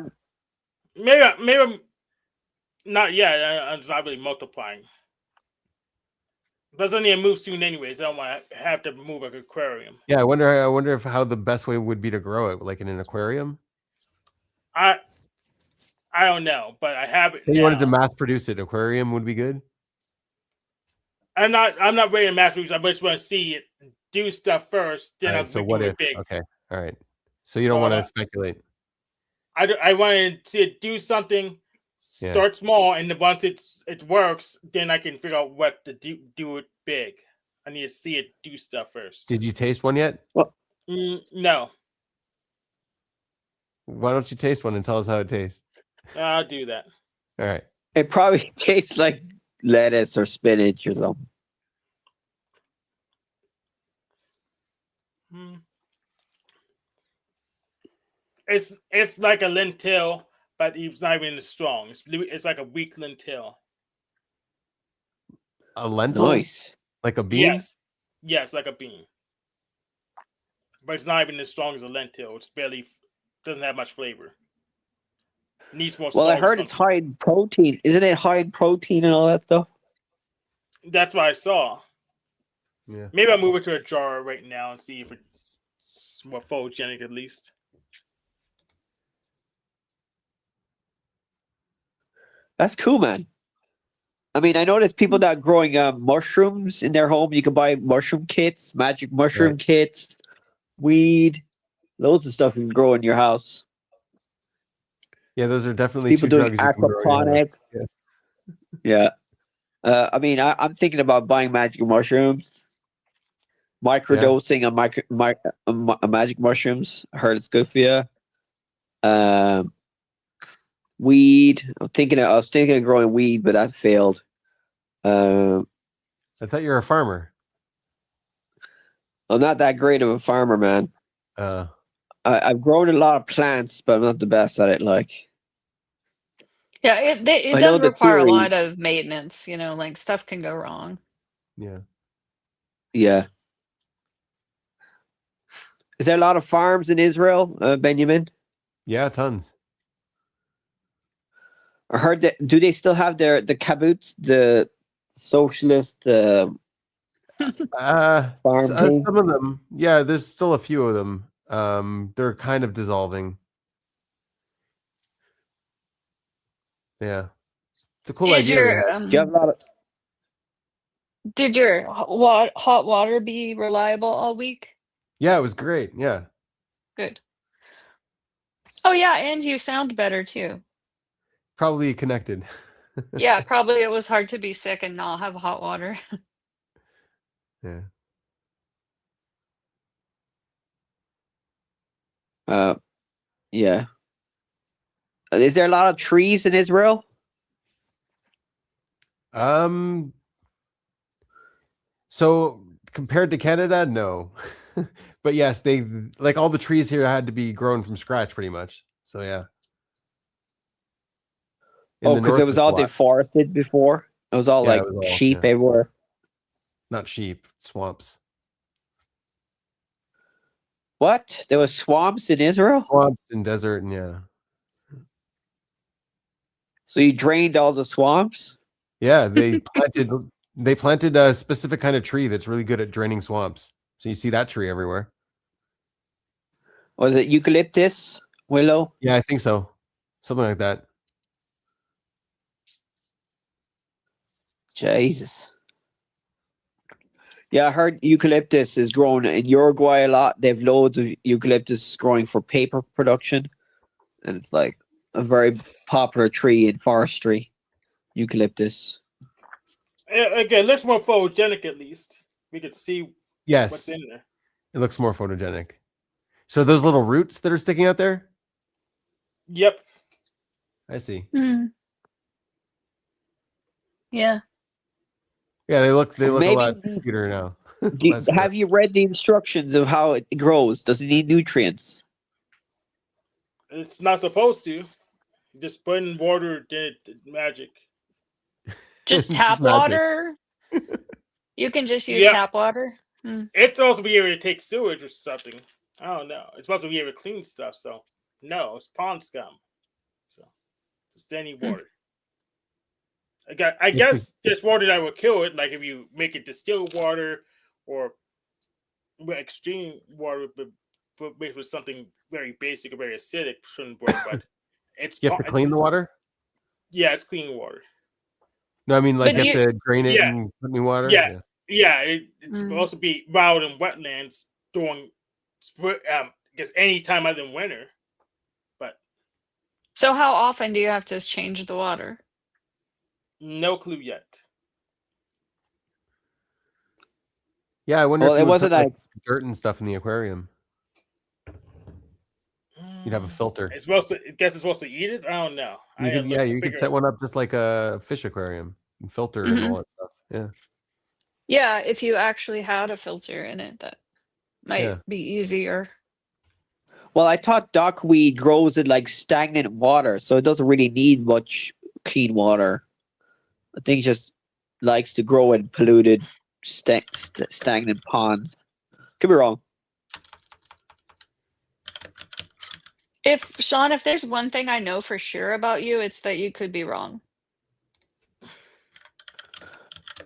maybe not yet. It's not really multiplying. Doesn't need to move soon, anyways. I don't want to have to move an aquarium. Yeah, I wonder if how the best way would be to grow it, like in an aquarium. I don't know, but I have it Say you wanted to now. mass produce it, aquarium would be good. I'm not ready to mass produce. I just want to see it do stuff first. Then All I'll right, so do what it if? big. Okay, all right. So you don't So want to speculate. I want to see it do something. Yeah. Start small, and then once it works, then I can figure out what to do it big. I need to see it do stuff first. Did you taste one yet? Well, No, Why don't you taste one and tell us how it tastes? I'll do that. All right. it probably tastes like lettuce or spinach or something. Hmm. It's like a lentil, but it's not even as strong. It's like a weak lentil. A lentil, Nice. like a bean. Yes, like a bean. But it's not even as strong as a lentil. It's barely doesn't have much flavor. Needs more Well, I salt. Or heard it's something. high in protein. Isn't it high in protein and all that stuff? That's what I saw. Yeah. Maybe I'll move it to a jar right now and see if it's more photogenic at least. That's cool, man. I mean, I know there's people that are growing mushrooms in their home. You can buy mushroom kits, magic mushroom Right. kits, weed, loads of stuff you can grow in your house. Yeah, those are There's definitely people two doing drugs you can grow in your house. aquaponics. Yeah. Yeah. I mean, I'm thinking about buying magic mushrooms, microdosing on magic mushrooms. I heard it's good for you. Weed. I was thinking of growing weed, but that failed. I thought you were a farmer. I'm not that great of a farmer, man. I've grown a lot of plants, but I'm not the best at it. Like, Yeah, it I know does the require a theory. lot of maintenance. Like stuff can go wrong. Yeah. Yeah. Is there a lot of farms in Israel, Benjamin? Yeah, tons. I heard that. Do they still have the kibbutz, the socialist farm thing? Some of them. Yeah, there's still a few of them. They're kind of dissolving. Yeah. It's a cool Is idea. your Do you have a lot of? did your hot water be reliable all week? Yeah, it was great. Yeah. Good. Oh yeah, and you sound better too. Probably connected. Yeah, probably it was hard to be sick and not have hot water. Yeah. Yeah. Is there a lot of trees in Israel? So compared to Canada, no. But yes, they like all the trees here had to be grown from scratch pretty much. So yeah. In the Because it north, was it's a all lot. deforested before. It was all Yeah, like it was all, sheep yeah. everywhere. Not sheep, swamps. What? There was swamps in Israel? Swamps and desert, and yeah. So you drained all the swamps? Yeah, they planted a specific kind of tree that's really good at draining swamps. So you see that tree everywhere. Was it eucalyptus? Willow? Yeah, I think so. Something like that. Jesus. Yeah, I heard eucalyptus is grown in Uruguay a lot. They have loads of eucalyptus growing for paper production. And it's like a very popular tree in forestry. Eucalyptus. Again, looks more photogenic at least. We could see what's Yes, in there. it looks more photogenic. So those little roots that are sticking out there? Yep. I see. Yeah. Yeah, they look a Maybe- lot cuter now. Have you read the instructions of how it grows? Does it need nutrients? It's not supposed to. Just put in water, then it's magic. Just It's tap magic. water? You can just use Yeah. tap water? It's also be able to take sewage or something. I don't know. It's supposed to be able to clean stuff, so no, it's pond scum. So just any water. I guess there's water that will kill it, like if you make it distilled water or extreme water, but mixed with something very basic or very acidic shouldn't work. But it's You have to clean the water? Yeah, it's clean water. No, I mean like But you have to drain it Yeah. and put new water? Yeah. Yeah, it's supposed to be wild in wetlands during spring, I guess any time other than winter. But So how often do you have to change the water? no clue yet. Yeah, I wonder Well, if you it would wasn't put, like dirt and stuff in the aquarium. You'd have a filter. It's supposed to. I guess it's supposed to eat it. I don't know. You could set one up just like a fish aquarium and filter and all that stuff. Yeah. Yeah, if you actually had a filter in it, that might Yeah. be easier. Well, I thought duckweed grows in like stagnant water, so it doesn't really need much clean water. I think it just likes to grow in polluted, stagnant ponds. Could be wrong. If Sean, if there's one thing I know for sure about you, it's that you could be wrong.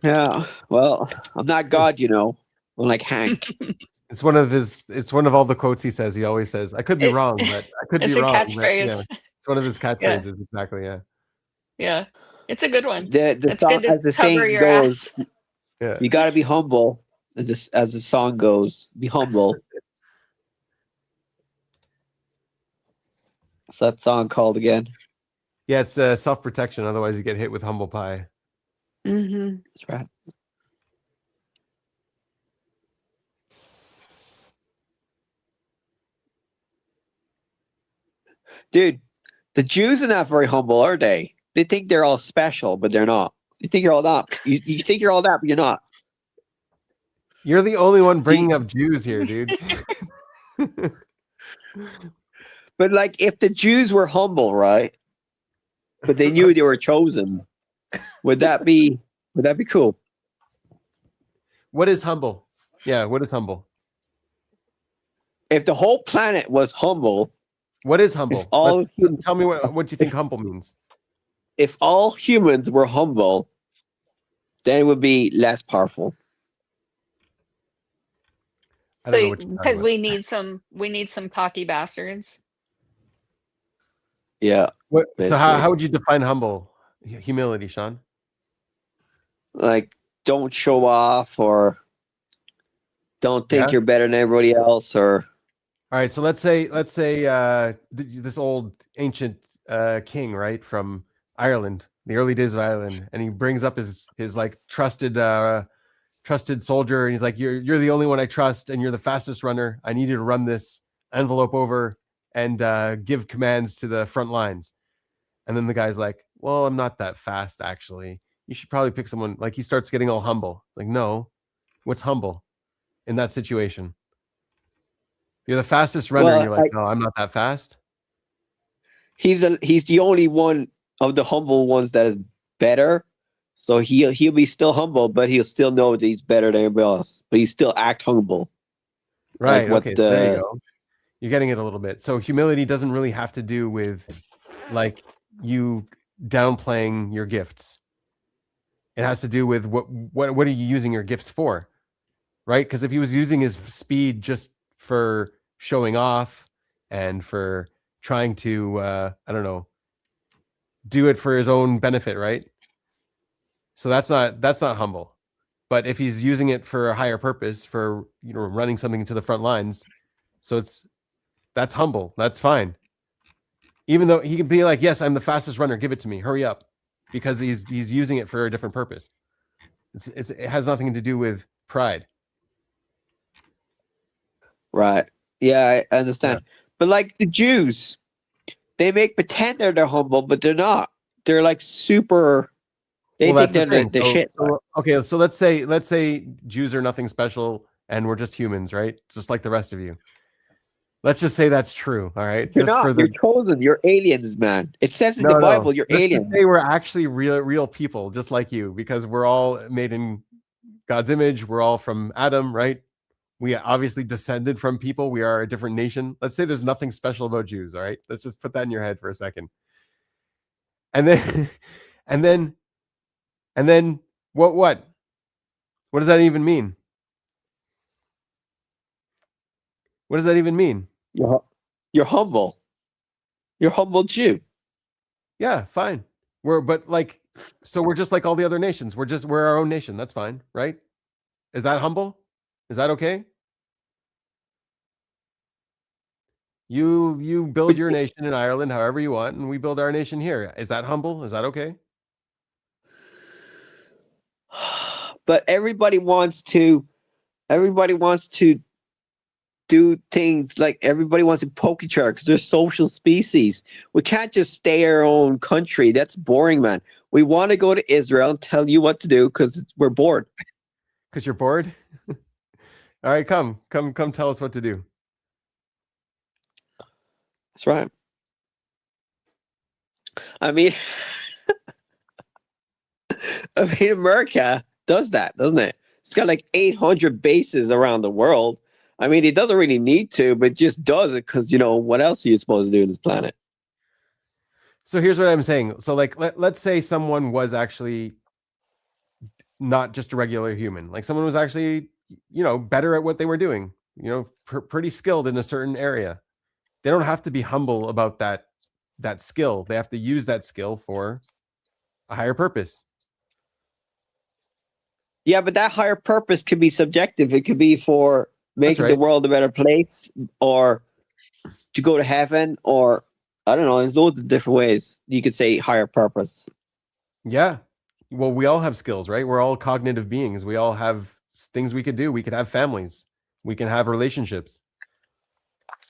Yeah. Well, I'm not God, you know. I'm like Hank. It's one of all the quotes he says. He always says, I could be wrong, but I could be It's a wrong. But, catchphrase. yeah, it's one of his catchphrases, exactly. Yeah. Yeah. It's a good one. The It's song, good to as the cover saying your goes, ass. Yeah. you got to be humble. As the song goes, be humble. What's that song called again? Yeah, it's self-protection. Otherwise, you get hit with humble pie. Mm-hmm. That's right. Dude, the Jews are not very humble, are they? They think they're all special, but they're not. You think you're all that. You think you're all that, but you're not. You're the only one Do bringing you- up Jews here, dude. But like, if the Jews were humble, right? But they knew they were chosen, would that be cool? What is humble? Yeah, what is humble? If the whole planet was humble, What is humble? all Tell me what you think humble means. if all humans were humble, then it would be less powerful. I don't know what you're talking Because about. we need some cocky bastards. Yeah. What, so basically. how would you define humble? Humility, Sean? Like, don't show off, or don't think Yeah? you're better than everybody else, or All right, so let's say this old ancient king, right, from Ireland, the early days of Ireland, and he brings up his like trusted soldier, and he's like, you're the only one I trust, and you're the fastest runner. I need you to run this envelope over and give commands to the front lines. And then the guy's like, well, I'm not that fast, actually. You should probably pick someone. Like, he starts getting all humble. Like, no, what's humble in that situation? You're the fastest runner, and you're like, no, I'm not that fast. he's the only one of the humble ones that is better. So he'll be still humble, but he'll still know that he's better than everybody else. But he still act humble. Right. Like Okay. There you go. You're getting it a little bit. So humility doesn't really have to do with like you downplaying your gifts. It has to do with what are you using your gifts for? Right? Because if he was using his speed just for showing off and for trying to I don't know, do it for his own benefit, right? So that's not humble. But if he's using it for a higher purpose, for running something to the front lines, so that's humble. That's fine. Even though he can be like, yes, I'm the fastest runner, give it to me, hurry up, because he's using it for a different purpose. It has nothing to do with pride. Right. Yeah, I understand. Yeah. But like the Jews, they make pretend they're humble, but they're not. They're like super. They think they're the shit. Okay, so let's say Jews are nothing special and we're just humans, right? Just like the rest of you. Let's just say that's true. All right. You're not. You're chosen. You're aliens, man. It says in the Bible, you're aliens. Let's say we're actually real people, just like you, because we're all made in God's image. We're all from Adam, right? We obviously descended from people. We are a different nation. Let's say there's nothing special about Jews. All right. Let's just put that in your head for a second. And then, and then what does that even mean? What does that even mean? You're humble. You're a humble Jew. Yeah, fine. So we're just like all the other nations. We're our own nation. That's fine, right? Is that humble? Is that okay? You build your nation in Ireland however you want, and we build our nation here. Is that humble? Is that okay? But everybody wants to do things like everybody wants to poke each other because they're social species. We can't just stay our own country. That's boring, man. We want to go to Israel and tell you what to do because we're bored. Because you're bored? All right, come tell us what to do. That's right. I mean, America does that, doesn't it? It's got like 800 bases around the world. I mean, it doesn't really need to, but just does it because, what else are you supposed to do on this planet? So here's what I'm saying. So like, let's say someone was actually not just a regular human. Like someone was actually, better at what they were doing, pretty skilled in a certain area. They don't have to be humble about that skill. They have to use that skill for a higher purpose. Yeah, but that higher purpose could be subjective. It could be for making the right. world a better place, or to go to heaven, or I don't know. There's loads of different ways you could say higher purpose. Yeah. Well, we all have skills, right? We're all cognitive beings. We all have things we could do. We could have families. We can have relationships.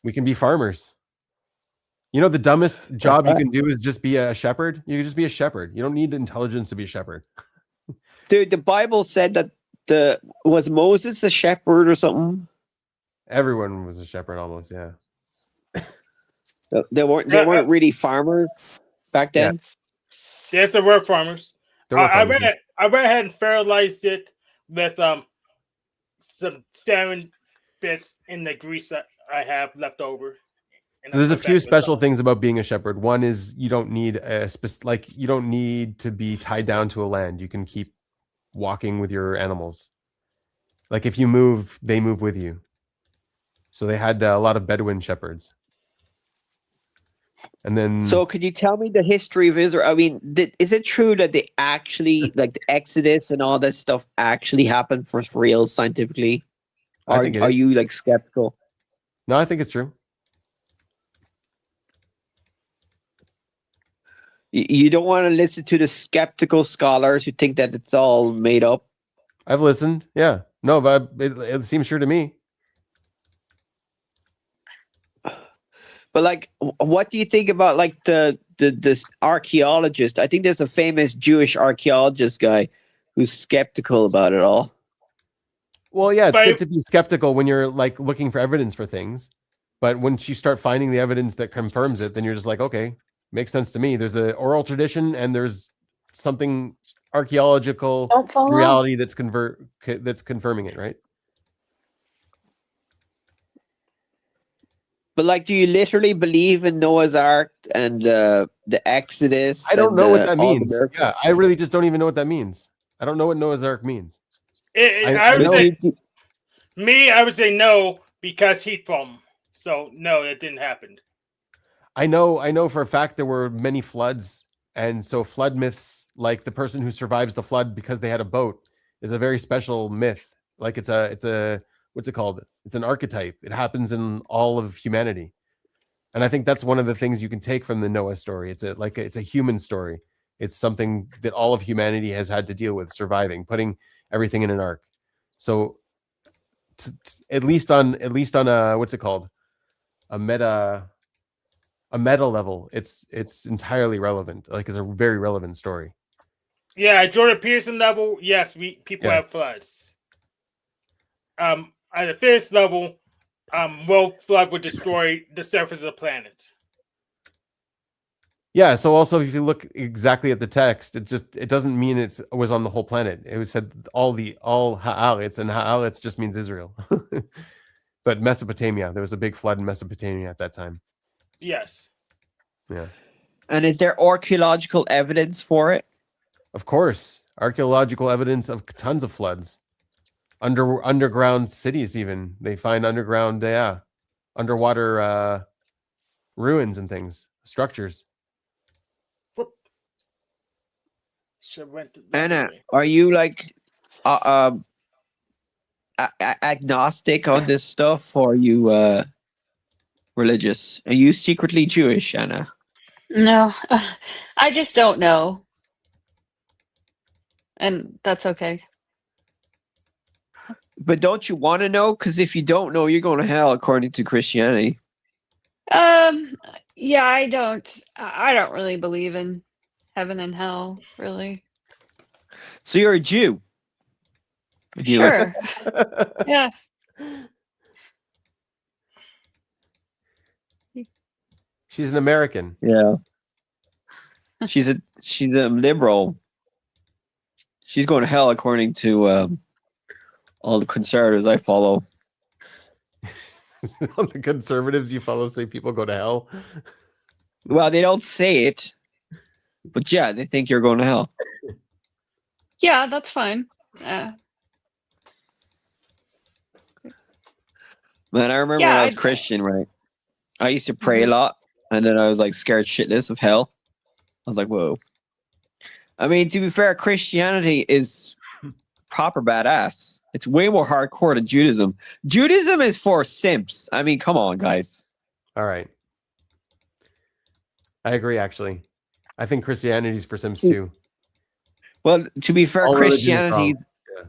We can be farmers. You know, the dumbest job you can do is just be a shepherd. You can just be a shepherd. You don't need intelligence to be a shepherd. Dude, the Bible said that was Moses a shepherd or something? Everyone was a shepherd almost, yeah. They weren't really farmers back then. Yes, there were farmers. There were farmers, yeah. I went ahead and fertilized it with some salmon bits in the grease that I have left over. So there's a few special things about being a shepherd. One is you don't need you don't need to be tied down to a land. You can keep walking with your animals. Like if you move, they move with you. So they had a lot of Bedouin shepherds. And then, so could you tell me the history of Israel? I mean, is it true that they actually, like the Exodus and all this stuff, actually happened for real scientifically? Or are you like skeptical? No, I think it's true. You don't want to listen to the skeptical scholars who think that it's all made up. I've listened. Yeah. No, but it seems true to me. But like, what do you think about like this archaeologist? I think there's a famous Jewish archaeologist guy who's skeptical about it all. Well, yeah, it's good to be skeptical when you're like looking for evidence for things. But once you start finding the evidence that confirms it, then you're just like, okay, makes sense to me. There's an oral tradition and there's something archaeological reality that's confirming it, right? But like, do you literally believe in Noah's Ark and the Exodus? I don't know what that means. Yeah, I really just don't even know what that means. I don't know what Noah's Ark means. I would say no because heat bomb. So no, it didn't happen. I know for a fact there were many floods, and so flood myths, like the person who survives the flood because they had a boat, is a very special myth. Like it's a what's it called? It's an archetype. It happens in all of humanity. And I think that's one of the things you can take from the Noah story. It's a human story. It's something that all of humanity has had to deal with, surviving, putting everything in an ark. So at least on a what's it called? A meta level, it's entirely relevant. Like it's a very relevant story. Yeah, at Jordan Peterson level, yes, people have floods. At the physics level, world flood would destroy the surface of the planet. Yeah, so also if you look exactly at the text, it doesn't mean it was on the whole planet. It was said all Haaretz, and Haaretz just means Israel. But Mesopotamia, there was a big flood in Mesopotamia at that time. Yes. Yeah. And is there archaeological evidence for it? Of course. Archaeological evidence of tons of floods. Underground cities, even. They find underground, underwater ruins and things, structures. Anna, are you like agnostic on this stuff, or are you religious? Are you secretly Jewish, Anna? No, I just don't know. And that's okay. But don't you want to know? Because if you don't know, you're going to hell, according to Christianity. Yeah, I don't really believe in heaven and hell, really. So you're a Jew? Sure. Yeah. She's an American. Yeah. She's a liberal. She's going to hell, according to all the conservatives I follow. All the conservatives you follow say people go to hell. Well, they don't say it, but yeah, they think you're going to hell. Yeah, that's fine. Man, I remember when I was Christian, right? I used to pray a lot, and then I was like scared shitless of hell. I was like, whoa. I mean, to be fair, Christianity is proper badass. It's way more hardcore than Judaism. Judaism is for simps. I mean, come on, guys. All right. I agree, actually. I think Christianity's for Sims Hmm. too. Well, to be fair, All religion is Christianity. wrong. Yeah.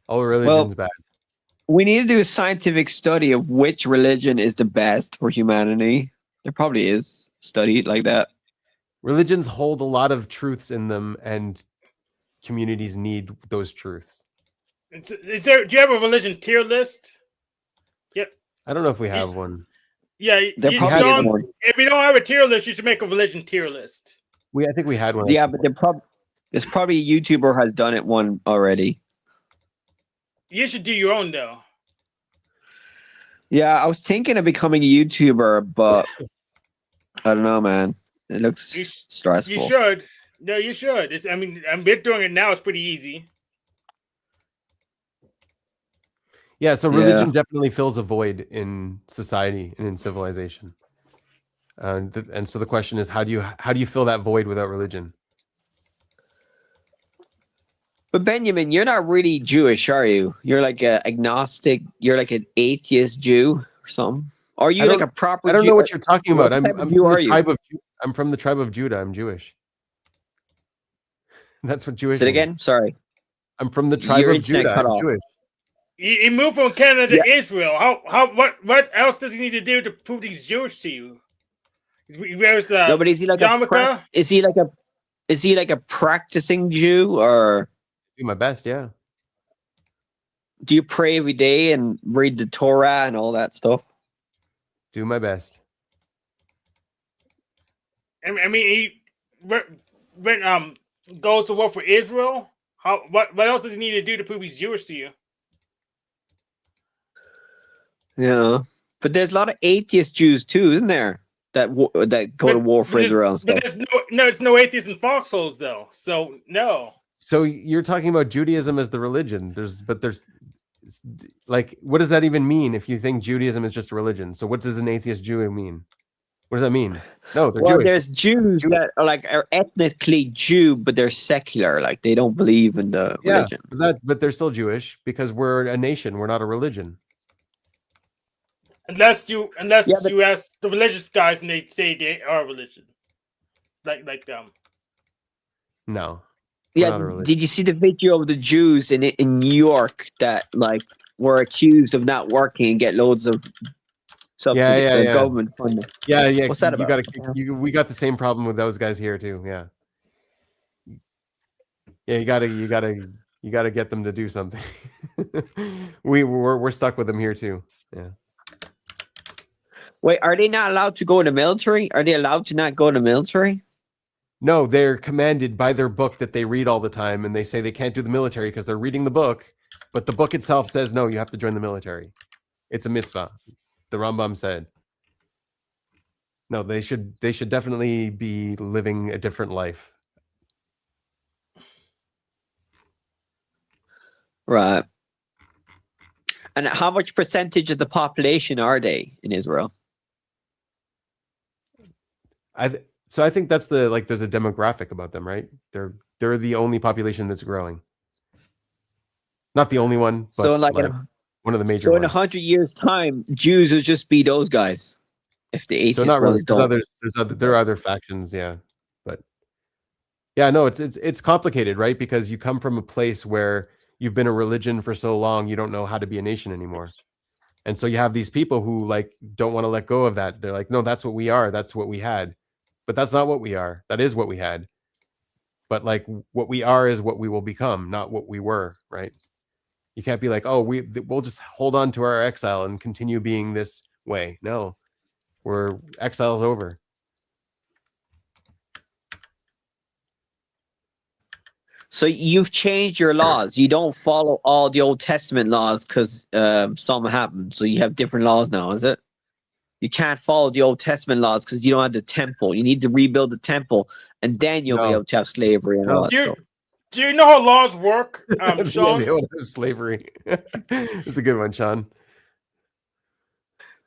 All religion's bad. We need to do a scientific study of which religion is the best for humanity. There probably is study like that. Religions hold a lot of truths in them, and communities need those truths. Is there? Do you have a religion tier list? I don't know if we have one. Yeah, There you, probably have Sean, is one. if you don't have a tier list, you should make a religion tier list. I think we had one. Yeah, but there's probably a YouTuber has done it one already. You should do your own though. Yeah, I was thinking of becoming a YouTuber, but I don't know, man. It looks You stressful. You should. No, you should. I mean, we're doing it now. It's pretty easy. Yeah, so religion definitely fills a void in society and in civilization. And so the question is, how do you fill that void without religion? But Benjamin, you're not really Jewish, are you? You're like an agnostic. You're like an atheist Jew or something. Are you like a proper? I don't Jew? know what you're talking about. What I'm type of from Jew are the you? tribe of I'm from the tribe of Judah. I'm Jewish. That's what Jewish Say it means. again. Sorry. I'm from the tribe Your of internet Judah. cut I'm off. Jewish. He moved from Canada to Israel. What else does he need to do to prove he's Jewish to you? He wears No, but is he like yarmulke? is he like a practicing Jew, or Do my best, yeah. do you pray every day and read the Torah and all that stuff? Do my best. I mean, he when goes to war for Israel. What else does he need to do to prove he's Jewish to you? Yeah, but there's a lot of atheist Jews too, isn't there? That go to war for Israel and stuff. But there's no atheists in foxholes though. So no. So you're talking about Judaism as the religion. There's like, what does that even mean if you think Judaism is just a religion? So what does an atheist Jew mean? What does that mean? No, they're Well, Jewish. there's Jews that are ethnically Jew, but they're secular. Like they don't believe in the religion. But they're still Jewish because we're a nation. We're not a religion. Unless you ask the religious guys and they say they are religion. Like No. Yeah, did you see the video of the Jews in New York that like were accused of not working and get loads of subsidy government funding? Yeah. What's that about? We got the same problem with those guys here too. Yeah. Yeah, you gotta get them to do something. we're stuck with them here too. Yeah. Wait, are they not allowed to go in the military? Are they allowed to not go in the military? No, they're commanded by their book that they read all the time, and they say they can't do the military because they're reading the book, but the book itself says, no, you have to join the military. It's a mitzvah. The Rambam said. No, they should definitely be living a different life. Right. And how much percentage of the population are they in Israel? So I think that's there's a demographic about them, right? They're the only population that's growing. Not the only one, but so one of the major So in ones. 100 years' time, Jews will just be those guys. If the atheists So not really. don't. There are other factions, yeah. But yeah, no, it's complicated, right? Because you come from a place where you've been a religion for so long, you don't know how to be a nation anymore. And so you have these people who don't want to let go of that. They're like, no, that's what we are. That's what we had. But that's not what we are. That is what we had. But what we are is what we will become, not what we were, right? You can't be like, oh, we'll just hold on to our exile and continue being this way. No, exile's over. So you've changed your laws. You don't follow all the Old Testament laws because something happened. So you have different laws now, is it? You can't follow the Old Testament laws because you don't have the temple. You need to rebuild the temple, and then you'll be able to have slavery and all that stuff. Do you know how laws work, Sean? Slavery. It's a good one, Sean.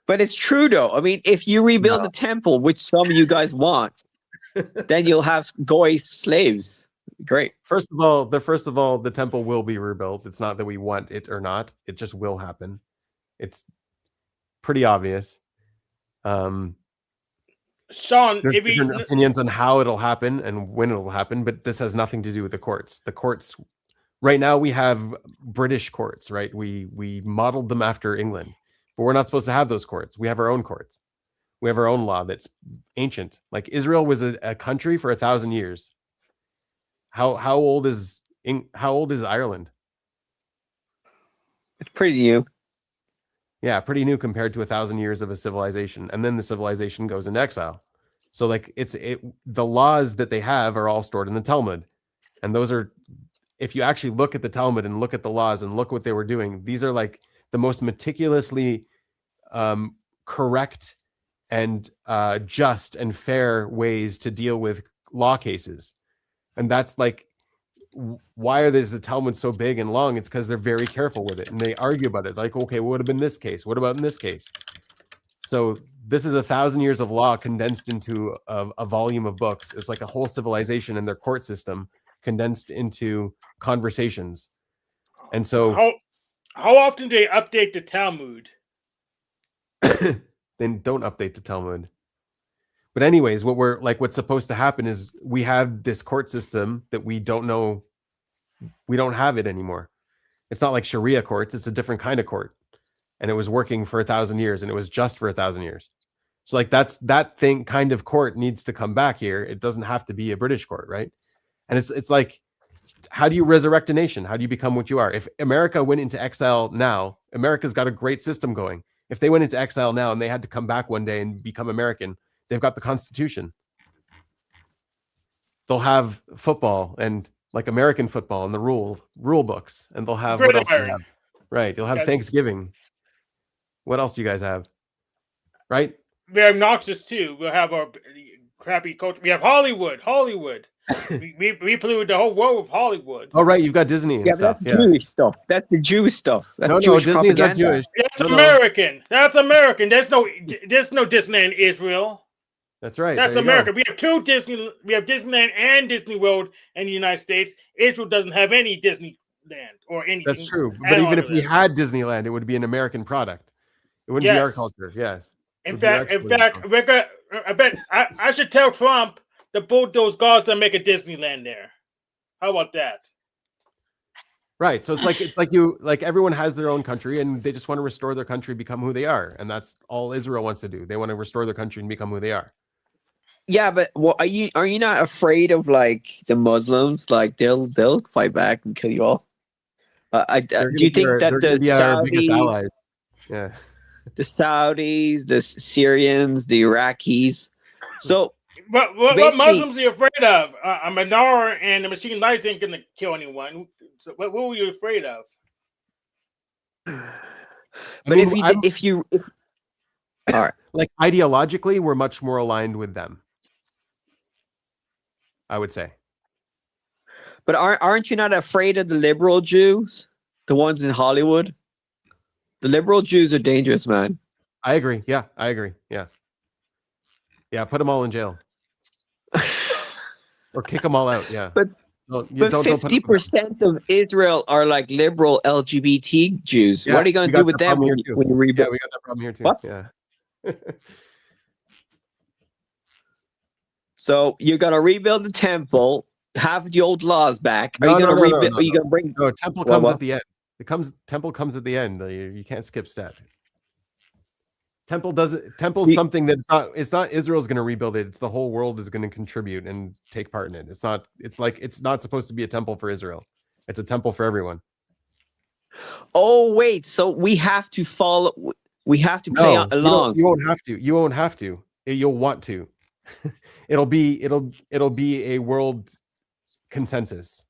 But it's true, though. I mean, if you rebuild the temple, which some of you guys want, then you'll have goy slaves. Great. First of all, the temple will be rebuilt. It's not that we want it or not. It just will happen. It's pretty obvious. Sean, There's if different we opinions on how it'll happen and when it'll happen, but this has nothing to do with the courts. The courts right now, we have British courts, right? We modeled them after England, but we're not supposed to have those courts. We have our own courts. We have our own law that's ancient. Like Israel was a country for 1,000 years. How old is Ireland? It's pretty new. Yeah, pretty new compared to 1,000 years of a civilization, and then the civilization goes into exile. So like the laws that they have are all stored in the Talmud, and those are, if you actually look at the Talmud and look at the laws and look what they were doing, these are like the most meticulously correct and just and fair ways to deal with law cases. And that's like, why is the Talmud so big and long? It's because they're very careful with it, and they argue about it. Like, okay, what would have been this case? What about in this case? So this is 1,000 years of law condensed into a volume of books. It's like a whole civilization and their court system condensed into conversations. And so, how often do they update the Talmud? then don't update the Talmud. But anyways, what's supposed to happen is we have this court system that we don't know. We don't have it anymore. It's not like Sharia courts. It's a different kind of court. And it was working for 1,000 years, and it was just for 1,000 years. So like that kind of court needs to come back here. It doesn't have to be a British court, right? And it's like, how do you resurrect a nation? How do you become what you are? If America went into exile now, America's got a great system going. If they went into exile now and they had to come back one day and become American, they've got the Constitution. They'll have football and like American football and the rule books, and they'll have what else? Do you have? Right, you'll have Thanksgiving. What else do you guys have? Right? We have Noxus too. We'll have our crappy culture. We have Hollywood. we polluted the whole world with Hollywood. Oh, right, you've got Disney and stuff. That's Jewish stuff. That's the Jewish stuff. That's Jewish Disney is not Jewish. That's American. That's American. There's no Disneyland in Israel. That's right. That's America. We have two Disney. We have Disneyland and Disney World in the United States. Israel doesn't have any Disneyland or anything. That's true. But even if we had Disneyland, it would be an American product. It wouldn't be our culture. Yes. In fact, I bet I should tell Trump to bulldoze Gaza and make a Disneyland there. How about that? Right. So it's like everyone has their own country, and they just want to restore their country, become who they are, and that's all Israel wants to do. They want to restore their country and become who they are. Yeah, but are you not afraid of like the Muslims? Like they'll fight back and kill you all. Do you think that the Saudis, yeah, the Saudis, the Syrians, the Iraqis? So, what Muslims are you afraid of? A menorah and the machine lights ain't gonna kill anyone. So what were you afraid of? But if you all right, like ideologically, we're much more aligned with them, I would say. But aren't you not afraid of the liberal Jews, the ones in Hollywood? The liberal Jews are dangerous, man. I agree. Yeah, I agree. Yeah. Put them all in jail. Or kick them all out. Yeah. But 50% of Israel are like liberal LGBT Jews. What are you going to do with them when you rebuild? Yeah, we got that problem here too. What? Yeah. So you're going to rebuild the temple, have the old laws back. Are you going to rebuild? Are you going to bring? No, temple comes at the end. Temple comes at the end. You can't skip step. Temple's something that's not. It's not Israel's going to rebuild it. It's the whole world is going to contribute and take part in it. It's not. It's like it's not supposed to be a temple for Israel. It's a temple for everyone. Oh wait, so we have to follow. We have to play along. You won't have to. You won't have to. You'll want to. It'll be a world consensus.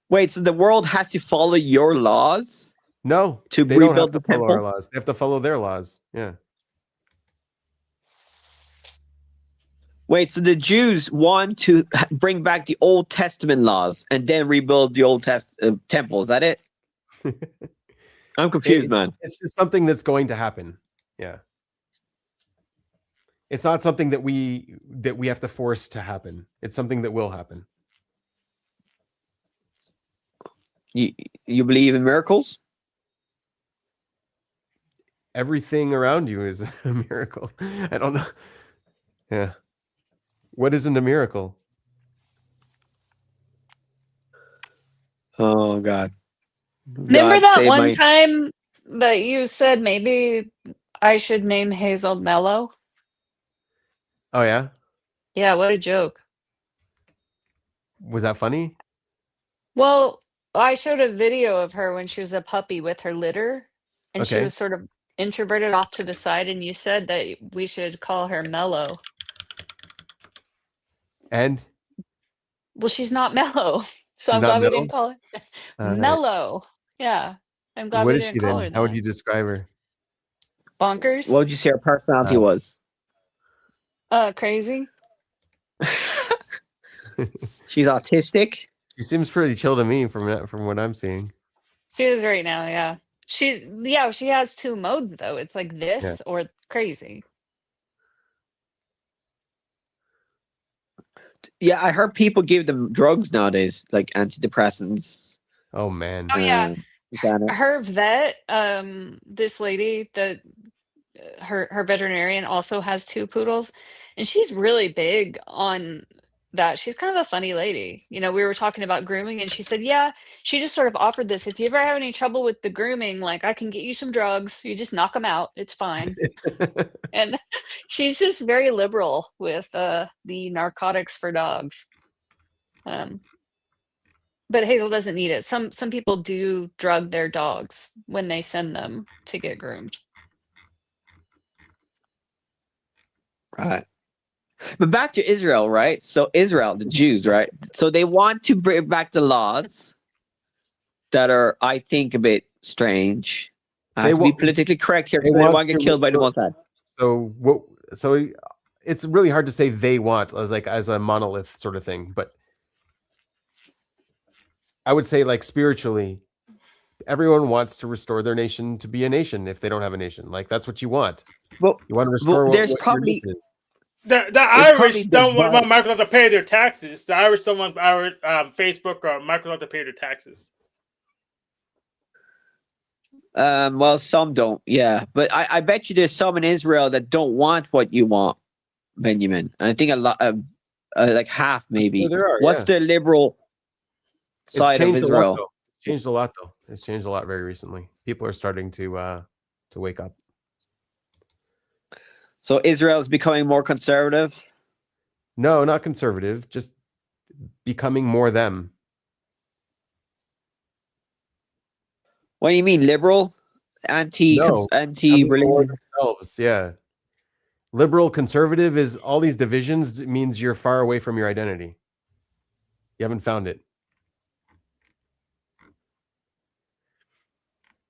Wait, so the world has to follow your laws? No, to they rebuild don't have the to follow temple? our laws. They have to follow their laws. Yeah. Wait, so the Jews want to bring back the Old Testament laws and then rebuild the Old temple. Is that it? I'm confused, man. It's just something that's going to happen. Yeah. It's not something that we have to force to happen. It's something that will happen. You believe in miracles? Everything around you is a miracle. I don't know. Yeah. What isn't a miracle? Oh God. Remember God that save one my. time that you said maybe I should name Hazel Mellow? Oh yeah. Yeah, what a joke. Was that funny? Well, I showed a video of her when she was a puppy with her litter, and she Okay. was sort of introverted off to the side, and you said that we should call her Mellow. And Well, she's not mellow, so she's I'm not glad we mellow. didn't call her All right. mellow. Yeah, I'm glad What we is didn't she call then? her How would that. you describe her? Bonkers? What would you say her personality Uh, was? Crazy? She's autistic. She seems pretty chill to me from what I'm seeing. She is right now, yeah. She has 2 modes though. It's like Yeah. this or crazy. Yeah, I heard people give them drugs nowadays, like antidepressants. Oh man. Oh yeah. Xanax. Her vet, this lady, her veterinarian also has 2 poodles, and she's really big on that. She's kind of a funny lady. You know, we were talking about grooming, and she said, "Yeah," she just sort of offered this, "If you ever have any trouble with the grooming, like, I can get you some drugs. You just knock them out. It's fine." And she's just very liberal with, the narcotics for dogs. But Hazel doesn't need it. Some people do drug their dogs when they send them to get groomed. Right. But back to Israel, right? So Israel, the Jews, right? So they want to bring back the laws that are, I think, a bit strange. I have to be politically correct here because I don't want to get killed by the Mossad. So what? So it's really hard to say they want as a monolith sort of thing, but I would say like spiritually, everyone wants to restore their nation to be a nation if they don't have a nation. Like that's what you want. Well, You want to restore. there's what your probably nation is. The Irish don't want divide. Microsoft to pay their taxes. The Irish don't want our Facebook or Microsoft to pay their taxes. Well, some don't, yeah. But I bet you there's some in Israel that don't want what you want, Benjamin. And I think a lot, like half maybe. Sure there are, What's the liberal side of changed Israel? a lot, though. It's changed a lot though. It's changed a lot very recently. People are starting to wake up. So Israel is becoming more conservative? No, not conservative, just becoming more them. What do you mean, liberal? Anti-religion? Themselves, yeah. Liberal, conservative is all these divisions. It means you're far away from your identity. You haven't found it.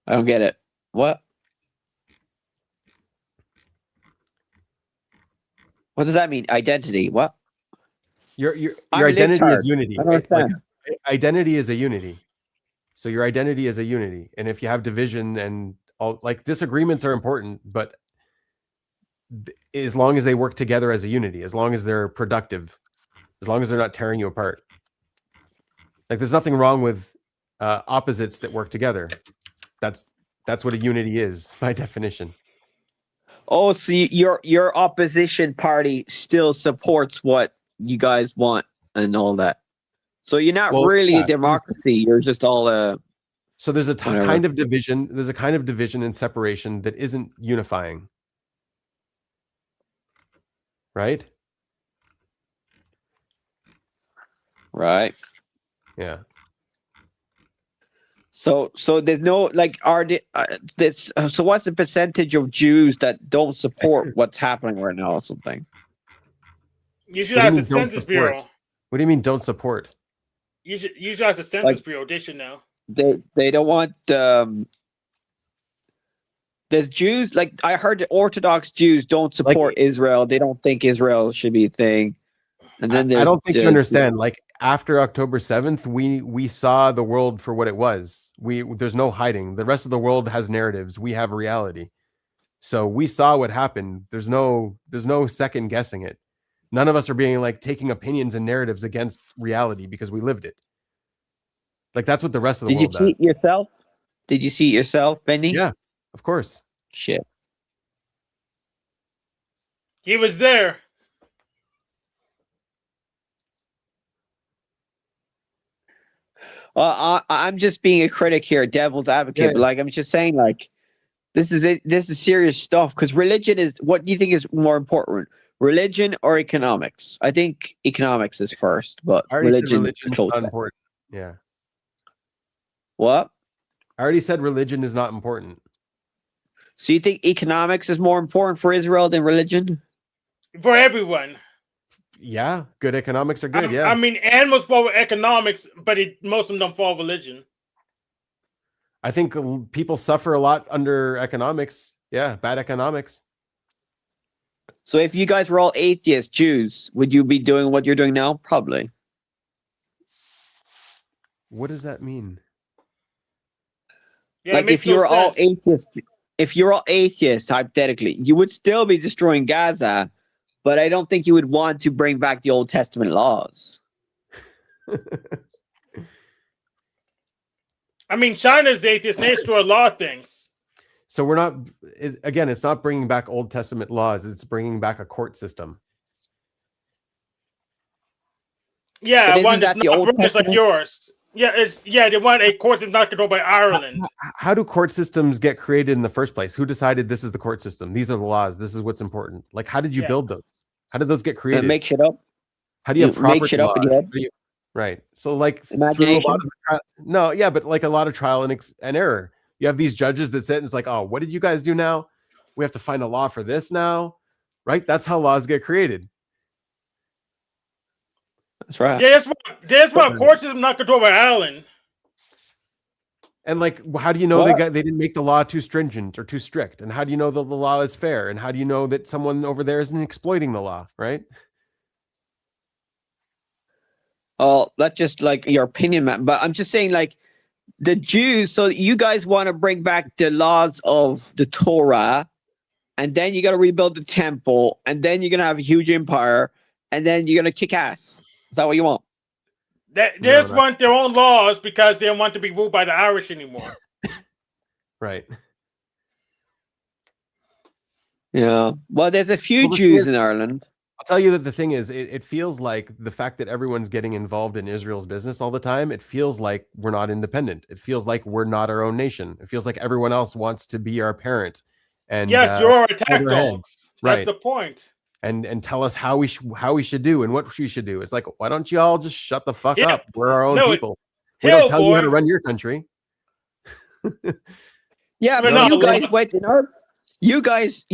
I don't get it. What? What does that mean? Identity? What? Your identity is unity. I don't understand. Like, identity is a unity. So your identity is a unity. And if you have division and all, like, disagreements are important, but as long as they work together as a unity, as long as they're productive, as long as they're not tearing you apart. Like there's nothing wrong with opposites that work together. That's what a unity is by definition. Oh, so your opposition party still supports what you guys want and all that. So you're not really a democracy. You're just all So there's a kind of division. There's a kind of division and separation that isn't unifying. Right? Right. Yeah. So there's no like so what's the percentage of Jews that don't support what's happening right now or something? You should ask the Census Bureau. What do you mean don't support? You should ask the Census Bureau. They should know. They don't want there's Jews, like I heard the Orthodox Jews don't support Israel. They don't think Israel should be a thing. And then I don't think you understand. Like after October 7th, we saw the world for what it was. There's no hiding. The rest of the world has narratives. We have reality. So we saw what happened. There's no second guessing it. None of us are being like taking opinions and narratives against reality because we lived it. Like that's what the rest of the Did you world see does. it yourself? Did you see it yourself, Benny? Yeah, of course. Shit. He was there. I'm just being a critic here, devil's advocate. Yeah. But like, I'm just saying, like, this is it. This is serious stuff. Because religion is. What do you think is more important, religion or economics? I think economics is first, but I already said religion religion's close not second. important. Yeah. What? I already said religion is not important. So you think economics is more important for Israel than religion? For everyone. Yeah, good economics are good. Yeah. I mean, animals follow economics, but most of them don't follow religion. I think people suffer a lot under economics. Yeah, bad economics. So if you guys were all atheists, Jews, would you be doing what you're doing now? Probably. What does that mean? Yeah, Like if you're all atheists, if you're all atheists, hypothetically, you would still be destroying Gaza, but I don't think you would want to bring back the Old Testament laws. I mean, China's atheist, and they destroy a lot of things. So we're not, again, it's not bringing back Old Testament laws. It's bringing back a court system. Yeah, But one isn't that's that the not Old British like Testament? yours. Yeah, they want a court system not controlled by Ireland. How do court systems get created in the first place? Who decided this is the court system? These are the laws. This is what's important. Like, how did you build those? How did those get created? Make shit up. How do you have property make shit up laws? in your head? Right. So like Imagination? No, yeah, but like a lot of trial and error. You have these judges that sit and it's like, oh, what did you guys do now? We have to find a law for this now. Right? That's how laws get created. That's right. Yeah, that's why a court system not controlled by Ireland. And like, how do you know they didn't make the law too stringent or too strict? And how do you know that the law is fair? And how do you know that someone over there isn't exploiting the law? Right? Oh, that's just like your opinion, man. But I'm just saying, like, the Jews, so you guys want to bring back the laws of the Torah, and then you got to rebuild the temple, and then you're going to have a huge empire, and then you're going to kick ass. Is that what you want? They just want their own laws because they don't want to be ruled by the Irish anymore. Right. Yeah. Well, there's a few Jews in Ireland. I'll tell you that the thing is, it feels like the fact that everyone's getting involved in Israel's business all the time, it feels like we're not independent. It feels like we're not our own nation. It feels like everyone else wants to be our parent. And yes, you're attack dogs. Right. That's the point. And tell us how we should do and what we should do. It's like, why don't you all just shut the fuck up? We're our own people. We don't tell you how to run your country. Yeah, but you guys went in our. You guys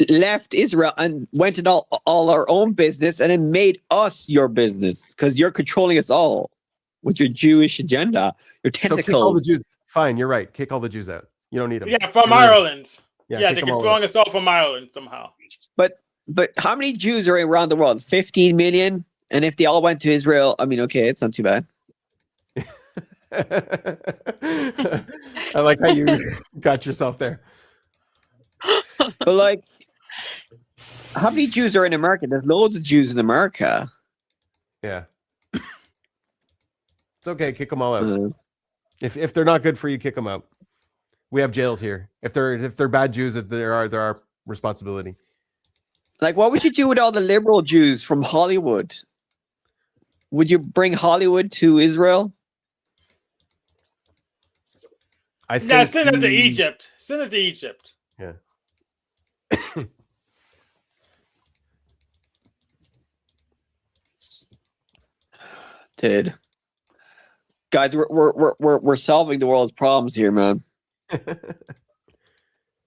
left Israel and went in all our own business and then made us your business because you're controlling us all with your Jewish agenda, your tentacles. So kick all the Jews. Fine, you're right. Kick all the Jews out. You don't need them. Yeah, from Ireland. Yeah, they're controlling us all from Ireland somehow. But how many Jews are around the world? 15 million? And if they all went to Israel, I mean, okay, it's not too bad. I like how you got yourself there. But like, how many Jews are in America? There's loads of Jews in America. Yeah. It's okay. Kick them all out. If they're not good for you, kick them out. We have jails here. If they're bad Jews, they're our responsibility. Like, what would you do with all the liberal Jews from Hollywood? Would you bring Hollywood to Israel? I think send it to Egypt. Send it to Egypt. Yeah. Dude, guys, we're solving the world's problems here, man.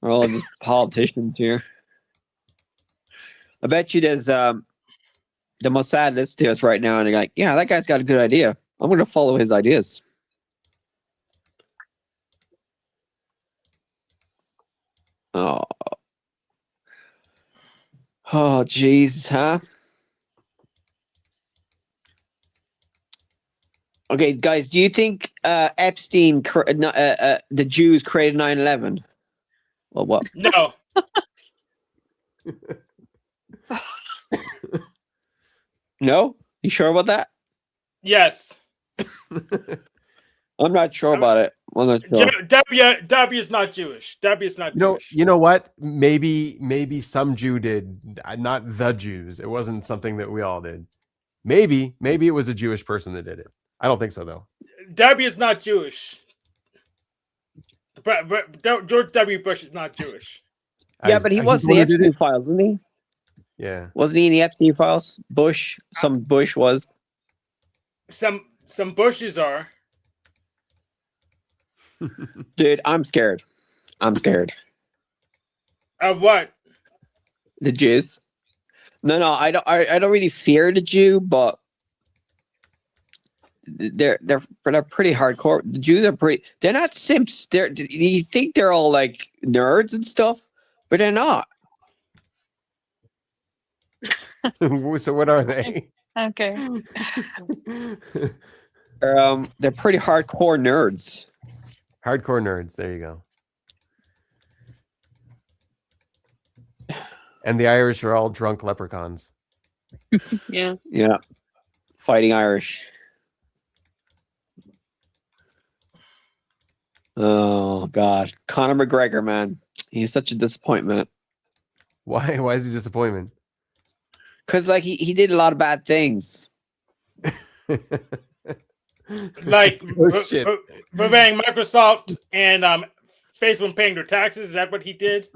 We're all just politicians here. I bet you there's the Mossad listens to us right now, and they're like, "Yeah, that guy's got a good idea. I'm going to follow his ideas." Oh, Jesus, huh? Okay, guys, do you think Epstein, the Jews created 9/11? Well, what? No. No, you sure about that? Yes. I'm not sure about it. I'm not sure. W is not Jewish. W is not Jewish. You know what? Maybe some Jew did, not the Jews. It wasn't something that we all did. Maybe it was a Jewish person that did it. I don't think so though. W is not Jewish. George W. Bush is not Jewish. Yeah, but he he's was the in the one who did Epstein it? files, wasn't he? Yeah. Wasn't he in the Epstein files? Bush, some Bush was. Some Bushes are. Dude, I'm scared. I'm scared. Of what? The Jews. No, I don't really fear the Jew, but they're pretty hardcore. The Jews are pretty. They're not simps. You think they're all like nerds and stuff, but they're not. So what are they? Okay. They're pretty hardcore nerds. Hardcore nerds. There you go. And the Irish are all drunk leprechauns. Yeah. Yeah, fighting Irish. Oh God, Conor McGregor, man, he's such a disappointment. Why? Why is he disappointment? Because like he did a lot of bad things. Like Oh, shit. preventing Microsoft and Facebook paying their taxes. Is that what he did?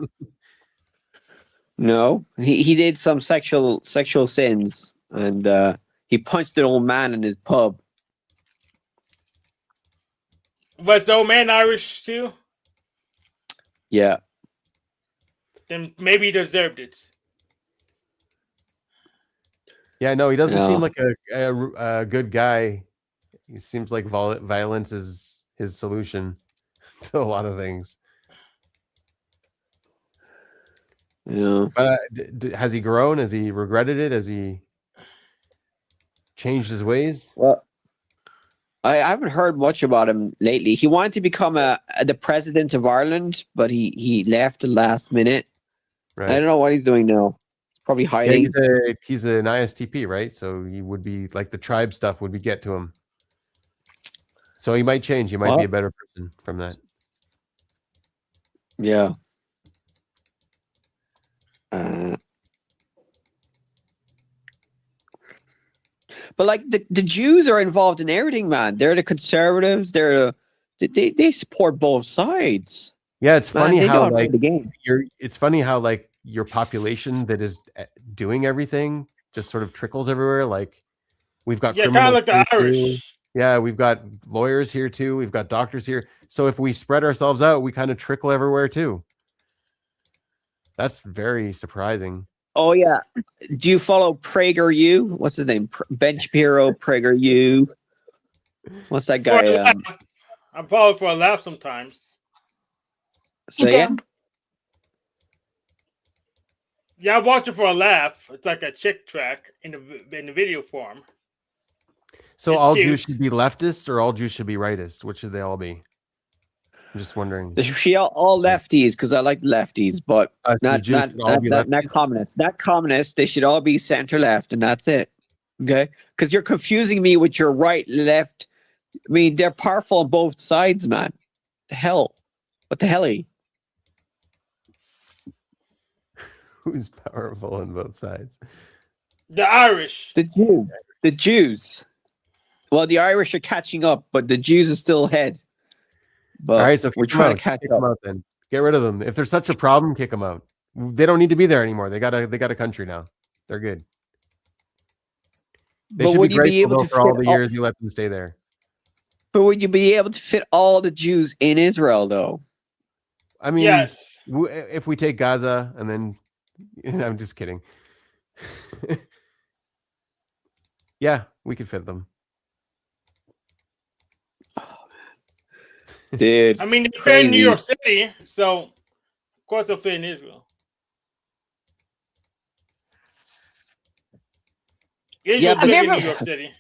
No, he did some sexual sins, and he punched an old man in his pub. Was the old man Irish too? Yeah, Then maybe he deserved it. Yeah, no, he doesn't Yeah. seem like a good guy. He seems like violence is his solution to a lot of things. yeah. But has he grown? Has he regretted it? Has he changed his ways? Well, I haven't heard much about him lately. He wanted to become the president of Ireland, but he left the last minute. Right. I don't know what he's doing now. Probably Yeah, hiding. he's an ISTP, right? So he would be like the tribe stuff would be get to him. So he might change. He might be a better person from that. Yeah. But like the Jews are involved in everything, man. They're the conservatives. They support both sides. Yeah, it's Man, funny they how know how to play like the game. it's funny how like your population that is doing everything just sort of trickles everywhere. Like we've got Yeah, kind of like the here too. Irish. Yeah, we've got lawyers here too. We've got doctors here. So if we spread ourselves out, we kind of trickle everywhere too. That's very surprising. Oh yeah. Do you follow PragerU? What's his name? Ben Shapiro, PragerU. What's that For a guy? laugh. I follow for a laugh sometimes. Say Yeah. it? Yeah, I watch it for a laugh. It's like a chick track in the video form. So It's all cute. Jews should be leftists or all Jews should be rightists? Which should they all be? I'm just wondering. They should be all lefties because I like lefties, but So the not Jews not should all not, be not, not leftists? communists. Not communists. They should all be center left, and that's it. Okay, because you're confusing me with your right left. I mean, they're powerful on both sides, man. The hell, what the hell? Who's powerful on both sides? The Irish. The Jews. The Jews. Well, the Irish are catching up, but the Jews are still ahead. But All right, so we're kick 'em trying out. to catch Kick 'em up. out then. Get rid of them. If there's such a problem, kick them out. They don't need to be there anymore. They got a country now. They're good. They But should would be you be grateful able though, to for all fit the years you let them stay there. But would you be able to fit all the Jews in Israel, though? I mean, Yes. if we take Gaza and then I'm just kidding. Yeah, we could fit them. Dude, I mean, they fit in New crazy. York City, so of course they'll fit in Israel. Israel but- fit Have in you New York City.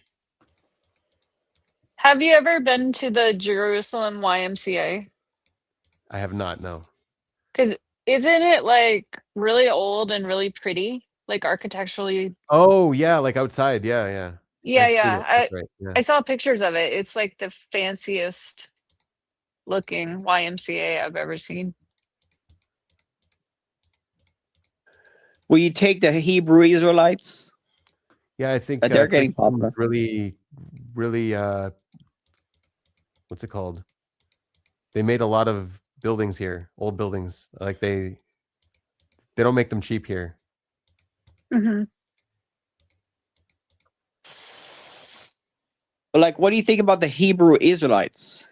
Have you ever been to the Jerusalem YMCA? I have not, no. Because Isn't it like really old and really pretty, like architecturally? Oh yeah, like outside. Yeah, yeah. Yeah, I've seen yeah. it. That's right. Yeah. I saw pictures of it. It's like the fanciest looking YMCA I've ever seen. Will you take the Hebrew Israelites? Yeah, I think They're getting Christians popular. really, really. What's it called? They made a lot of buildings here, old buildings. Like they don't make them cheap here. Hmm. Like, what do you think about the Hebrew Israelites?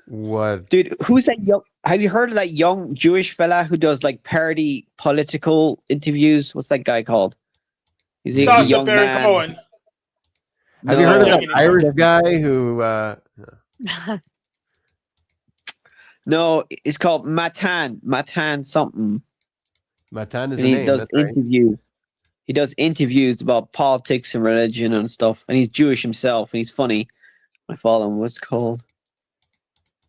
What? Dude, who's that young? Have you heard of that young Jewish fella who does like parody political interviews? What's that guy called? He's a Sasha young Baron man. Cohen. Have you heard of No. that Young and Irish different. guy who? No, it's called Matan something, Matan is and a he name. does That's right. interviews. He does interviews about politics and religion and stuff, and he's Jewish himself, and he's funny. I follow him. What's it called?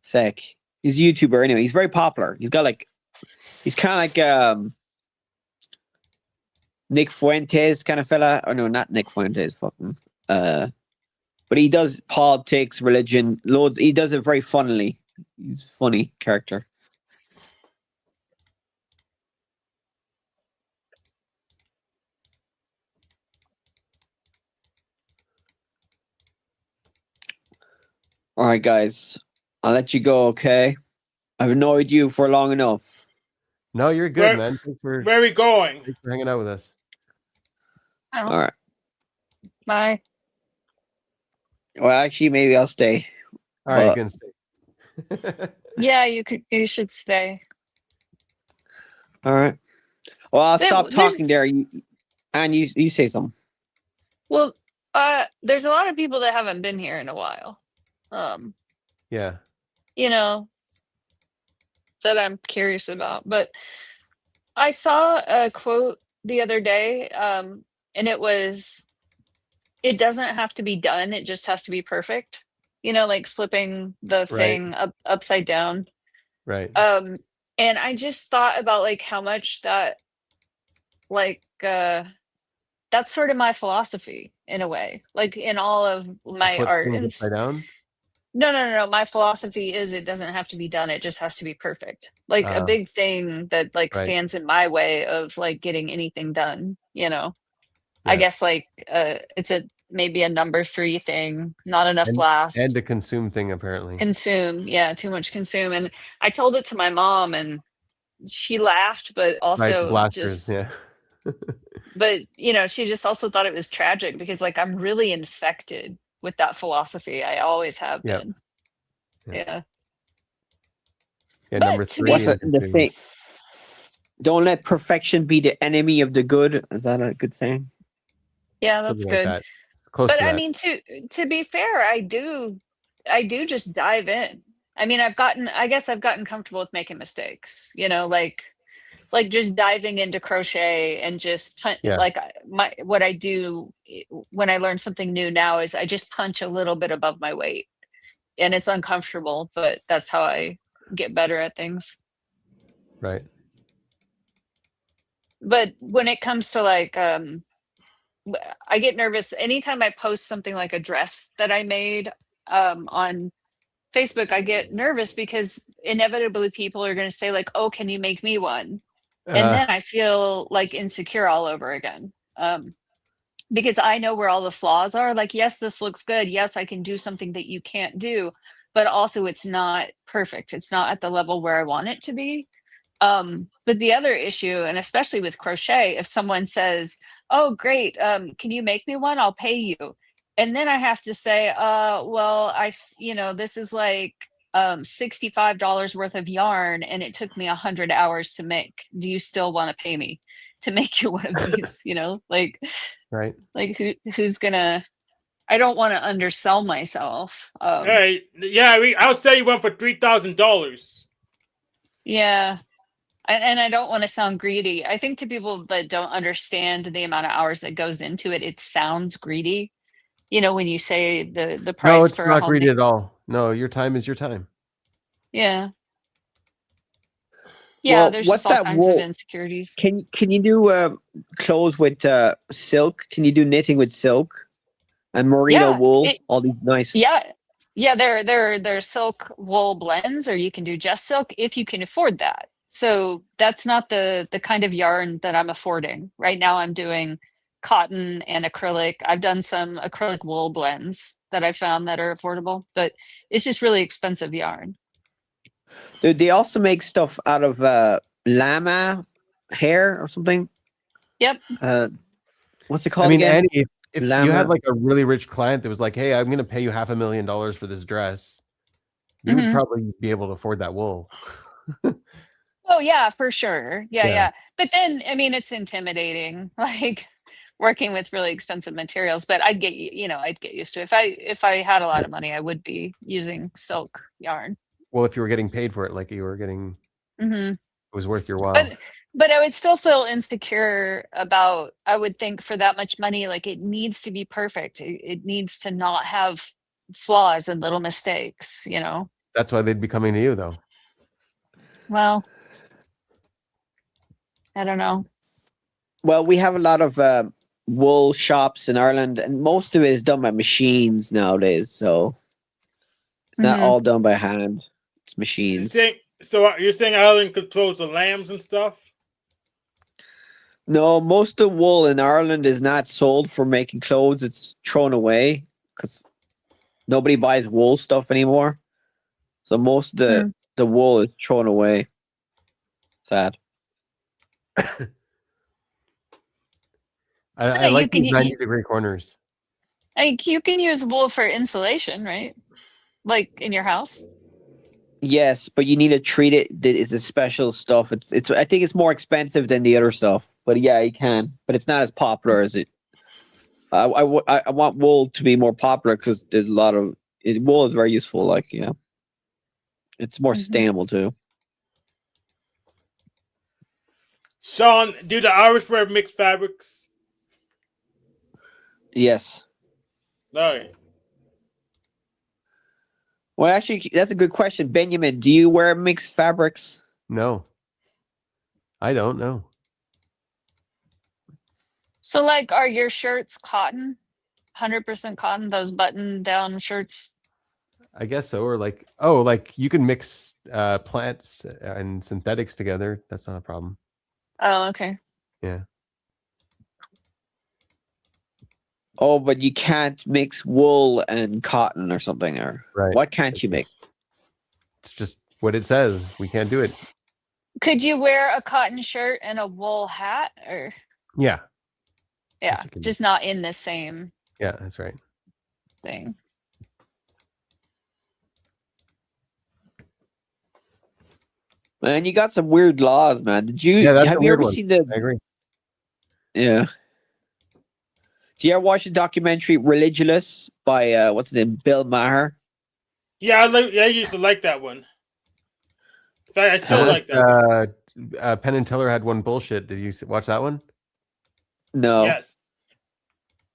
Sec. He's a YouTuber anyway. He's very popular. He's got like, he's kind of like Nick Fuentes kind of fella. Or no, not Nick Fuentes. Fucking. But he does politics, religion, loads. He does it very funnily. He's a funny character. All right, guys. I'll let you go. Okay. I've annoyed you for long enough. No, you're good, Where- man. Thanks for Where are we going? hanging out with us. All right. Bye. Well, actually, maybe I'll stay. All right, you But- can stay. Yeah, you should stay. All right. Well, I'll There- stop there's- talking there. You say something. Well, there's a lot of people that haven't been here in a while. Yeah. You know, that I'm curious about. But I saw a quote the other day, and it was, "It doesn't have to be done; it just has to be perfect." You know, like flipping the thing upside down. Right. And I just thought about like how much that, like, that's sort of my philosophy in a way. Like in all of my Flip art, things and upside down. no. My philosophy is it doesn't have to be done; it just has to be perfect. Like a big thing that like Right. stands in my way of like getting anything done. You know, I Yeah. guess like it's maybe a number 3 thing. Not enough blast. And a consume thing apparently. Consume, yeah, too much consume. And I told it to my mom, and she laughed, but Right. also Blasters. just, Yeah. but you know, she just also thought it was tragic because like I'm really infected with that philosophy. I always have Yep. been. Yeah. Yeah. Yeah. But Number to 3. be What's and the consume. thing? Don't let perfection be the enemy of the good. Is that a good saying? Yeah, that's Something like good. that. Close But to I that. mean, to be fair, I do just dive in. I mean, I guess I've gotten comfortable with making mistakes, you know, like just diving into crochet and just Yeah. like what I do when I learn something new now is I just punch a little bit above my weight, and it's uncomfortable, but that's how I get better at things. Right. But when it comes to like I get nervous anytime I post something like a dress that I made on Facebook. I get nervous because inevitably people are going to say like, "Oh, can you make me one?" And then I feel like insecure all over again. Because I know where all the flaws are. Like, yes, this looks good. Yes, I can do something that you can't do, but also it's not perfect. It's not at the level where I want it to be. But the other issue, and especially with crochet, if someone says, "Oh, great, can you make me one? I'll pay you," and then I have to say, well, this is like $65 worth of yarn, and it took me 100 hours to make. Do you still want to pay me to make you one of these? You know, like Right. who's gonna? I don't want to undersell myself. Hey, yeah, I'll sell you one for $3,000. Yeah. And I don't want to sound greedy. I think to people that don't understand the amount of hours that goes into it, it sounds greedy. You know, when you say the price No, it's for a not home. greedy at all. No, your time is your time. Yeah. Yeah, Well, there's just what's all that kinds of wool? insecurities. Can you do clothes with silk? Can you do knitting with silk and merino Yeah, wool? All these nice. yeah, yeah. They're silk wool blends, or you can do just silk if you can afford that. So that's not the kind of yarn that I'm affording right now. I'm doing cotton and acrylic. I've done some acrylic wool blends that I found that are affordable, but it's just really expensive yarn. They also make stuff out of llama hair or something. Yep. What's it I called mean, again? Andy, if you had Llama. like a really rich client that was like, "Hey, I'm going to pay you $500,000 for this dress," we would Mhm. probably be able to afford that wool. Oh yeah, for sure. Yeah, Yeah. yeah. But then, I mean, it's intimidating, like working with really expensive materials. But I'd get used to it. If I had a lot of money, I would be using silk yarn. Well, if you were getting paid for it, like you were getting, Hmm. it was worth your while. But I would still feel insecure about. I would think for that much money, like it needs to be perfect. It needs to not have flaws and little mistakes. That's why they'd be coming to you, though. Well, I don't know. Well, we have a lot of wool shops in Ireland, and most of it is done by machines nowadays. So it's not Hmm. all done by hand. It's You're machines. saying, so you're saying Ireland controls the lambs and stuff? No, most of the wool in Ireland is not sold for making clothes. It's thrown away because nobody buys wool stuff anymore. So most of Hmm. the wool is thrown away. Sad. I You like can these 90-degree corners. you can use wool for insulation, right? Like in your house. Yes, but you need to treat it. It's a special stuff. It's. I think it's more expensive than the other stuff. But yeah, you can. But it's not as popular as it. I want wool to be more popular because there's a lot of wool is very useful. Like it's more Mhm. sustainable too. Sean, do the Irish wear mixed fabrics? Yes. No. Well, actually, that's a good question, Benjamin. Do you wear mixed fabrics? No, I don't know. So, like, are your shirts cotton? 100% cotton? Those button-down shirts? I guess so. Or like you can mix plants and synthetics together. That's not a problem. Oh, okay. Yeah. Oh, but you can't mix wool and cotton or something, or Right. what can't you mix? It's just what it says. We can't do it. Could you wear a cotton shirt and a wool hat? Or Yeah. yeah, you can just not in the same Yeah, that's right. thing. Man, you got some weird laws, man. Yeah, that's a Have you weird ever one. seen the? I agree. Yeah. Do you ever watch the documentary "Religulous" by what's his name, Bill Maher? Yeah, I used to like that one. In fact, I still What, like that one. Penn and Teller had one bullshit. Did you watch that one? No. Yes.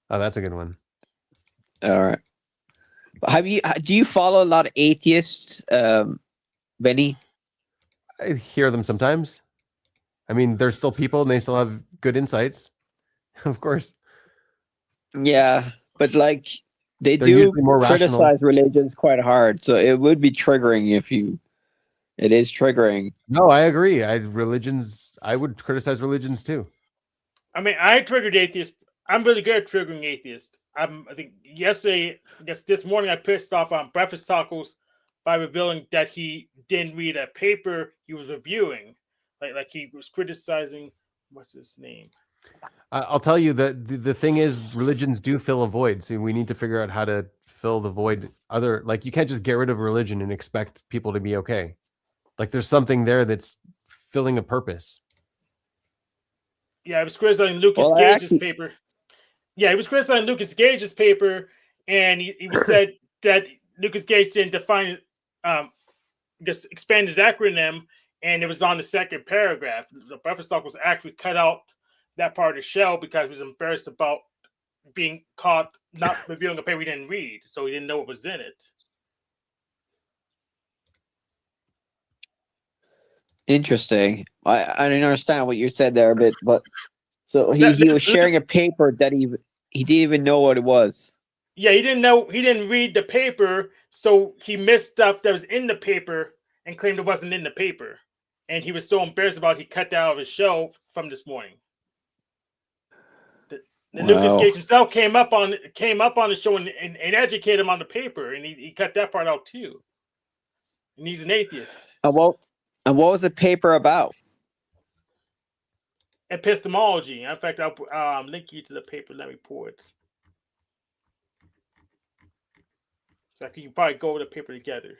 Oh, that's a good one. All right. Do you follow a lot of atheists, Benny? I hear them sometimes. I mean, they're still people and they still have good insights. Of course. Yeah, but like they They're do usually more rational. criticize religions quite hard, so it would be triggering if you. It is triggering. No, I agree. I would criticize religions too. I mean, I triggered atheists. I'm really good at triggering atheists. I think this morning I pissed off on Breakfast Tacos by revealing that he didn't read a paper he was reviewing. Like he was criticizing, what's his name? I'll tell you that the thing is, religions do fill a void. So we need to figure out how to fill the void. You can't just get rid of religion and expect people to be okay. Like there's something there that's filling a purpose. Yeah, I was criticizing Lucas Gage's paper. Yeah, he was criticizing Lucas Gage's paper, and he said that Lucas Gage didn't define, just expand his acronym, and it was on the second paragraph. The Breakfast Talk was actually cut out that part of the show because he was embarrassed about being caught not reviewing a paper he didn't read, so he didn't know what was in it. Interesting. I didn't understand what you said there a bit, but so he, That, he was this, sharing a paper that he didn't even know what it was. yeah, he didn't know. He didn't read the paper, so he missed stuff that was in the paper and claimed it wasn't in the paper. And he was so embarrassed about it, he cut that out of his show from this morning. The Lucas Wow. Gage himself came up on the show and educated him on the paper, and he cut that part out too. And he's an atheist. And what was the paper about? Epistemology. In fact, I'll link you to the paper. Let me pull it. So you can probably go over the paper together.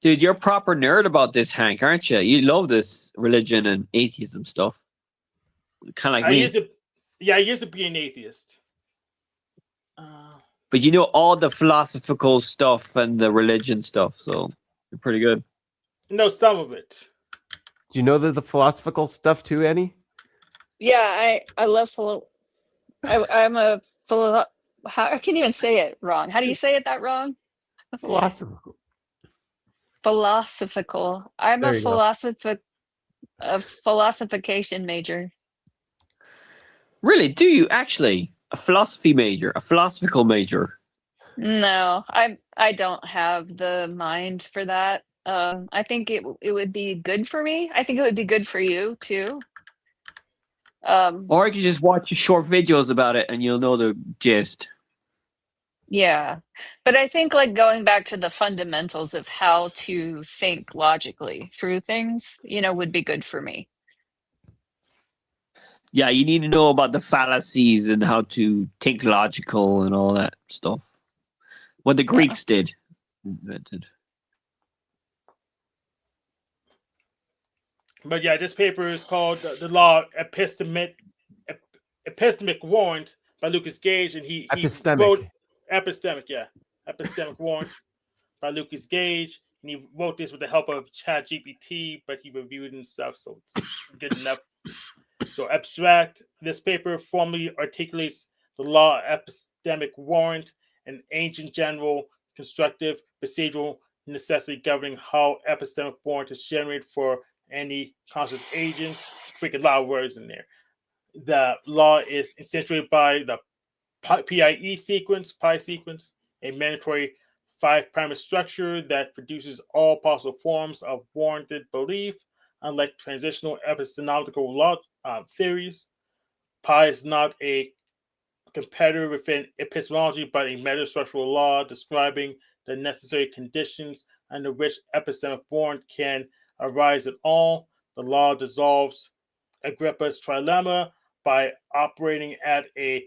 Dude, you're a proper nerd about this, Hank, aren't you? You love this religion and atheism stuff. Kind of like I me. used to be an atheist. But you know all the philosophical stuff and the religion stuff, so you're pretty good. No, some of it. Do you know the philosophical stuff too, Annie? Yeah, I love I'm a how I can't even say it wrong. How do you say it that wrong? Philosophical. Philosophical. I'm There a you go. philosophication major. Really? Do you actually? A philosophy major, a philosophical major? No, I don't have the mind for that. I think it would be good for me. I think it would be good for you too. Or you can just watch short videos about it and you'll know the gist. Yeah. But I think like going back to the fundamentals of how to think logically through things, would be good for me. Yeah, you need to know about the fallacies and how to think logical and all that stuff. What the Yeah. Greeks did. Invented. But yeah, this paper is called the Law Epistemic Warrant by Lucas Gage, and he wrote Epistemic. Epistemic Warrant by Lucas Gage, and he wrote this with the help of ChatGPT, but he reviewed and stuff, so it's good enough. So abstract, this paper formally articulates the law epistemic warrant, an ancient general constructive procedural necessity governing how epistemic warrant is generated for any conscious agent. Freaking lot of words in there. The law is accentuated by the PI sequence, a mandatory 5' structure that produces all possible forms of warranted belief. Unlike transitional epistemological law theories, pi is not a competitor within epistemology, but a metastructural law describing the necessary conditions under which epistemic warrant can arise at all. The law dissolves Agrippa's trilemma by operating at a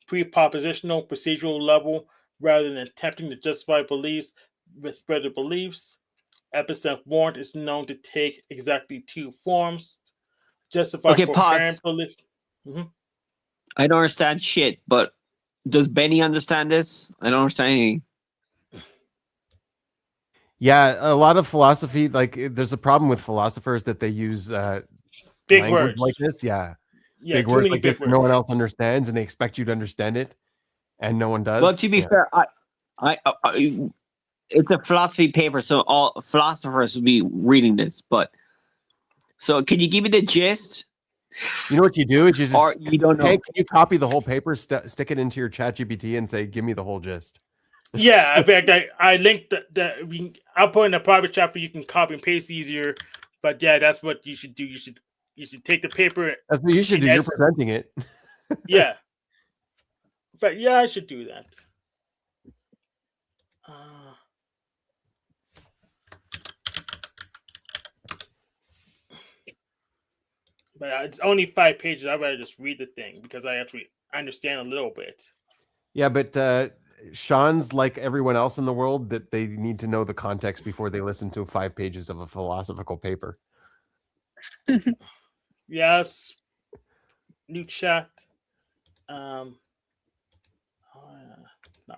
pre-propositional procedural level rather than attempting to justify beliefs with further beliefs. Epistemic warrant is known to take exactly two forms: justify Okay, coherent pause. belief. I don't understand shit, but does Benny understand this? I don't understand anything. Yeah, a lot of philosophy, like there's a problem with philosophers that they use Big language words. like this. Yeah. Yeah, Big too words many like this big that no one words. else understands, and they expect you to understand it, and no one does. Well, to be fair, I it's a philosophy paper, so all philosophers will be reading this. But so, can you give me the gist, You know what you do is you or just, you don't know? Hank, can you copy the whole paper, stick it into your ChatGPT, and say, "Give me the whole gist." Yeah, in fact, I linked I'll put in a private chat where you can copy and paste easier. But yeah, that's what you should do. You should take the paper. That's what you should do. You're presenting it. Yeah. In fact, yeah, I should do that. But it's only 5 pages. I'd rather just read the thing because I actually understand a little bit. Yeah, but Sean's like everyone else in the world that they need to know the context before they listen to 5 pages of a philosophical paper. Yes. New chat. Not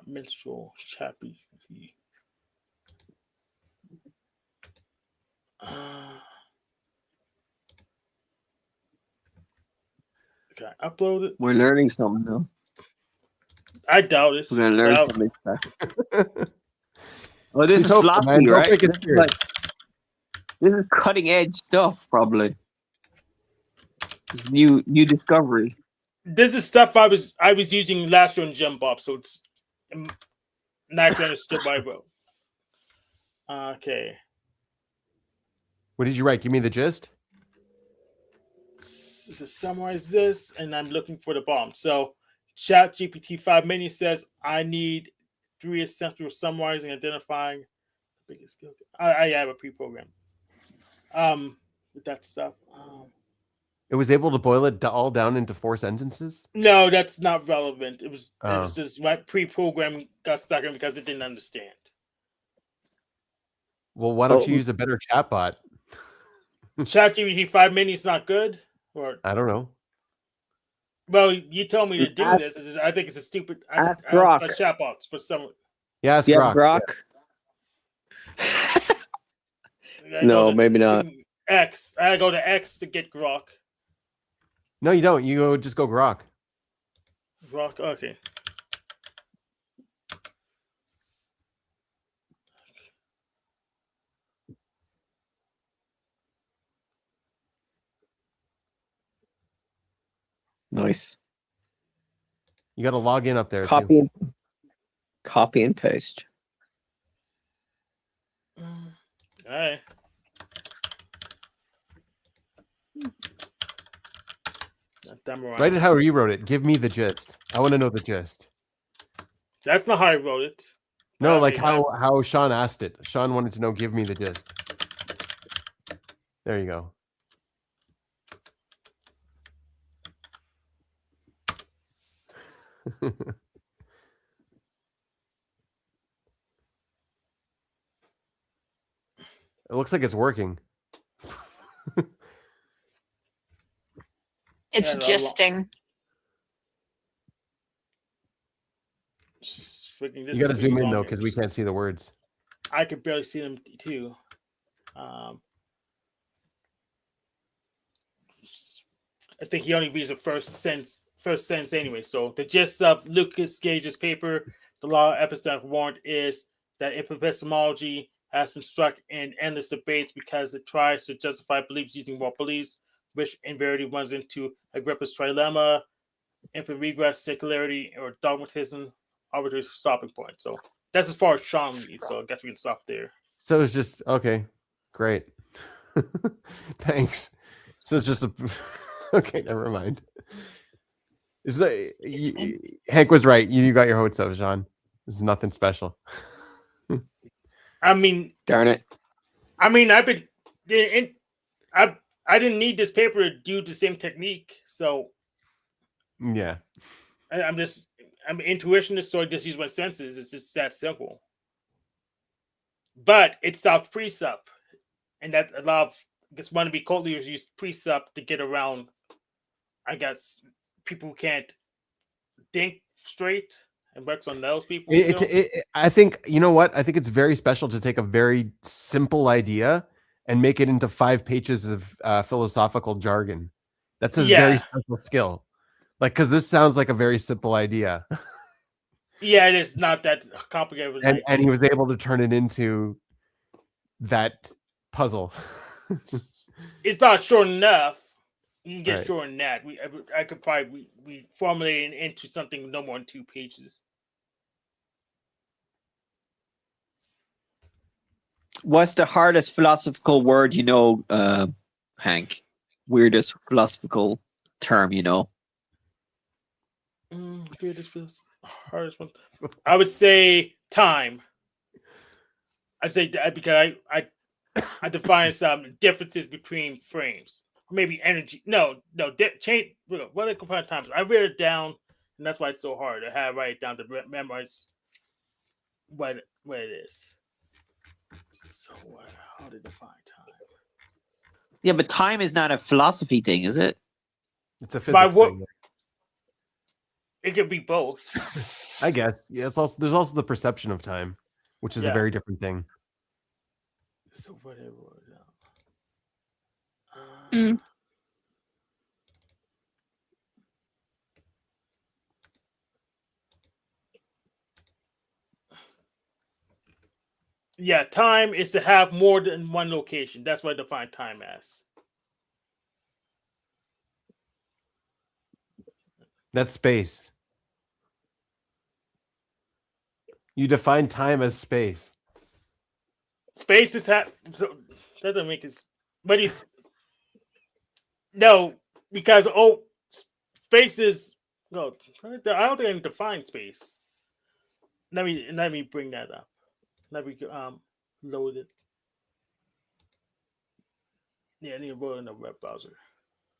minstrel. Chappy. Okay, upload it. We're learning something now. I doubt it. We're gonna learn Well, something special. Well, this He's is hopeful, philosophy, man. Don't right? take it This is, serious. this is cutting edge stuff, probably. This new discovery. This is stuff I was using last year in Gem Bob, so it's not actually understood by bro. Okay. What did you write? Give me the gist. Summarize this, and I'm looking for the bomb. So, Chat GPT 5 Mini says I need 3 essential summarizing, identifying the biggest skill. I have a pre-program. With that stuff. It was able to boil it all down into 4 sentences. No, that's not relevant. It was Oh. just my pre-program got stuck in because it didn't understand. Well, why don't you use a better chatbot? ChatGPT 5 Mini is not good, or I don't know. well, you told me to do Ask- this. I think it's a stupid. ask I don't Grok. like chatbots for some. Yeah, ask Do you have Grok. Grok? I No, go to maybe not. X. I go to X to get Grok. No, you don't. You just go Grok. Grok. Okay. Nice. You got to log in up there. Copy Too. and paste. All right. Write it how you wrote it. Give me the gist. I want to know the gist. That's not how I wrote it. No, I like mean, how Sean asked it. Sean wanted to know. Give me the gist. There you go. It looks like it's working. It's Yeah, gisting. You got to zoom in though, because we can't see the words. I can barely see them too. I think he only reads the first sentence anyway. So the gist of Lucas Gage's paper, the law of epistemic warrant, is that epistemology has been struck in endless debates because it tries to justify beliefs using more beliefs, which invariably runs into Agrippa's trilemma, infinite regress, secularity, or dogmatism, arbitrary stopping point. So that's as far as Sean reads. So I guess we can stop there. So it's just okay. Great. Thanks. So it's just a okay. Never mind. Is that Hank was right? You got your hopes up, Sean. This is nothing special. I mean, Darn it. I've been I didn't need this paper to do the same technique, so Yeah. I'm an intuitionist, so I just use my senses. It's just that simple. But it stopped precept, and that a lot of wannabe cult leaders use precept to get around. I guess people who can't think straight and works on those people. I think, you know what? I think it's very special to take a very simple idea and make it into 5 pages of philosophical jargon. That's a very special skill. Like, because this sounds like a very simple idea. Yeah, it is not that complicated. And he was able to turn it into that puzzle. It's not short enough. You can get Right. short than that. I could probably we formulate it into something no more than 2 pages. What's the hardest philosophical word you know, Hank? Weirdest philosophical term you know? Hardest one. I would say time. I'd say that because I define some differences between frames. Maybe energy. No. Change. What I compare times. I read it down, and that's why it's so hard. I had to write it down to memorize what it is. So how to define time? Yeah, but time is not a philosophy thing, is it? It's a physics thing. It could be both. I guess. Yeah, there's also the perception of time, which is a very different thing. So whatever. Yeah, time is to have more than one location. That's what I define time as. That's space. You define time as space. Space is so that doesn't make it. But no, because space is no. I don't think I can define space. Let me bring that up. Let me load it. Yeah, I need to load in the web browser.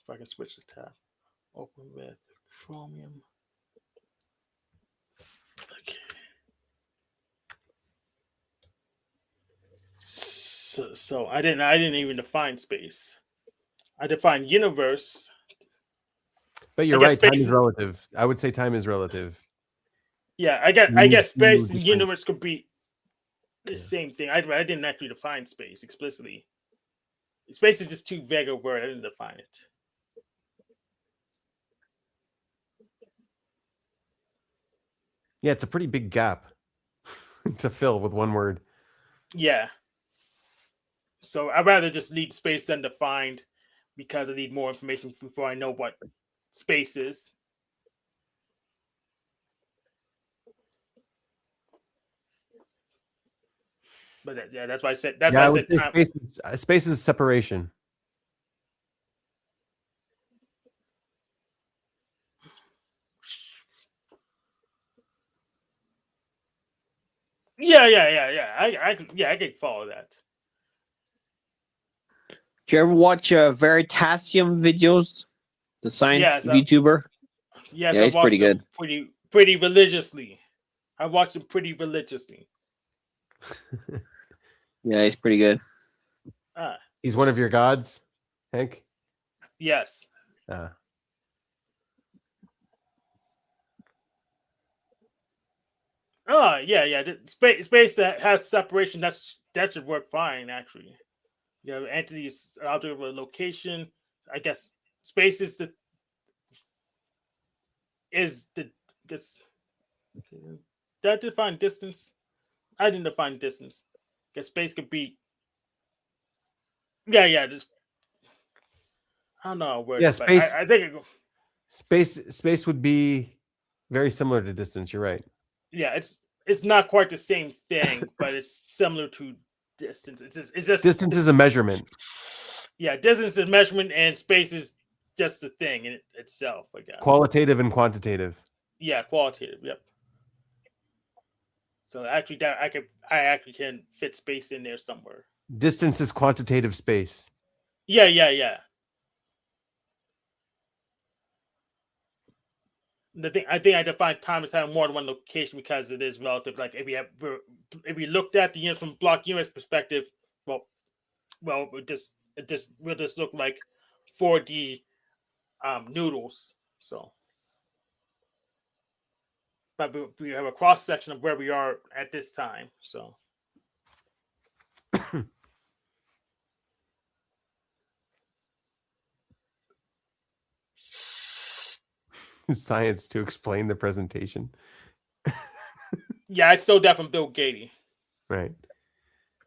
If I can switch the tab. Open with Chromium. Okay. So I didn't even define space. I defined universe. But you're right, time is relative. I would say time is relative. Yeah, I guess space and universe could be the same thing. I didn't actually define space explicitly. Space is just too vague a word. I didn't define it. Yeah, it's a pretty big gap to fill with one word. Yeah. So I'd rather just leave space undefined because I need more information before I know what space is. But that's why I said. That's why I said time. Space is separation. Yeah. I can follow that. Do you ever watch Veritasium videos? The science YouTuber? Yes, yeah, he's pretty good. Pretty religiously. I watch him pretty religiously. Yeah, he's pretty good. He's one of your gods, Hank? Yes. Oh, yeah. Space that has separation, that should work fine, actually. You know, entities out of a location. I guess space is the did I define distance? I didn't define distance. Because space could be just I don't know where space. I think space would be very similar to distance, you're right. Yeah, it's not quite the same thing, but it's similar to distance. It's just distance is a measurement. Yeah, distance is measurement, and space is just the thing in itself, I guess. Qualitative and quantitative. Yeah, qualitative. Yep. So actually, I actually can fit space in there somewhere. Distance is quantitative space. Yeah. I think I define time as having more than one location because it is relative. Like if we looked at the units from block units perspective, well, we'll just look like 4D noodles. So, but we have a cross section of where we are at this time. So. Science to explain the presentation. Yeah, I stole that from Bill Gates. Right.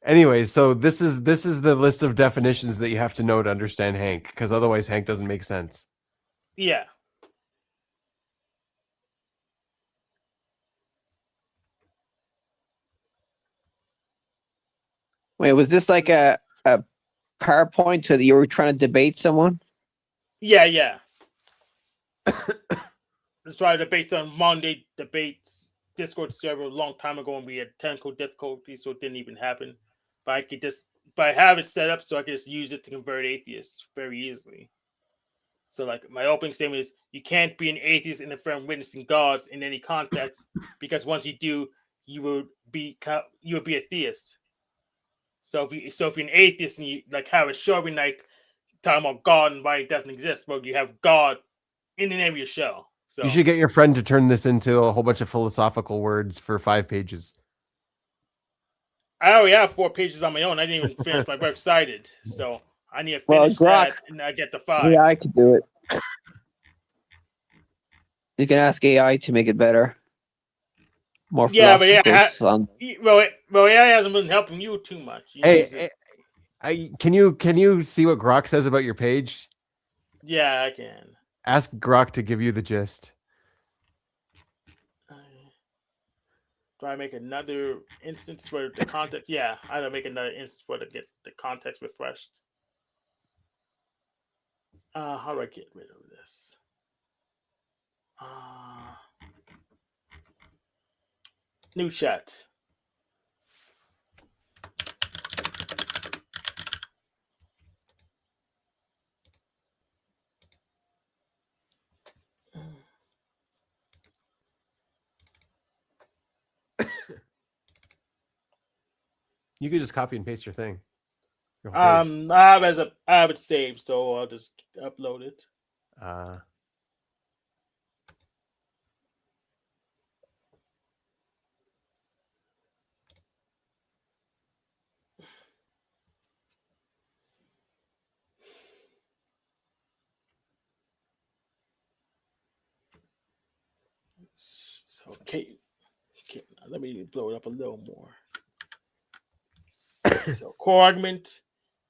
Anyway, so this is the list of definitions that you have to know to understand Hank, because otherwise Hank doesn't make sense. Yeah. Wait, was this like a PowerPoint so that you were trying to debate someone? Yeah. That's why I debates on Monday debates Discord server a long time ago, and we had technical difficulties, so it didn't even happen. But I have it set up so I can just use it to convert atheists very easily. So, like, my opening statement is: you can't be an atheist and affirm witnessing gods in any context, because once you do, you would be a theist. So if you're an atheist and you like have a show every night talking about God and why it doesn't exist, well, you have God in the name of your show. So you should get your friend to turn this into a whole bunch of philosophical words for 5 pages. I already have 4 pages on my own. I didn't even finish my work cited, so I need to finish that and I get the 5. Yeah, I could do it. You can ask AI to make it better. more Yeah, but philosophers on. well, AI hasn't been helping you too much. You know, Hey, can you see what Grok says about your page? yeah, I can. Ask Grok to give you the gist. Do I make another instance for the context? Yeah, I gotta make another instance for to get the context refreshed. How do I get rid of this? New chat. You could just copy and paste your thing. Your whole page. I have it saved, so I'll just upload it. So, okay, let me blow it up a little more. So, core argument: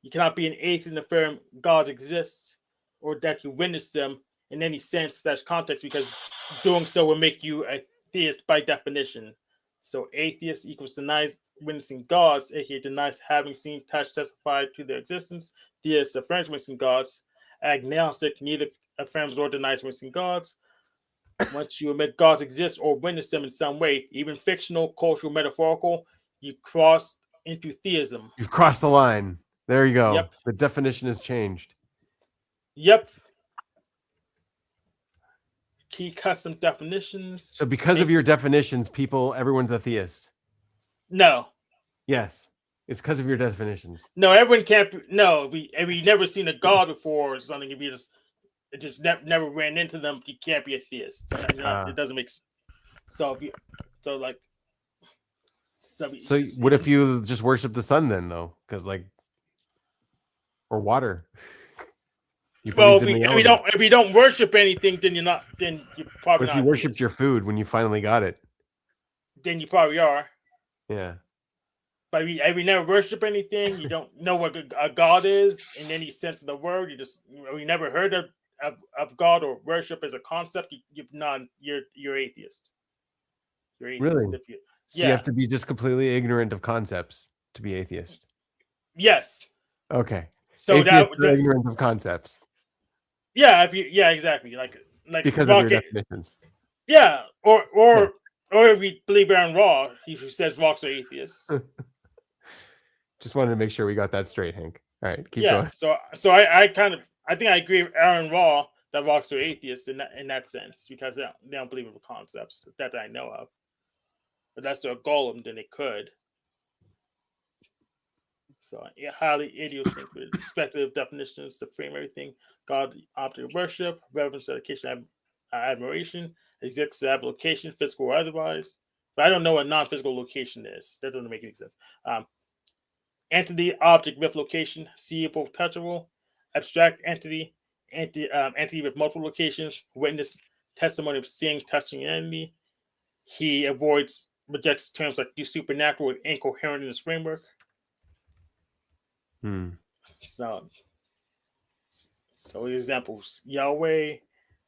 you cannot be an atheist and affirm gods exist, or that you witness them in any sense / context, because doing so will make you a theist by definition. So, atheist equals denies witnessing gods, aka denies having seen, touched, testified to their existence. Theist affirms witnessing gods. Agnostic neither affirms or denies witnessing gods. Once you admit gods exist or witness them in some way, even fictional, cultural, metaphorical, you cross into theism. You've crossed the line. There you go. Yep. The definition has changed. Yep. Key custom definitions. So because of your definitions, everyone's a theist. No. Yes. It's because of your definitions. No, everyone can't be, no, if you never seen a god before or something, if you just never ran into them, you can't be a theist. It doesn't make sense. So What if you just worship the sun then, though? Because or water. If you don't worship anything, then you're not. Then you're probably. But if you worshipped your food when you finally got it, then you probably are. Yeah. But if you never worship anything, you don't know what a god is in any sense of the word. You never heard of God or worship as a concept. You're atheist. You're atheist. Really? So you have to be just completely ignorant of concepts to be atheist. Yes. Okay. So Atheists are ignorant of concepts. Yeah, exactly. Like because of your definitions. Yeah, or if we believe Aaron Raw, he says rocks are atheists. Just wanted to make sure we got that straight, Hank. All right, keep going. So I think I agree with Aaron Raw that rocks are atheists in that sense, because they don't believe in the concepts that I know of. But that's their golem, then they could. So highly idiosyncratic, speculative definitions to frame everything: God, object of worship, reverence, dedication, admiration, exists location, physical or otherwise. But I don't know what non-physical location is. That doesn't make any sense. Entity, object with location, seeable, touchable, abstract entity, entity with multiple locations, witness, testimony of seeing, touching an entity. He rejects terms like the supernatural and incoherent in his framework. So examples: Yahweh,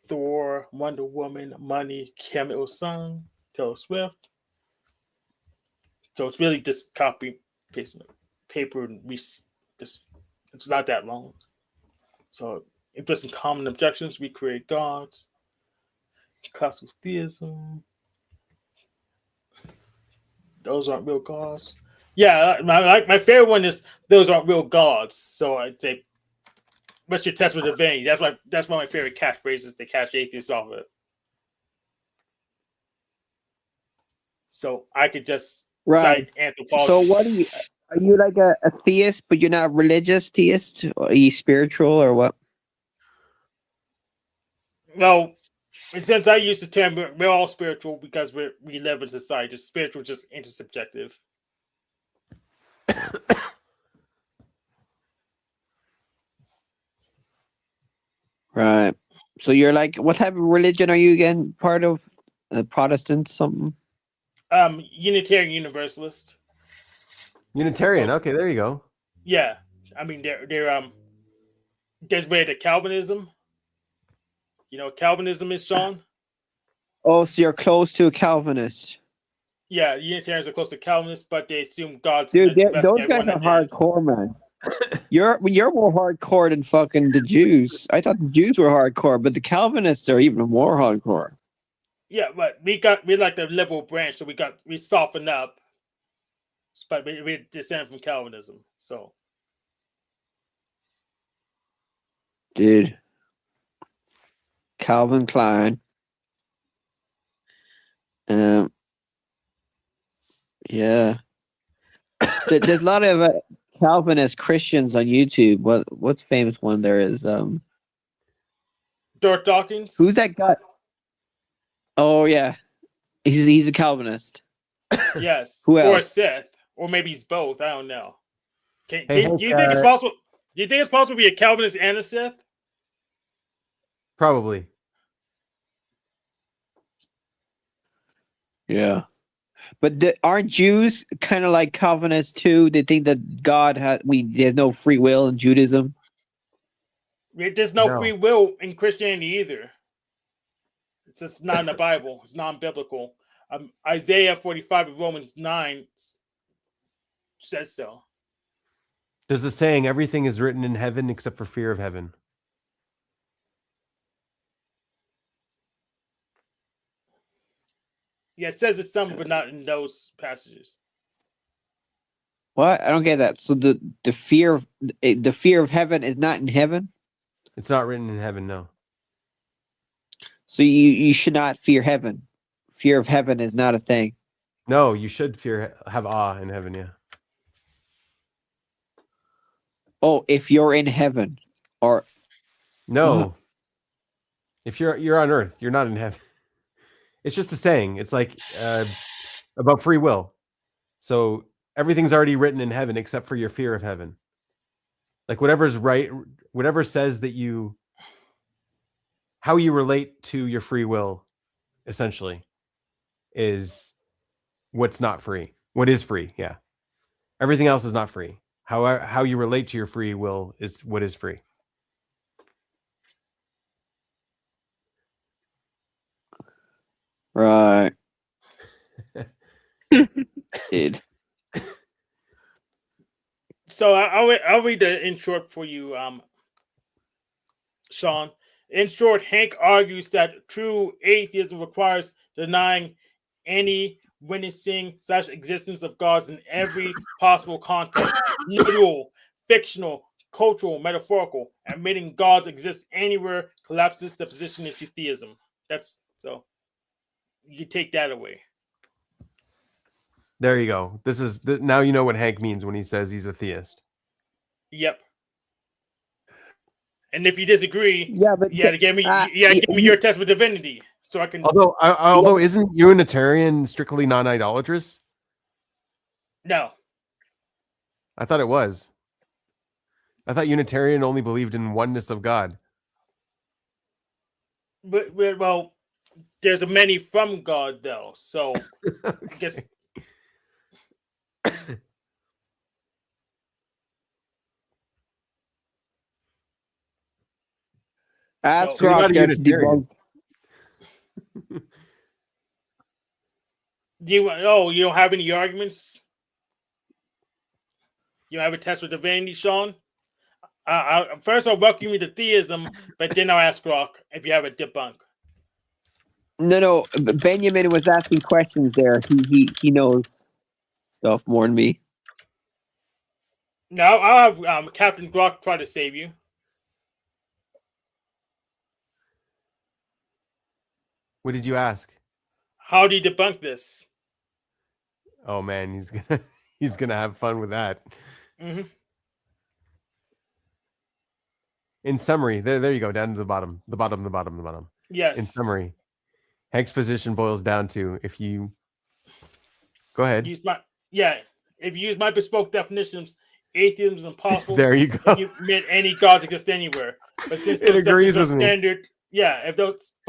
Thor, Wonder Woman, money, Kim Il-sung, Taylor Swift. So it's really just copy paste paper and it's not that long. So interesting common objections: we create gods, classical theism. Those aren't real gods. Yeah, my favorite one is those aren't real gods. So I'd say, what's your test with divinity? That's one of my favorite catchphrases to catch atheists off of. So I could just cite anthropology. So what are you like a theist, but you're not a religious theist? Or are you spiritual or what? Well, since I use the term, we're all spiritual because we live in society. Just spiritual, just intersubjective. Right. So you're like, what type of religion are you again? Part of Protestant something? Unitarian Universalist. Unitarian. So- Okay, there you go. Yeah, I mean they're there's way to Calvinism. You know what Calvinism is, Sean? Oh, so you're close to a Calvinist. Yeah, Unitarians are close to Calvinists, but they assume God's Dude, gonna those investigate guys one are and dead. hardcore, man. You're more hardcore than fucking the Jews. I thought the Jews were hardcore, but the Calvinists are even more hardcore. Yeah, but we like the liberal branch, so we soften up. But we descend from Calvinism, so Dude. Calvin Klein. Yeah. There's a lot of Calvinist Christians on YouTube. What's famous one there is? Dirk Dawkins. Who's that guy? Oh yeah, he's a Calvinist. Yes, Who or else? Sith, or maybe he's both. I don't know. Hey, Do you think it's possible? Do you think it's possible to be a Calvinist and a Sith? Probably. Yeah, but aren't Jews kind of like Calvinists too? They think that there's no free will in Judaism. There's no No. free will in Christianity either. It's just not in the Bible. It's non-biblical. Isaiah 45 and Romans 9 says so. There's a saying, everything is written in heaven except for fear of heaven. Yeah, it says it's some, but not in those passages. What? I don't get that. So the fear of heaven is not in heaven. It's not written in heaven, no. So you should not fear heaven. Fear of heaven is not a thing. No, you should have awe in heaven, yeah. Oh, if you're in heaven, or No. If you're on earth, you're not in heaven. It's just a saying. It's like about free will. So everything's already written in heaven except for your fear of heaven. Like whatever's right, whatever says that how you relate to your free will, essentially, is what's not free. What is free, yeah. Everything else is not free. How you relate to your free will is what is free. right. Dude. So I'll read the in short for you, Sean. In short, Hank argues that true atheism requires denying any witnessing / existence of gods in every possible context, literal, fictional, cultural, metaphorical. Admitting gods exist anywhere collapses the position into theism. That's so you take that away. There you go. Now you know what Hank means when he says he's a theist. Yep. And if you disagree, Yeah, but you gotta give me your test with divinity, so I can. Although isn't Unitarian strictly non-idolatrous? No, I thought it was. I thought Unitarian only believed in oneness of God. but well, there's a many from God though, so I guess. ask So you're not Rock a there to Unitarian. debunk. you don't have any arguments? You don't have a test with divinity, Sean? First I'll welcome you to theism, but then I'll ask Rock if you have a debunk. No. Benjamin was asking questions there. He knows stuff more than me. No, I'll have Captain Glock try to save you. What did you ask? How do you debunk this? Oh man, he's gonna have fun with that. Mm-hmm. In summary, there you go, down to the bottom. The bottom. Yes. In summary, Hank's position boils down to if you go ahead. If you use my bespoke definitions, atheism is impossible. There you go. You admit any gods exist anywhere. But since It those agrees definitions with are me. standard,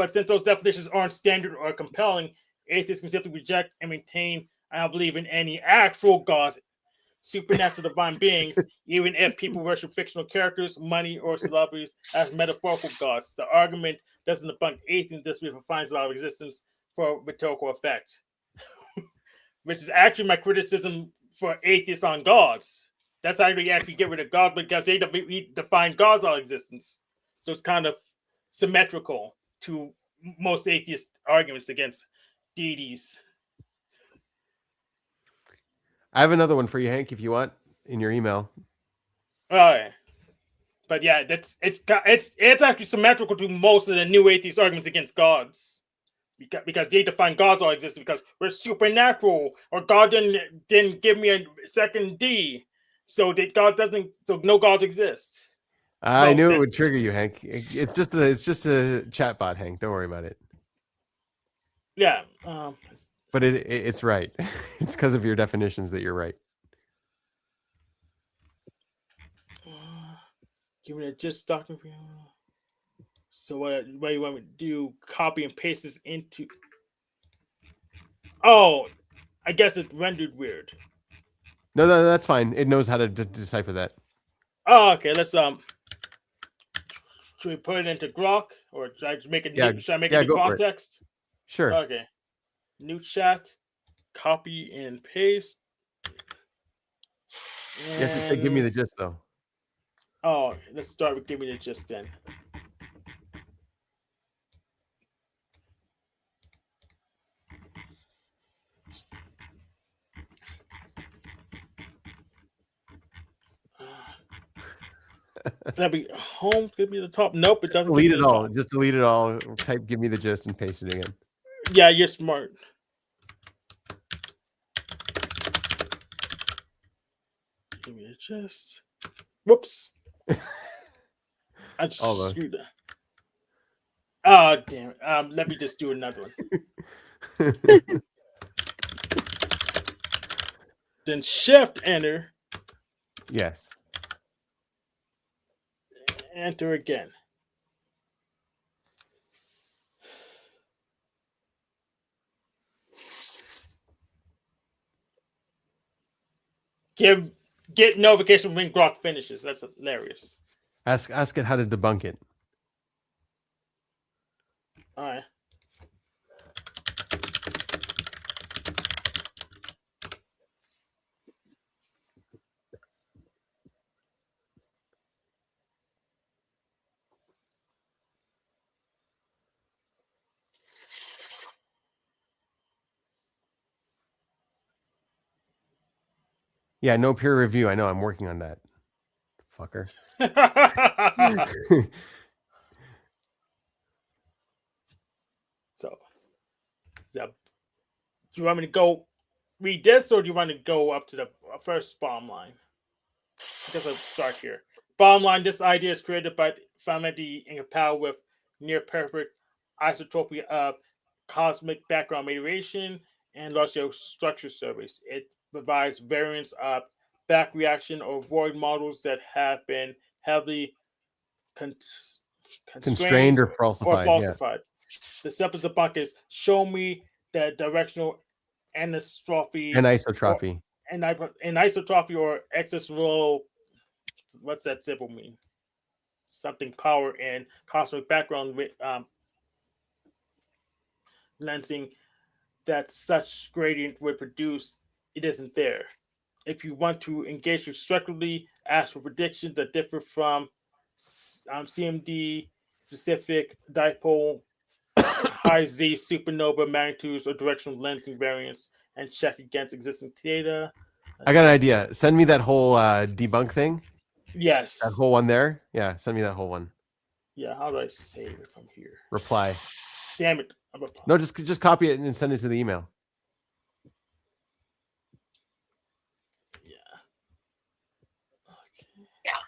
since those definitions aren't standard or compelling, atheists can simply reject and maintain I don't believe in any actual gods, supernatural divine beings, even if people worship fictional characters, money, or celebrities as metaphorical gods. The argument doesn't debunk atheism, just refines a lot of existence for rhetorical effect. Which is actually my criticism for atheists on gods. That's how they actually get rid of gods because they define God's all existence. So it's kind of symmetrical to most atheist arguments against deities. I have another one for you, Hank, if you want, in your email. All right. But yeah, it's actually symmetrical to most of the new atheist arguments against gods, because they define God's all existence because we're supernatural, or God didn't give me a second D, so that God doesn't, so no gods exist. I knew it would trigger you, Hank. It's just a chat bot, Hank. Don't worry about it. Yeah. But it's right. It's because of your definitions that you're right. Give me a just document. So what you want me to do? Copy and paste this into. Oh, I guess it rendered weird. No, that's fine. It knows how to decipher that. Oh, okay. Let's Should we put it into Grok, or should I make it? Should I make it new context? Sure. Okay. New chat. Copy and paste. You have to say, give me the gist, though. Oh, let's start with give me the gist then. That'd be home. Give me the top. Nope, it doesn't. Delete it all. Just delete it all. Type give me the gist and paste it again. Yeah, you're smart. Give me the gist. Whoops. I just screwed that. Oh, damn it. Let me just do another one. Then shift enter. Yes. Enter again. Get notification when Grok finishes. That's hilarious. Ask it how to debunk it. All right. Yeah, no peer review. I know. I'm working on that. Fucker. So, do you want me to go read this, or do you want to go up to the first bottom line? I guess I'll start here. Bottom line, this idea is created by Famity in power with near perfect isotropy of cosmic background radiation and large-scale structure surveys. It provides variants of back reaction or void models that have been heavily constrained or falsified. Yeah. The simplest debunk is show me the directional anisotropy and isotropy. And isotropy or excess roll. What's that symbol mean? Something power and cosmic background with lensing that such gradient would produce. It isn't there. If you want to engage constructively, ask for predictions that differ from CMD specific dipole high Z supernova magnitudes or directional lensing variants, and check against existing data. I got an idea. Send me that whole debunk thing. Yes. That whole one there. Yeah, send me that whole one. Yeah, how do I save it from here? Reply. Damn it. No, just copy it and send it to the email. Yeah. Okay. Yeah.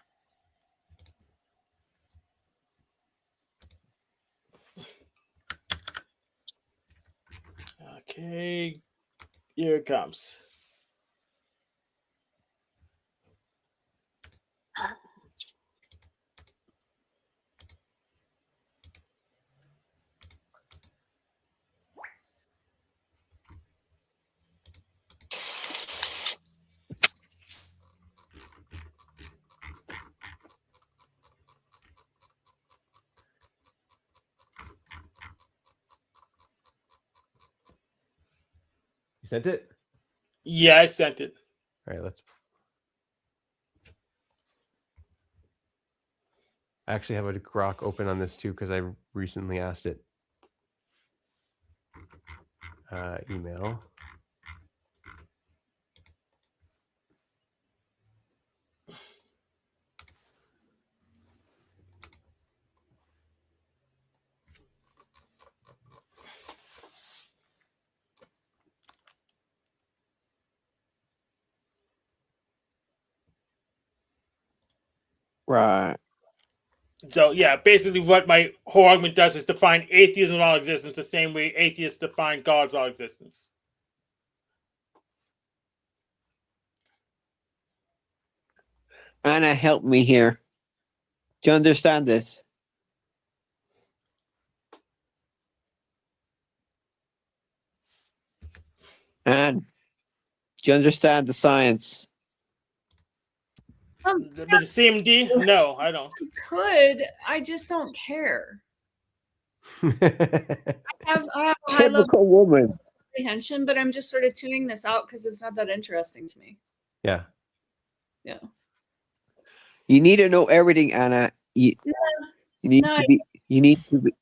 Okay. Here it comes. sent it? Yeah, I sent it. All right, let's. I actually have a grok open on this too because I recently asked it. Email. Right. So yeah, basically what my whole argument does is define atheism all existence the same way atheists define God's all existence. Anna, help me here. Do you understand this? And do you understand the science? But the CMD? No, I don't. Could I just don't care. I have a high level Typical woman. comprehension, but I'm just sort of tuning this out because it's not that interesting to me. Yeah. Yeah. You need to know everything, Anna. You need No, to be. You need to be.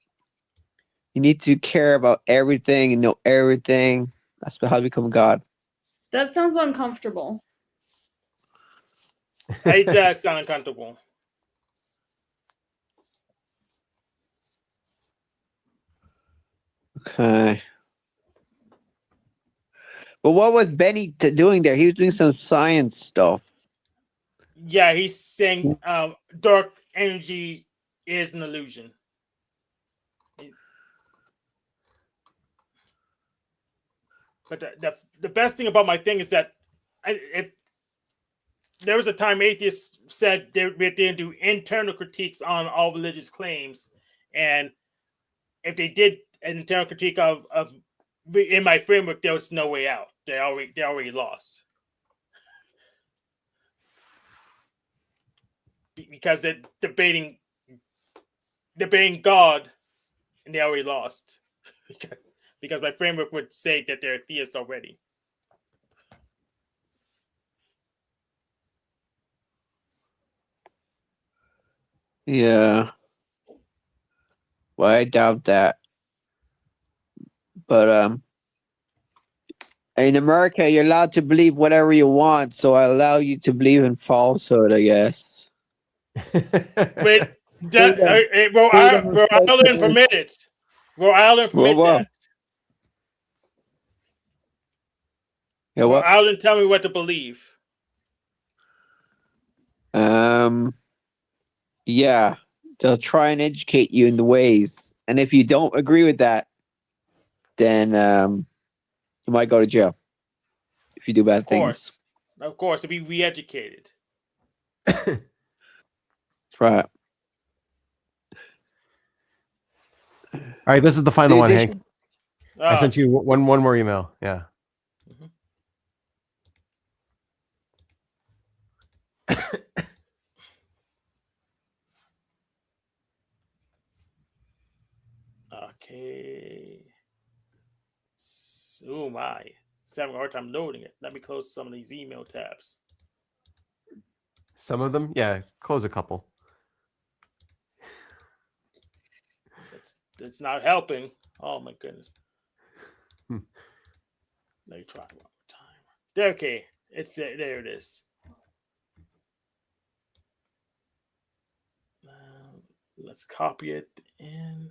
You need to care about everything and know everything. That's how to become God. that sounds uncomfortable. It does sound uncomfortable. Okay. But what was Benny doing there? He was doing some science stuff. Yeah, he's saying dark energy is an illusion. But the best thing about my thing is that if there was a time atheists said they didn't do internal critiques on all religious claims, and if they did an internal critique of in my framework, there was no way out. They already lost because they're debating God, and they already lost because my framework would say that they're theists already. Yeah. Well, I doubt that. But in America, you're allowed to believe whatever you want, so I allow you to believe in falsehood, I guess. But Freedom. Rhode Freedom of Island speculation. permitted. Rhode Island permit Well, that. Yeah, Rhode what? Island tell me what to believe. Yeah, they'll try and educate you in the ways, and if you don't agree with that, then you might go to jail if you do bad things. Of course, to be re-educated. That's right. All right, this is the final one, This- Hank. I sent you one more email. Yeah. Okay. Oh my. It's having a hard time loading it. Let me close some of these email tabs. Some of them, yeah. Close a couple. It's not helping. Oh my goodness. Let me try one more time. There, okay. There it is. Let's copy it in.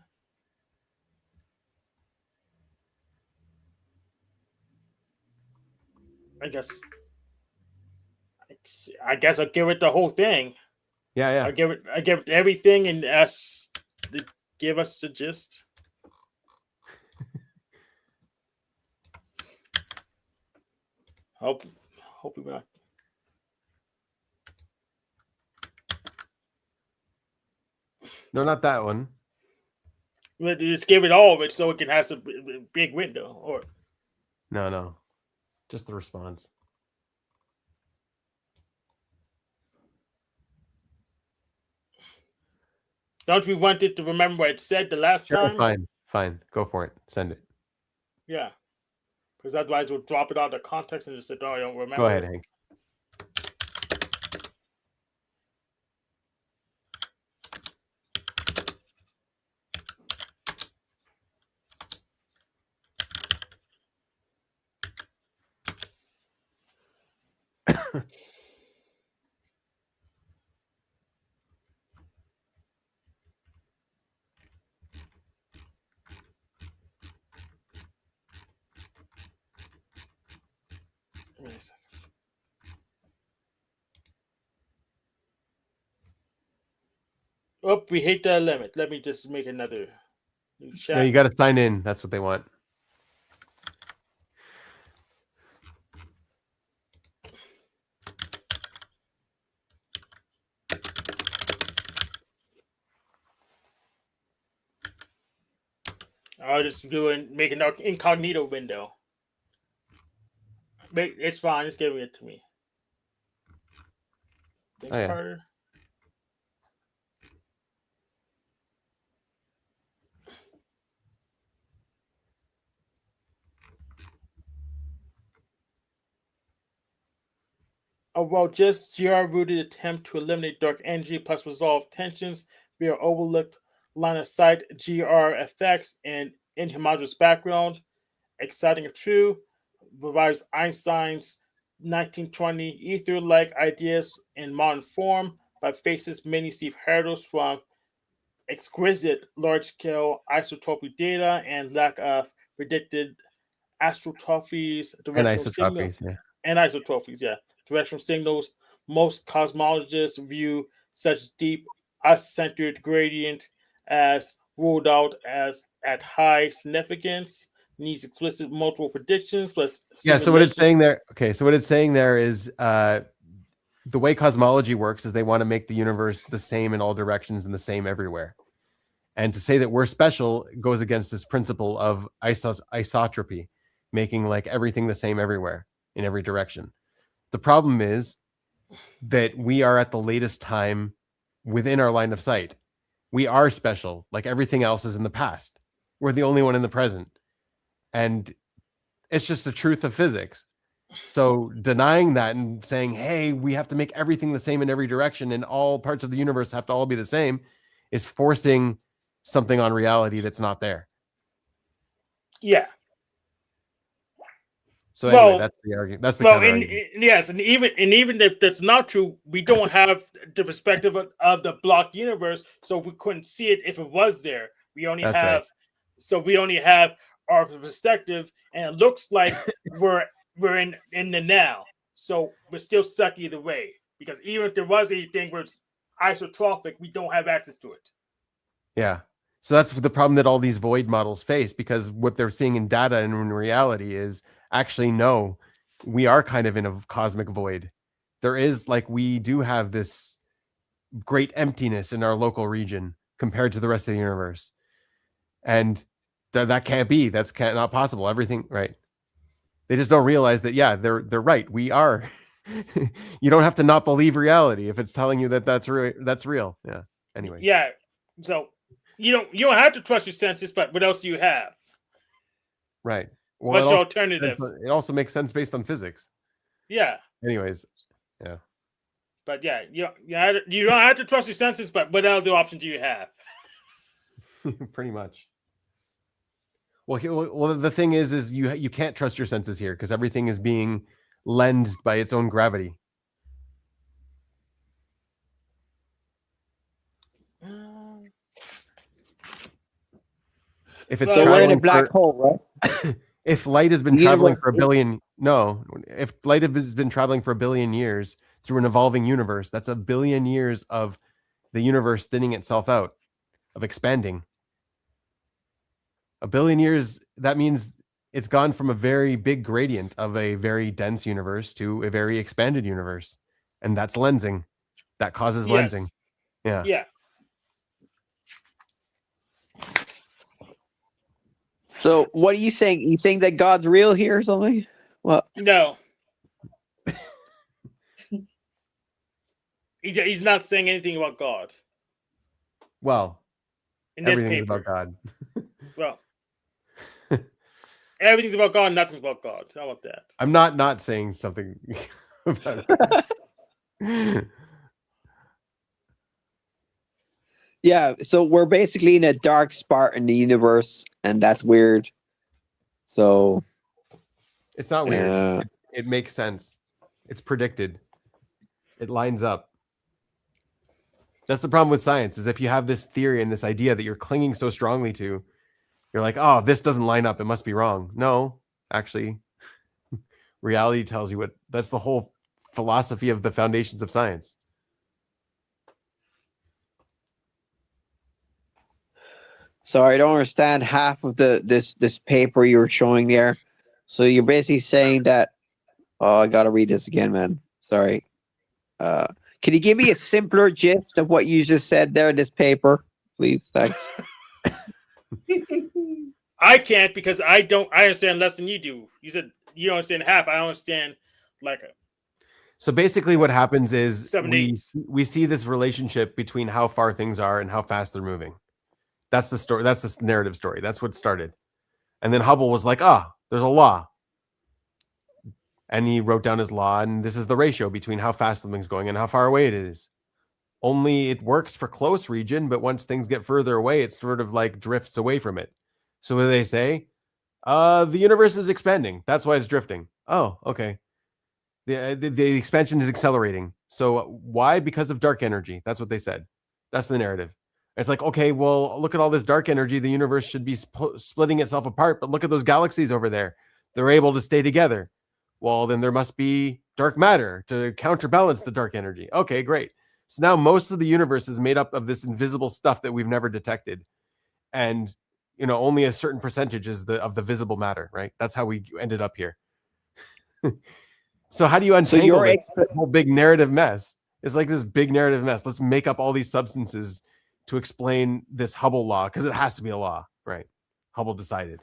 I guess I'll give it the whole thing. Yeah. I give it everything and ask to give us the gist. Hope we're not. No, not that one. Just give it all of it so it can have a big window. Or No. Just the response. don't we want it to remember what it said the last time? Fine. Go for it. Send it. Yeah. because otherwise we'll drop it out of context and just say, "Oh, I don't remember." Go ahead, Hank. Wait a second. Oh, we hit that limit. Let me just make another new chat. No, you got to sign in. That's what they want. I'll just make an incognito window. It's fine. Just giving it to me. Thanks, Oh, yeah. Carter. A well-just GR-rooted attempt to eliminate dark energy plus resolve tensions via overlooked line-of-sight GR effects and inhomogeneous background. Exciting if true, revives Einstein's 1920 ether-like ideas in modern form, but faces many steep hurdles from exquisite large-scale isotopy data and lack of predicted astrophies, And directional signal, isotropies, yeah. and isotrophies, yeah. Directional signals. Most cosmologists view such deep us-centered gradient as ruled out as at high significance. Needs explicit multiple predictions plus Yeah, so what it's simulation. saying there, okay, so what it's saying there is the way cosmology works is they want to make the universe the same in all directions and the same everywhere. And to say that we're special goes against this principle of isotropy, making like everything the same everywhere in every direction. The problem is that we are at the latest time within our line of sight. We are special, like everything else is in the past. We're the only one in the present. And it's just the truth of physics. So denying that and saying, hey, we have to make everything the same in every direction and all parts of the universe have to all be the same is forcing something on reality that's not there. Yeah. So anyway, Well, that's the argument. That's the Well, counter and argument. yes, and even if that's not true, we don't have the perspective of the block universe, so we couldn't see it if it was there. We only That's have, right. so we only have our perspective, and it looks like we're in the now. So we're still stuck either way because even if there was anything where it's isotropic, we don't have access to it. Yeah. So that's the problem that all these void models face, because what they're seeing in data and in reality is actually, no, we are kind of in a cosmic void. There is like, we do have this great emptiness in our local region compared to the rest of the universe. And that can't be, not possible. Everything, right. They just don't realize that, yeah, they're right. We are. You don't have to not believe reality if it's telling you that that's real. Yeah. Anyway. Yeah. So you don't have to trust your senses, but what else do you have? Right. Well, What's the alternative? it also makes sense based on physics. Yeah. Anyways, yeah. But yeah, you don't have to trust your senses, but what other option do you have? Pretty much. Well, the thing is you can't trust your senses here because everything is being lensed by its own gravity. If it's So we're in a traveling black hole, right? if light has been The traveling universe for if light has been traveling for 1 billion years through an evolving universe, that's 1 billion years of the universe thinning itself out, of expanding. 1 billion years, that means it's gone from a very big gradient of a very dense universe to a very expanded universe. And that's lensing. That causes lensing. Yeah. Yeah. So what are you saying? You saying that God's real here or something? Well, No. He's not saying anything about God Well, in this everything's paper. about God. Well, Everything's about God, nothing's about God. How about that? I'm not saying something about it. Yeah, so we're basically in a dark spot in the universe, and that's weird. So It's not weird. uh, It makes sense. It's predicted. It lines up. That's the problem with science, is if you have this theory and this idea that you're clinging so strongly to, you're like, oh, this doesn't line up. It must be wrong. No, actually, reality tells you what. That's the whole philosophy of the foundations of science. so I don't understand half of this paper you were showing there. So you're basically saying that. Oh, I gotta read this again, man. Sorry. Can you give me a simpler gist of what you just said there in this paper, please? Thanks. I can't because I understand less than you do. You said you don't understand half. I understand like a So basically, what happens is 7 we eighths. we see this relationship between how far things are and how fast they're moving. That's the story. That's the narrative story. That's what started. And then Hubble was like, there's a law. And he wrote down his law, and this is the ratio between how fast something's going and how far away it is. Only it works for close region, but once things get further away, it sort of like drifts away from it. So what do they say? The universe is expanding. That's why it's drifting. Oh, okay. The expansion is accelerating. So why? Because of dark energy. That's what they said. That's the narrative. It's like, okay, well, look at all this dark energy. The universe should be splitting itself apart, but look at those galaxies over there. They're able to stay together. Well, then there must be dark matter to counterbalance the dark energy. Okay, great. So now most of the universe is made up of this invisible stuff that we've never detected. And, only a certain percentage is of the visible matter, right? That's how we ended up here. So how do you untangle this whole big narrative mess? It's like this big narrative mess. Let's make up all these substances to explain this Hubble law, because it has to be a law, right? Hubble decided.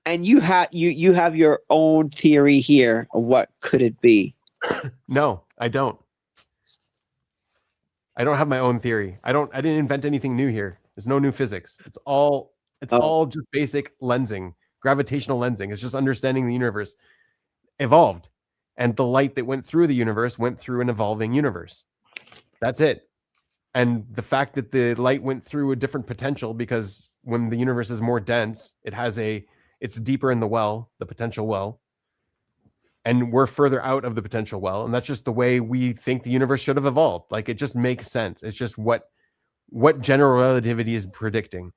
And you have your own theory here of what could it be? No, I don't. I don't have my own theory. I didn't invent anything new here. There's no new physics. It's all just basic lensing, gravitational lensing. It's just understanding the universe evolved, and the light that went through the universe went through an evolving universe. That's it. And the fact that the light went through a different potential, because when the universe is more dense, it's deeper in the well, the potential well, and we're further out of the potential well. And that's just the way we think the universe should have evolved. Like, it just makes sense. It's just what general relativity is predicting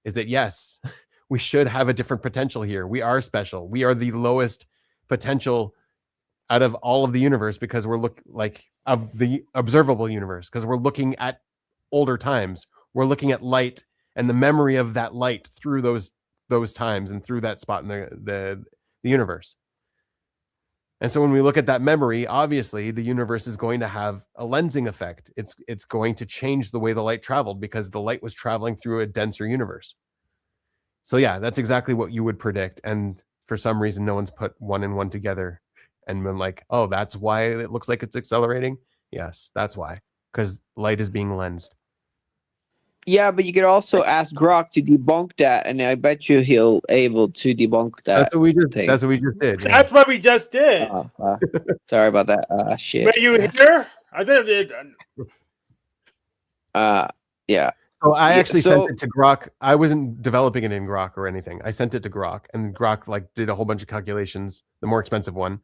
is that, yes, we should have a different potential here. We are special. We are the lowest potential out of all of the universe, because we're of the observable universe, because we're looking at older times. We're looking at light and the memory of that light through those times and through that spot in the universe. And so when we look at that memory, obviously the universe is going to have a lensing effect. It's going to change the way the light traveled, because the light was traveling through a denser universe. So yeah, that's exactly what you would predict. And for some reason, no one's put one and one together and been like, oh, that's why it looks like it's accelerating. Yes, that's why, because light is being lensed. Yeah, but you could also ask Grok to debunk that, and I bet you he'll able to debunk that. That's what we just did. Yeah. That's what we just did. Sorry about that. Shit. Were you here? I did. Yeah. So I actually sent it to Grok. I wasn't developing it in Grok or anything. I sent it to Grok, and Grok did a whole bunch of calculations, the more expensive one.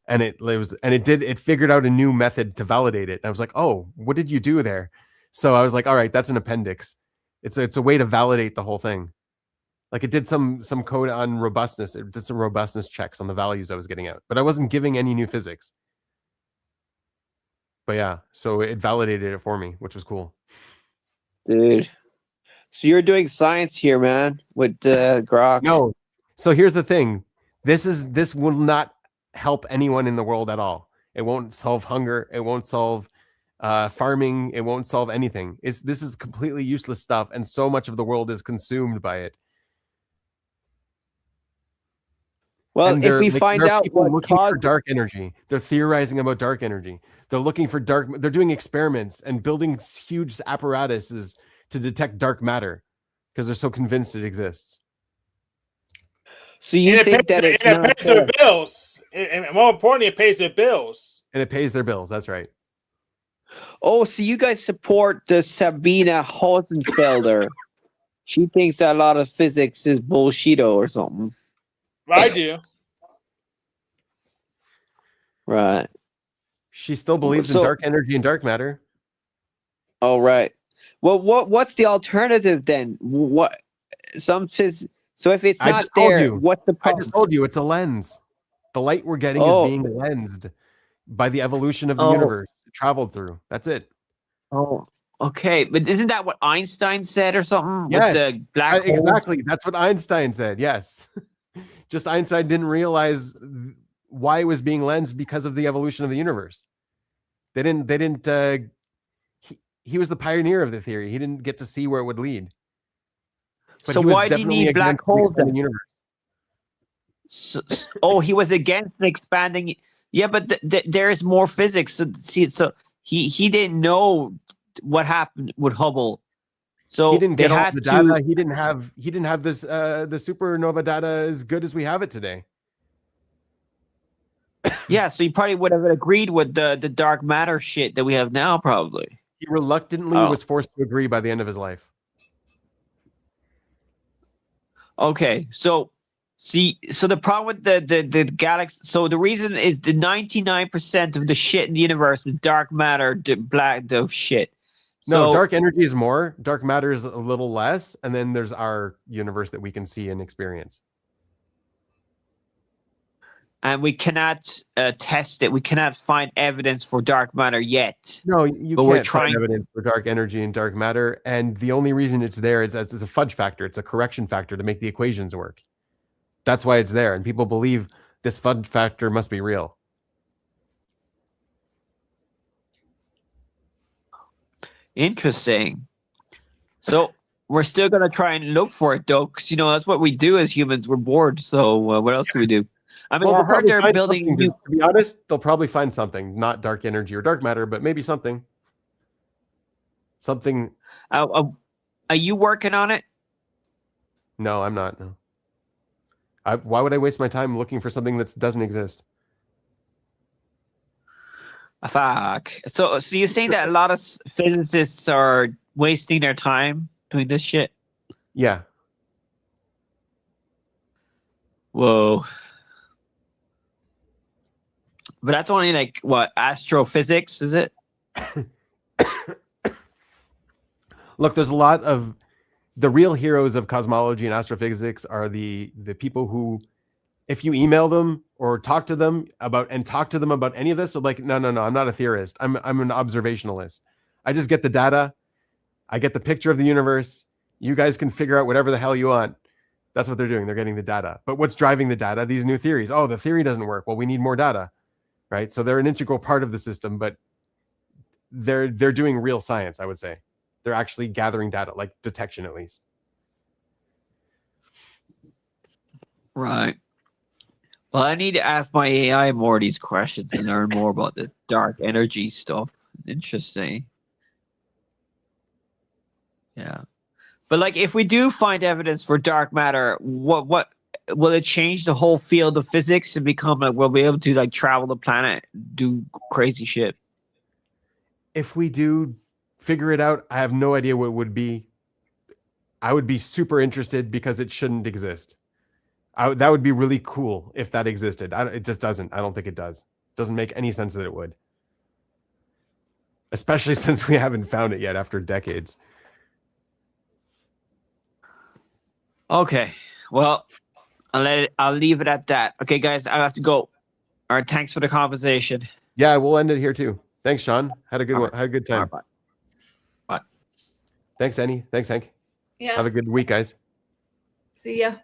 And it figured out a new method to validate it. And I was like, oh, what did you do there? So I was like, all right, that's an appendix. It's a way to validate the whole thing. Like, it did some code on robustness. It did some robustness checks on the values I was getting out, but I wasn't giving any new physics. But yeah, so it validated it for me, which was cool. Dude. So you're doing science here, man, with Grok. No. So here's the thing. This will not help anyone in the world at all. It won't solve hunger. It won't solve farming. It won't solve anything. This is completely useless stuff, and so much of the world is consumed by it. Well, if we find out what looking for dark energy, they're theorizing about dark energy. They're looking for they're doing experiments and building huge apparatuses to detect dark matter, because they're so convinced it exists. So you And it think pays, that it's and not it pays their fair? bills. And more importantly, it pays their bills. And it pays their bills. That's right. Oh, so you guys support the Sabina Hosenfelder? She thinks that a lot of physics is bullshito or something. I do. Right. She still believes in So- dark energy and dark matter. Oh, right. Well, what's the alternative then? What some phys? So if it's I not just told there, you. what's the I problem? just told you it's a lens. The light we're getting is being lensed by the evolution of the universe it traveled through. That's it. Oh, okay. But isn't that what Einstein said or something? Yes, With the black hole? exactly. That's what Einstein said. Yes. Just Einstein didn't realize why it was being lensed because of the evolution of the universe. They didn't he was the pioneer of the theory. He didn't get to see where it would lead. But So he was why do you definitely need black against the holes expanding then? universe. Oh, he was against the expanding. Yeah, but there is more physics. So, see, so he didn't know what happened with Hubble. So He didn't they get all had the to. data. He didn't have this the supernova data as good as we have it today. Yeah, so he probably would have agreed with the dark matter shit that we have now, probably. He reluctantly Oh. was forced to agree by the end of his life. Okay, so see, so the problem with the galaxy, so the reason is the 99% of the shit in the universe is dark matter, the shit. No, So, dark energy is more. Dark matter is a little less, and then there's our universe that we can see and experience. and we cannot test it. We cannot find evidence for dark matter yet. No, you But can't we're find trying- evidence for dark energy and dark matter, and the only reason it's there is as a fudge factor. It's a correction factor to make the equations work. That's why it's there, and people believe this fudge factor must be real. Interesting. So we're still gonna try and look for it, though, because that's what we do as humans. We're bored. So what else can we do? I mean, Well, I they'll heard probably they're find building something, new. to be honest, they'll probably find something, not dark energy or dark matter, but maybe something. Something. Are you working on it? No, I'm not. No. Why would I waste my time looking for something that doesn't exist? Fuck. So you're saying that a lot of physicists are wasting their time doing this shit? Yeah. Whoa. But that's only like what, astrophysics, is it? Look, there's a lot of the real heroes of cosmology and astrophysics are the people who, if you email them or talk to them about any of this, they're like, no, I'm not a theorist. I'm an observationalist. I just get the data. I get the picture of the universe. You guys can figure out whatever the hell you want. That's what they're doing. They're getting the data. But what's driving the data? These new theories. Oh, the theory doesn't work. Well, we need more data, right? So they're an integral part of the system, but they're doing real science, I would say. They're actually gathering data, like detection at least. Right. Well, I need to ask my AI more of these questions and learn more about the dark energy stuff. Interesting. Yeah. But like, if we do find evidence for dark matter, what will it change the whole field of physics and become like we'll be able to like travel the planet, do crazy shit? If we do figure it out, I have no idea what it would be. I would be super interested because it shouldn't exist. That would be really cool if that existed. It just doesn't. I don't think it does. Doesn't make any sense that it would. Especially since we haven't found it yet after decades. Okay. Well, I'll leave it at that. Okay, guys, I have to go. All right, thanks for the conversation. Yeah, we'll end it here too. Thanks, Sean. Had a good one. Had a good time. All right, bye. Thanks, Annie. Thanks, Hank. Yeah. Have a good week, guys. See ya.